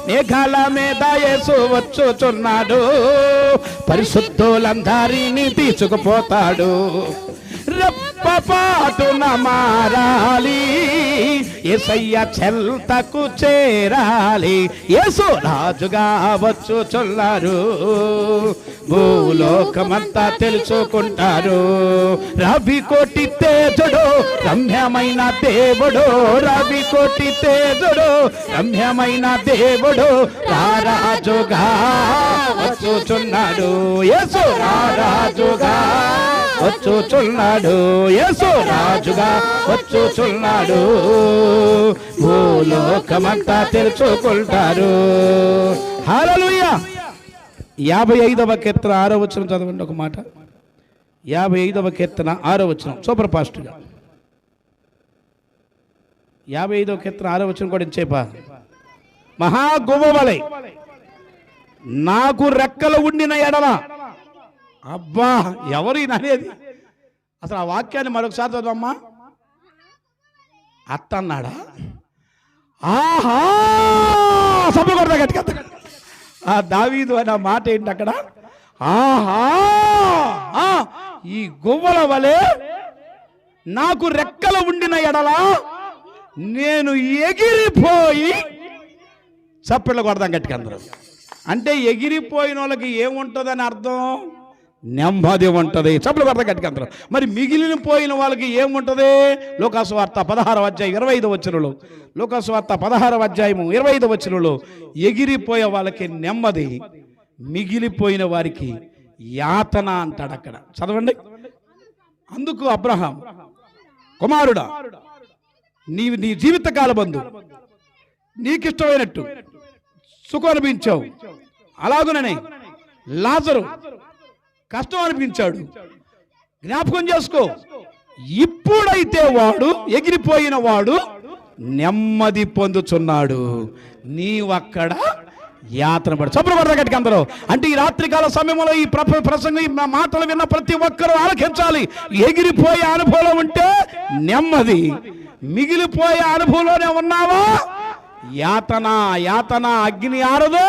మేఘాల మీద యేసు వచ్చుచున్నాడు, పరిశుద్ధులందరినీ తీసుకుపోతాడు, రెప్పపాటున మారాలి, యేసయ్య చెల్తకు చేరాలి, యేసు రాజుగా వచ్చుచున్నారు, భూలోకమంతా తెలుసుకుంటారు. రవి కోటి తేజుడు రమ్యమైన దేవుడు, రవి కోటి తేజుడు రమ్యమైన దేవుడు, రారాజుగా వచ్చుచున్నాడు, యేసు రారాజుగా వచ్చుచున్నాడు, యేసు రాజుగా వచ్చుచున్నాడు, భూలోకమంతా తెలుసుకుంటారు. హల్లెలూయా. 55వ కీర్తన 6వ వచనం చదవండి ఒక మాట. 55వ కీర్తన 6వ వచనం సూపర్ ఫాస్ట్గా. 55వ కీర్తన 6వ వచనం కూడా ఇచ్చేపా. మహాగువ్వవలే నాకు రెక్కలు ఉండిన ఎడల. అబ్బా, ఎవరు ఈయన అనేది? అసలు ఆ వాక్యాన్ని మరొకసారి చదవమ్మా. అత్త అన్నాడా? ఆహా, సభలు కొడతా గట్టిగా. ఆ దావీదు అనే మాట ఏంటి అక్కడ? ఆహా, ఈ గువ్వల వలె నాకు రెక్కలు ఉండిన ఎడల నేను ఎగిరిపోయి. చప్పట్లు కొడదాం గట్టిగా అందరూ. అంటే ఎగిరిపోయిన వాళ్ళకి ఏముంటుందని అర్థం? నెమ్మది ఉంటుంది. చప్పట్లు కొడదాం గట్టిగా అందరూ. మరి మిగిలిన పోయిన వాళ్ళకి ఏముంటుంది? లూకాసు వార్త 16వ అధ్యాయం 25వ వచనంలో, లూకాసు వార్త 16వ అధ్యాయము 25వ వచనంలో ఎగిరిపోయే వాళ్ళకి నెమ్మది, మిగిలిపోయిన వారికి యాతన అంటాడు అక్కడ. చదవండి. అందుకు అబ్రహాం, కుమారుడా, నీ జీవితకాల బంధు నీకిష్టమైనట్టు సుఖం అనిపించావు, అలాగుననే లాజరు కష్టం అనిపించాడు. జ్ఞాపకం చేసుకో, ఇప్పుడైతే వాడు ఎగిరిపోయిన వాడు నెమ్మది పొందుచున్నాడు, నీవక్కడ యాత్ర పడు. చప్పుడు పడతా గట్టిగా అందరూ. అంటే ఈ రాత్రికాల సమయంలో ఈ ప్రసంగం, ఈ మాటలు విన్న ప్రతి ఒక్కరూ ఆలకించాలి. ఎగిరిపోయే అనుభవం ఉంటే నెమ్మది, మిగిలిపోయే అనుభవంలోనే ఉన్నావా యాతన. యాతన అగ్ని ఆరదు,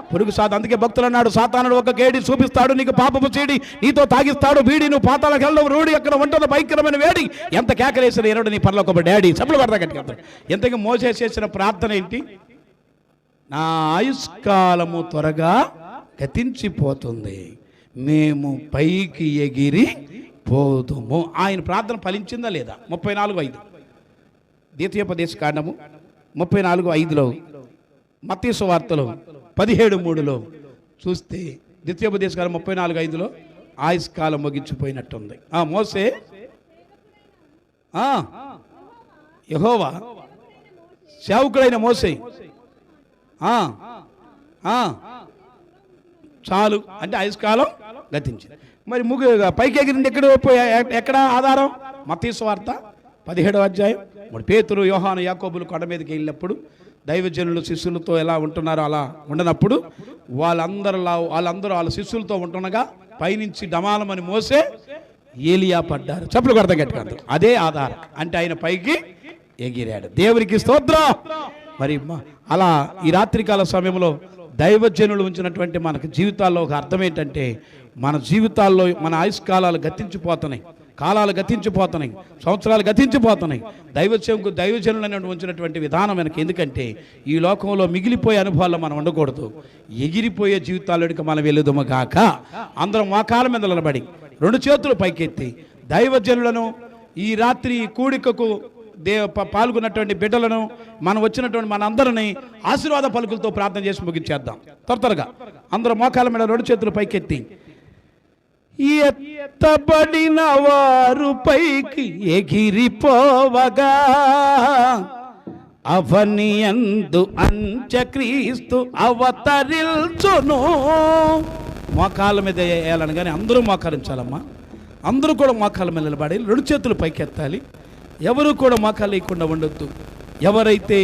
పురుగు సాధ. అందుకే భక్తులు అన్నాడు, సాతానుడు ఒక కేడి చూపిస్తాడు, నీకు పాపపు చీడి నీతో తాగిస్తాడు, బీడి నువ్వు పాతాలకు వెళ్ళవు, రూడి అక్కడ ఉంటుంది భయంకరమైన వేడి, ఎంత కేకలేసిన ఎరడు నీ పరలోకపు డాడీ. చప్పుడు పడతా గట్టిగా. ఎంతగా మోసే చేసిన ప్రార్థన ఏంటి? నా ఆయుష్కాలము త్వరగా గతించిపోతుంది, మేము పైకి ఎగిరి పోదుము. ఆయన ప్రార్థన ఫలించిందా లేదా? 34:5 ద్వితీయోపదేశ కాండము 34:5లో, మత్తయి సువార్తలో 17:3లో చూస్తే ద్వితీయోపదేశ కాండం 34:5లో ఆయుష్కాలం ముగించిపోయినట్టుంది. మోసే యెహోవా సేవకుడైన మోసే చాలు అంటే ఆయుష్కాలం గతించింది. మరి పైకి ఎగిరింది ఎక్కడ ఆధారం? మత్తయి సువార్త 17వ అధ్యాయం. మరి పేతురు, యోహాను, యాకోబులు కొండ మీదకి వెళ్ళినప్పుడు దైవజనులు శిష్యులతో ఎలా ఉంటున్నారో అలా ఉండనప్పుడు వాళ్ళందరూ వాళ్ళ శిష్యులతో ఉంటుండగా పైనుంచి డమాలమని మోసే ఏలియా పడ్డారు. చెప్పులు కొడతా గట్టిగా. అదే ఆధారం. అంటే ఆయన పైకి ఎగిరాడు. దేవునికి స్తోత్రం. మరి అలా ఈ రాత్రికాల సమయంలో దైవజనులు ఉంచినటువంటి మనకు జీవితాల్లో ఒక అర్థం ఏంటంటే, మన జీవితాల్లో మన ఆయుష్కాలాలు గతించిపోతున్నాయి, కాలాలు గతించిపోతున్నాయి, సంవత్సరాలు గతించిపోతున్నాయి. దైవజనులను ఉంచినటువంటి విధానం వెనక. ఎందుకంటే ఈ లోకంలో మిగిలిపోయే అనుభవాల్లో మనం ఉండకూడదు, ఎగిరిపోయే జీవితాల్లోకి మనం వెళుదుము గాక. అందరం మోకాళ్ళ మీద నిలబడి 2 చేతులు పైకెత్తి దైవజనులను, ఈ రాత్రి కూడికకు పాల్గొన్నటువంటి బిడ్డలను, మనం వచ్చినటువంటి మన అందరినీ ఆశీర్వాద పలుకులతో ప్రార్థన చేసి ముగించేద్దాం. త్వరగా అందరూ మోకాళ్ళ మీద 2 చేతులు పైకెత్తి, ఎత్తబడిన వారు పైకి ఎగిరిపోవగా అవనియందు అంత్యక్రీస్తు అవతరిల్చును. మోకాళ్ళ మీద వేయాలని కానీ అందరూ మోకరించాలమ్మా. అందరూ కూడా మోకాళ్ళ మీద నిలబడి 2 చేతులు పైకెత్తాలి. ఎవరు కూడా మోకాలు లేకుండా ఉండొద్దు. ఎవరైతే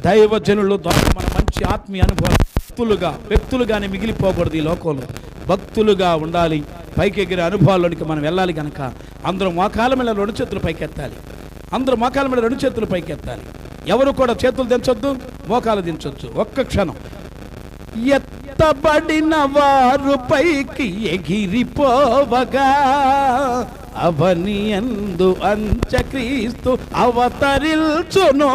దైవజనులు ద్వారా మన మంచి ఆత్మీయ అనుభవం వ్యక్తులుగానే మిగిలిపోకూడదు. ఈ లోకంలో భక్తులుగా ఉండాలి. పైకి ఎగిరే అనుభవాల్లోనికి మనం వెళ్ళాలి కనుక అందరూ మోకాళ్ళ మీద 2 చేతులు పైకెత్తాలి. అందరూ మోకాళ్ళ మీద 2 చేతులు పైకెత్తాలి. ఎవరు కూడా చేతులు దించొద్దు, మోకాలు దించొచ్చు. ఒక్క క్షణం. ఎత్తబడిన వారు పైకి ఎగిరిపోవగా అవనియందు అంత్యక్రీస్తు అవతరిల్చును.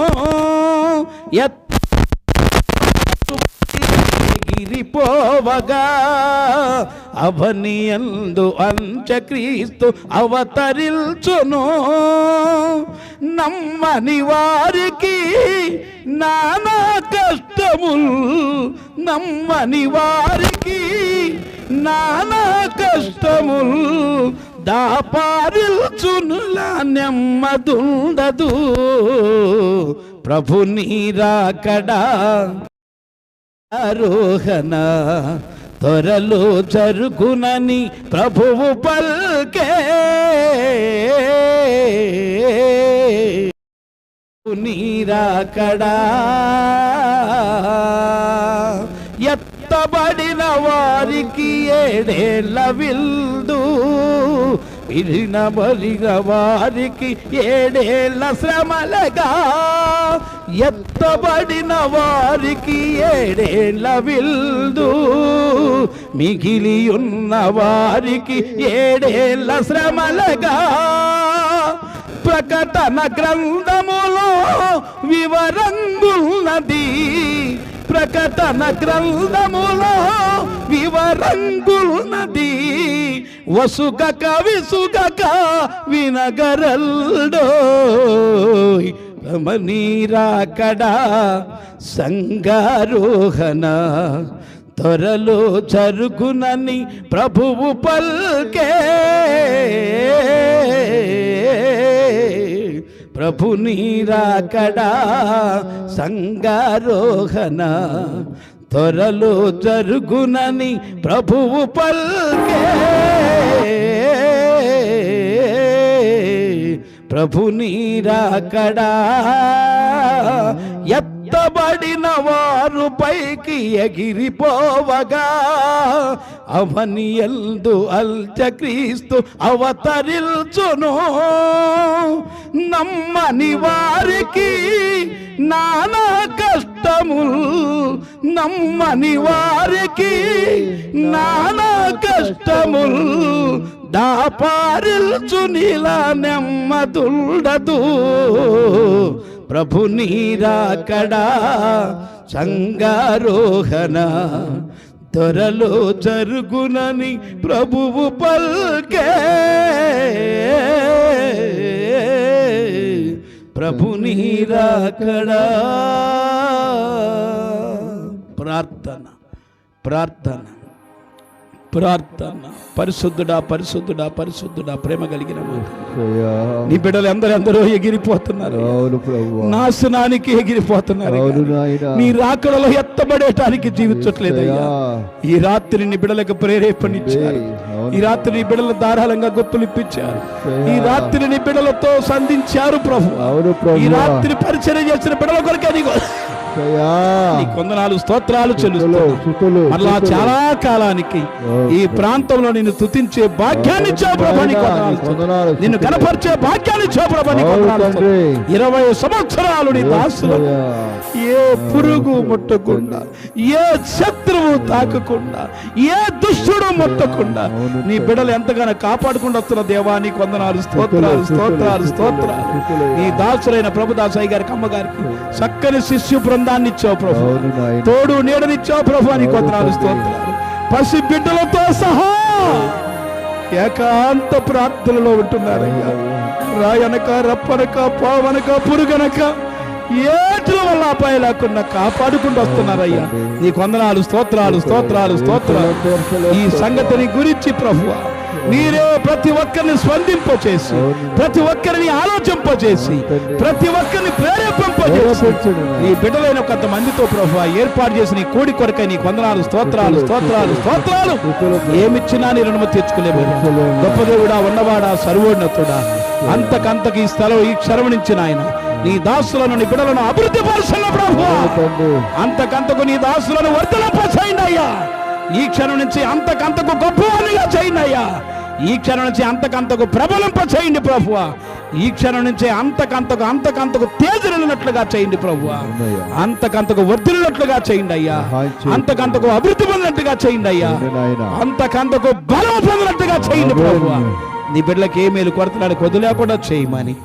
ఎగిరిపోవగా అవనియందు అంత్యక్రీస్తు అవతరిల్చును. నమ్మని వారికి నానా కష్టములు, నమ్మని వారికి నానా కష్టములు దాపారిల్చునులా నెమ్మదుండదు. ప్రభు నీరాకడా ఆరోహణ త్వరలో జరుగునని ప్రభువు పల్కే. నీరాకడా ఎత్తబడిన వారికి 7 ఏళ్ల విల్దు, విరినబలిన వారికి 7 ఏళ్ల శ్రమలగా, ఎత్తబడిన వారికి 7 ఏళ్ల విల్దు, మిగిలి ఉన్న వారికి 7 ఏళ్ల శ్రమలగా. ప్రకటన గ్రంథములో వివరంగున్నది, ప్రకటన గ్రంథములో వివరంగున్నది, వసుగక విసుగక వినగరల్డో. రమణీరాకడా సంగారోహణ త్వరలో జరుగునని ప్రభువు పల్కే. ప్రభు నీరాకడా సంగారోహణ త్వరలో జరుగునని ప్రభువు పల్కే. ప్రభు నీరాకడా ఎత్తబడిన వారు పైకి ఎగిరిపోవగా, అవనియందు అల్చక్రీస్తు అవతరిల్చును. నమ్మని వారికి నానా కష్టములు, నమ్మని వారికి నానా కష్టములు, దాపారిల్చు నీలా నెమ్మదుండదు. ప్రభు నీరాకడా సంగారోహణ త్వరలో జరుగునని ప్రభువు పల్కే. ప్రభు నీరాకడా. ప్రార్థన ప్రార్థన ప్రార్థన. పరిశుద్ధుడా పరిశుద్ధుడా పరిశుద్ధుడా, ప్రేమ కలిగిన నీ బిడ్డలు అందరూ ఎగిరిపోతున్నారు, నాశనానికి ఎగిరిపోతున్నారు. నీ రాకడలో ఎత్తబడేటానికి జీవించట్లేదయ్యా. ఈ రాత్రి నీ బిడ్డలకు ప్రేరేపణించారు, ఈ రాత్రి నీ బిడ్డలు ధారాళంగా గుర్తులు ఇప్పించారు, ఈ రాత్రి నీ బిడ్డలతో సంధించారు ప్రభు. ఈ రాత్రి పరిచయం చేసిన బిడ్డల కొరకే కొందనాలు స్తోత్రాలు చెల్లిస్తున్నాను. మరలా చాలా కాలానికి ఈ ప్రాంతంలో నిన్ను స్తుతించే భాగ్యాన్ని ఇచ్చావు ప్రభు, నిన్ను కనపరిచే భాగ్యాన్ని ఇచ్చావు ప్రభు. 20 సంవత్సరాలు నీ దాసులు ఏ పురుగు ముట్టకుండా, ఏ శత్రువు తాకకుండా, ఏ దుష్టుడు ముట్టకుండా నీ బిడ్డలు ఎంతగానో కాపాడుకుంటూ వస్తున్న దేవా నీకు వందనాలు, స్తోత్రాలు స్తోత్రాలు స్తోత్రాలు. నీ దాసులైన ప్రభుదాసాయి గారికి, అమ్మగారికి చక్కని శిష్యు బృందాన్ని ఇచ్చావు ప్రభు, తోడు నీడనిచ్చావు ప్రభు నీకు వందనాలు స్తోత్రాలు. పసి బిడ్డలతో సహా ఏకాంత ప్రార్థనలో ఉంటున్నారయ్యా. రాయనక రప్పనక పావనక పురుగనక ఏట్ల వల్ల అపాయం లేకుండా కాపాడుకుంటూ వస్తున్నారయ్యా. నీకు వందనాలు, స్తోత్రాలు స్తోత్రాలు స్తోత్రాలు. ఈ సంగతిని గురించి ప్రభువా మీరే ప్రతి ఒక్కరిని స్పందింపచేసి, ప్రతి ఒక్కరిని ఆలోచింపచేసి, ప్రతి ఒక్కరిని ప్రేరేపింపచేసి నీ బిడ్డలైన కొంతమందితో ప్రభువా ఏర్పాటు చేసి నీ కూడి కొరకై నీకు వందనాలు, స్తోత్రాలు స్తోత్రాలు స్తోత్రాలు. ఏమిచ్చినా నీ రుణము తీర్చుకోలేము. గొప్ప దేవుడా, ఉన్నవాడా, సర్వోన్నతుడా, అంతకంతకు ఈ స్థలం ఈ క్షరం నుంచి నాయన నీ దాసులను నీ బిడ్డలను అభివృద్ధి పరుస్తున్న ప్రభువా, అంతకంతకు నీ దాసులను వర్ధలింపచేయండి అయ్యా. ఈ క్షణం నుంచి అంతకంతకు గొప్పవాడిగా చేయండి అయ్యా. ఈ క్షణం నుంచి అంతకంతకు ప్రబలింప చేయండి ప్రభువా. ఈ క్షణం నుంచి అంతకంతకు తేజరిల్లినట్లుగా చేయండి ప్రభువా. అంతకంతకు వర్ధిల్లినట్లుగా చేయండి అయ్యా. అంతకంతకు అభివృద్ధి పొందినట్టుగా చేయండి అయ్యా. అంతకంతకు బలం పొందినట్టుగా చేయండి ప్రభువా. నీ బిడ్డలకు ఏ మేలు కొరతలాడు కొద్దులేకుండా చేయమని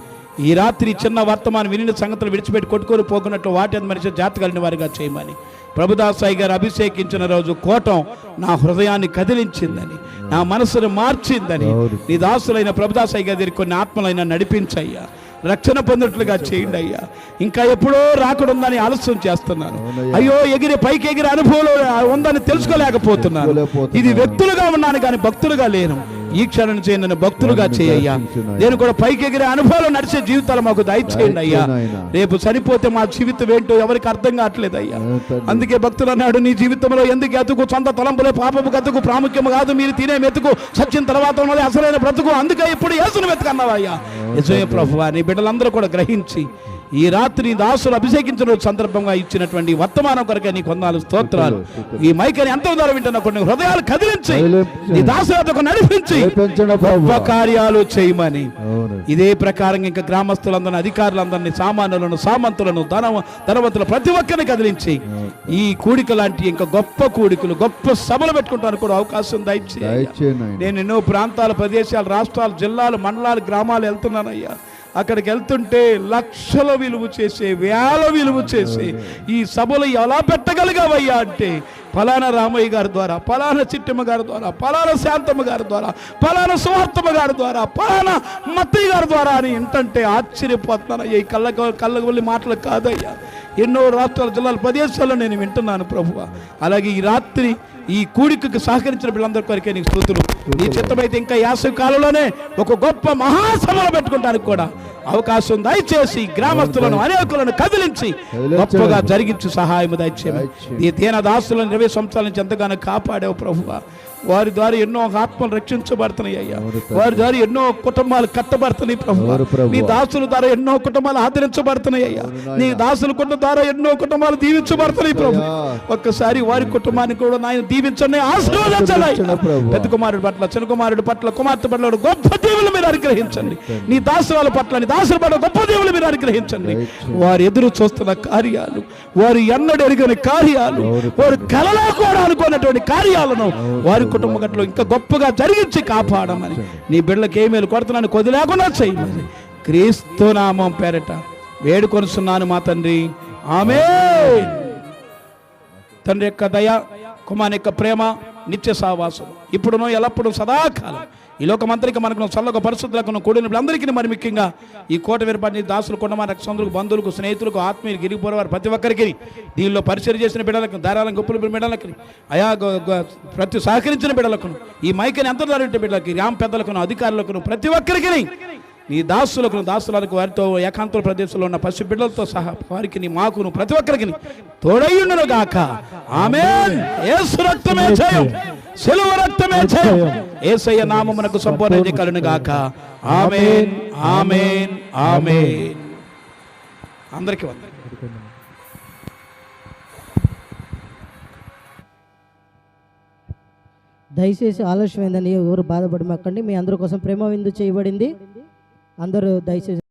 ఈ రాత్రి చిన్న వర్తమానం వినిన సంగతులు విడిచిపెట్టి కొట్టుకొని పోకున్నట్లు వాటి మనిషి జాతి కలిగిన వారిగా చేయమని ప్రభుదాసాయి గారు అభిషేకించిన రోజు కోటం నా హృదయాన్ని కదిలించిందని, నా మనసును మార్చిందని నీ దాసులైన ప్రభుదాసాయి గారి దగ్గర కొన్ని ఆత్మలైనా నడిపించయ్యా. రక్షణ పొందినట్లుగా చేయండి అయ్యా. ఇంకా ఎప్పుడో రాకడుందని ఆలస్యం చేస్తున్నాను అయ్యో. పైకి ఎగిరే అనుభవం ఉందని తెలుసుకోలేకపోతున్నాను. ఇది వ్యక్తులుగా ఉన్నాను కానీ భక్తులుగా లేను. ఈ క్షణం నుంచి నన్ను భక్తులుగా చేయయ్యా. నేను కూడా పైకి ఎగిరే అనుభవాలు నడిచే జీవితాలు మాకు దయచేయండి అయ్యా. రేపు చనిపోతే మా జీవితం ఏంటో ఎవరికి అర్థం కావట్లేదు అయ్యా. అందుకే భక్తులు అన్నాడు, నీ జీవితంలో ఎందుకు ఎతుకు, సొంత తలంపులే పాపపు గతుకు ప్రాముఖ్యం కాదు, మీరు తినే మెతుకు, సత్యం తర్వాత ఉన్నది అసలైన బ్రతుకు, అందుకే ఇప్పుడు యేసును వెతుకన్నావా అయ్యా. నిజమే ప్రభువా, నీ బిడ్డలందరూ కూడా గ్రహించి ఈ రాత్రి నీ దాసులు అభిషేకించిన సందర్భంగా ఇచ్చినటువంటి వర్తమానం కొరకే నీ కొందాలు స్తోత్రాలు. ఈ మైకని ఎంత ద్వారా వింటున్నా కొన్ని హృదయాలు కదిలించి నీ దాసులతో నడిపించి గొప్ప కార్యాలు చేయమని, ఇదే ప్రకారం ఇంకా గ్రామస్తులందరినీ, అధికారులందరినీ, సామాన్యులను, సామంతులను, ధనవంతులు ప్రతి ఒక్కరిని కదిలించి ఈ కూడిక లాంటి ఇంకా గొప్ప కూడికలు, గొప్ప సభలు పెట్టుకుంటానికి కూడా అవకాశం దయచేయండి. నేను ఎన్నో ప్రాంతాలు, ప్రదేశాలు, రాష్ట్రాలు, జిల్లాలు, మండలాలు, గ్రామాలు వెళ్తున్నానయ్యా. అక్కడికి వెళ్తుంటే లక్షల విలువ చేసే, వేల విలువ చేసే ఈ సభలు ఎలా పెట్టగలిగావయ్యా అంటే ఫలానా రామయ్య గారి ద్వారా, ఫలానా చిట్టమ్మ గారి ద్వారా, ఫలానా శాంతమ్మ గారి ద్వారా, ఫలానా సువార్తమ్మ గారి ద్వారా, ఫలానా మత్తయ్య గారి ద్వారా అని ఏంటంటే ఆశ్చర్యపోతున్నానయ్యా. ఈ కళ్ళకు వెళ్ళి మాటలు కాదయ్యా. ఎన్నో రాష్ట్రాల, జిల్లాల, ప్రదేశాల్లో నేను వింటున్నాను ప్రభువా. అలాగే ఈ రాత్రి ఈ కూడికకు సహకరించిన పిల్లలందరి కొరికే నీకు స్తుతులు. నీ చిత్తమైతే ఇంకా యాసవి కాలంలోనే ఒక గొప్ప మహాసభలు పెట్టుకోవడానికి కూడా అవకాశం దయచేసి గ్రామస్తులను, అనేకులను కదిలించి గొప్పగా జరిగించి సహాయం దయచేయమని ఈ దీన దాసులను 20 సంవత్సరాల నుంచి ఎంతగానో కాపాడావు ప్రభువా. వారి ద్వారా ఎన్నో ఆత్మలు రక్షించబడుతున్నాయి అయ్యా. వారి ద్వారా ఎన్నో కుటుంబాలు కట్టబడుతున్నాయి ప్రభువా. నీ దాసుల ద్వారా ఎన్నో కుటుంబాలు ఆదరించబడుతున్నాయి అయ్యా. నీ దాసుల కుటుంబం ద్వారా ఎన్నో కుటుంబాలు దీవించబడుతున్నాయి ప్రభు. ఒక్కసారి వారి కుటుంబాన్ని కూడా నాయన దీవించండి, ఆశీర్వదించండి. పెద్ద కుమారుడి పట్ల, చిన్న కుమారుడి పట్ల, కుమార్తె పట్ల గొప్ప దేవులు మీరు అనుగ్రహించండి. నీ దాసుల పట్ల, నీ దాసుల పట్ల గొప్ప దేవులు మీరు అనుగ్రహించండి. వారు ఎదురు చూస్తున్న కార్యాలు, వారు ఎన్నడూ ఎరుగని కార్యాలు, వారు కలలో కూడా అనుకున్నటువంటి కార్యాలను వారి కుటుంబ గట్లో ఇంకా గొప్పగా జరిగించి కాపాడమని, నీ బిడ్డలకు ఏమేలు కొడుతున్నాను కొద్ది లేకుండా చేయమని క్రీస్తు నామం పేరట వేడుకొనుచున్నాను మా తండ్రి, ఆమేన్. తండ్రి యొక్క దయ, కుమారుని యొక్క ప్రేమ, నిత్య సహవాసం ఇప్పుడునో ఎల్లప్పుడూ సదాకాలం ఈ లోకమంతరికి మనకు చల్లగా పరిశుద్ధులకు కూడిన అందరికీ, మరి ముఖ్యంగా ఈ కోట వేరుపడిన దాసులు, కుటుంబ రక్షందులకు, బంధువులకు, స్నేహితులకు, ఆత్మీయులు, గిరిగిపోరవారు ప్రతి ఒక్కరికి, దీనిలో పరిచయం చేసిన బిడ్డలకు, ధారాళం గొప్పల బిడ్డలకు, అయా ప్రతి సహకరించిన బిడ్డలకు, ఈ మైకని ఎంత ధర బిడ్డలకి, రామ్ పెద్దలకు, అధికారులకు, ప్రతి ఒక్కరికి, నీ దాసులకు వారితో ఏకాంత ప్రదేశంలో ఉన్న పసి బిడ్డలతో సహా వారికి, మాకును, ప్రతి ఒక్కరికి తోడయ్యుండును గాక. ఆమేన్. యేసు రక్తమే జయం, సిలువ రక్తమే జయం, యేసయ్య నామమునకు సంపూర్ణ విజయం కలుగును గాక. ఆమేన్, ఆమేన్, ఆమేన్. అందరికీ వందనాలు.
దయచేసి ఆలస్యమైందని ఎవరు బాధపడమాకండి. మీ అందరి కోసం ప్రేమ విందు చేయబడింది. అందరూ దయచేసి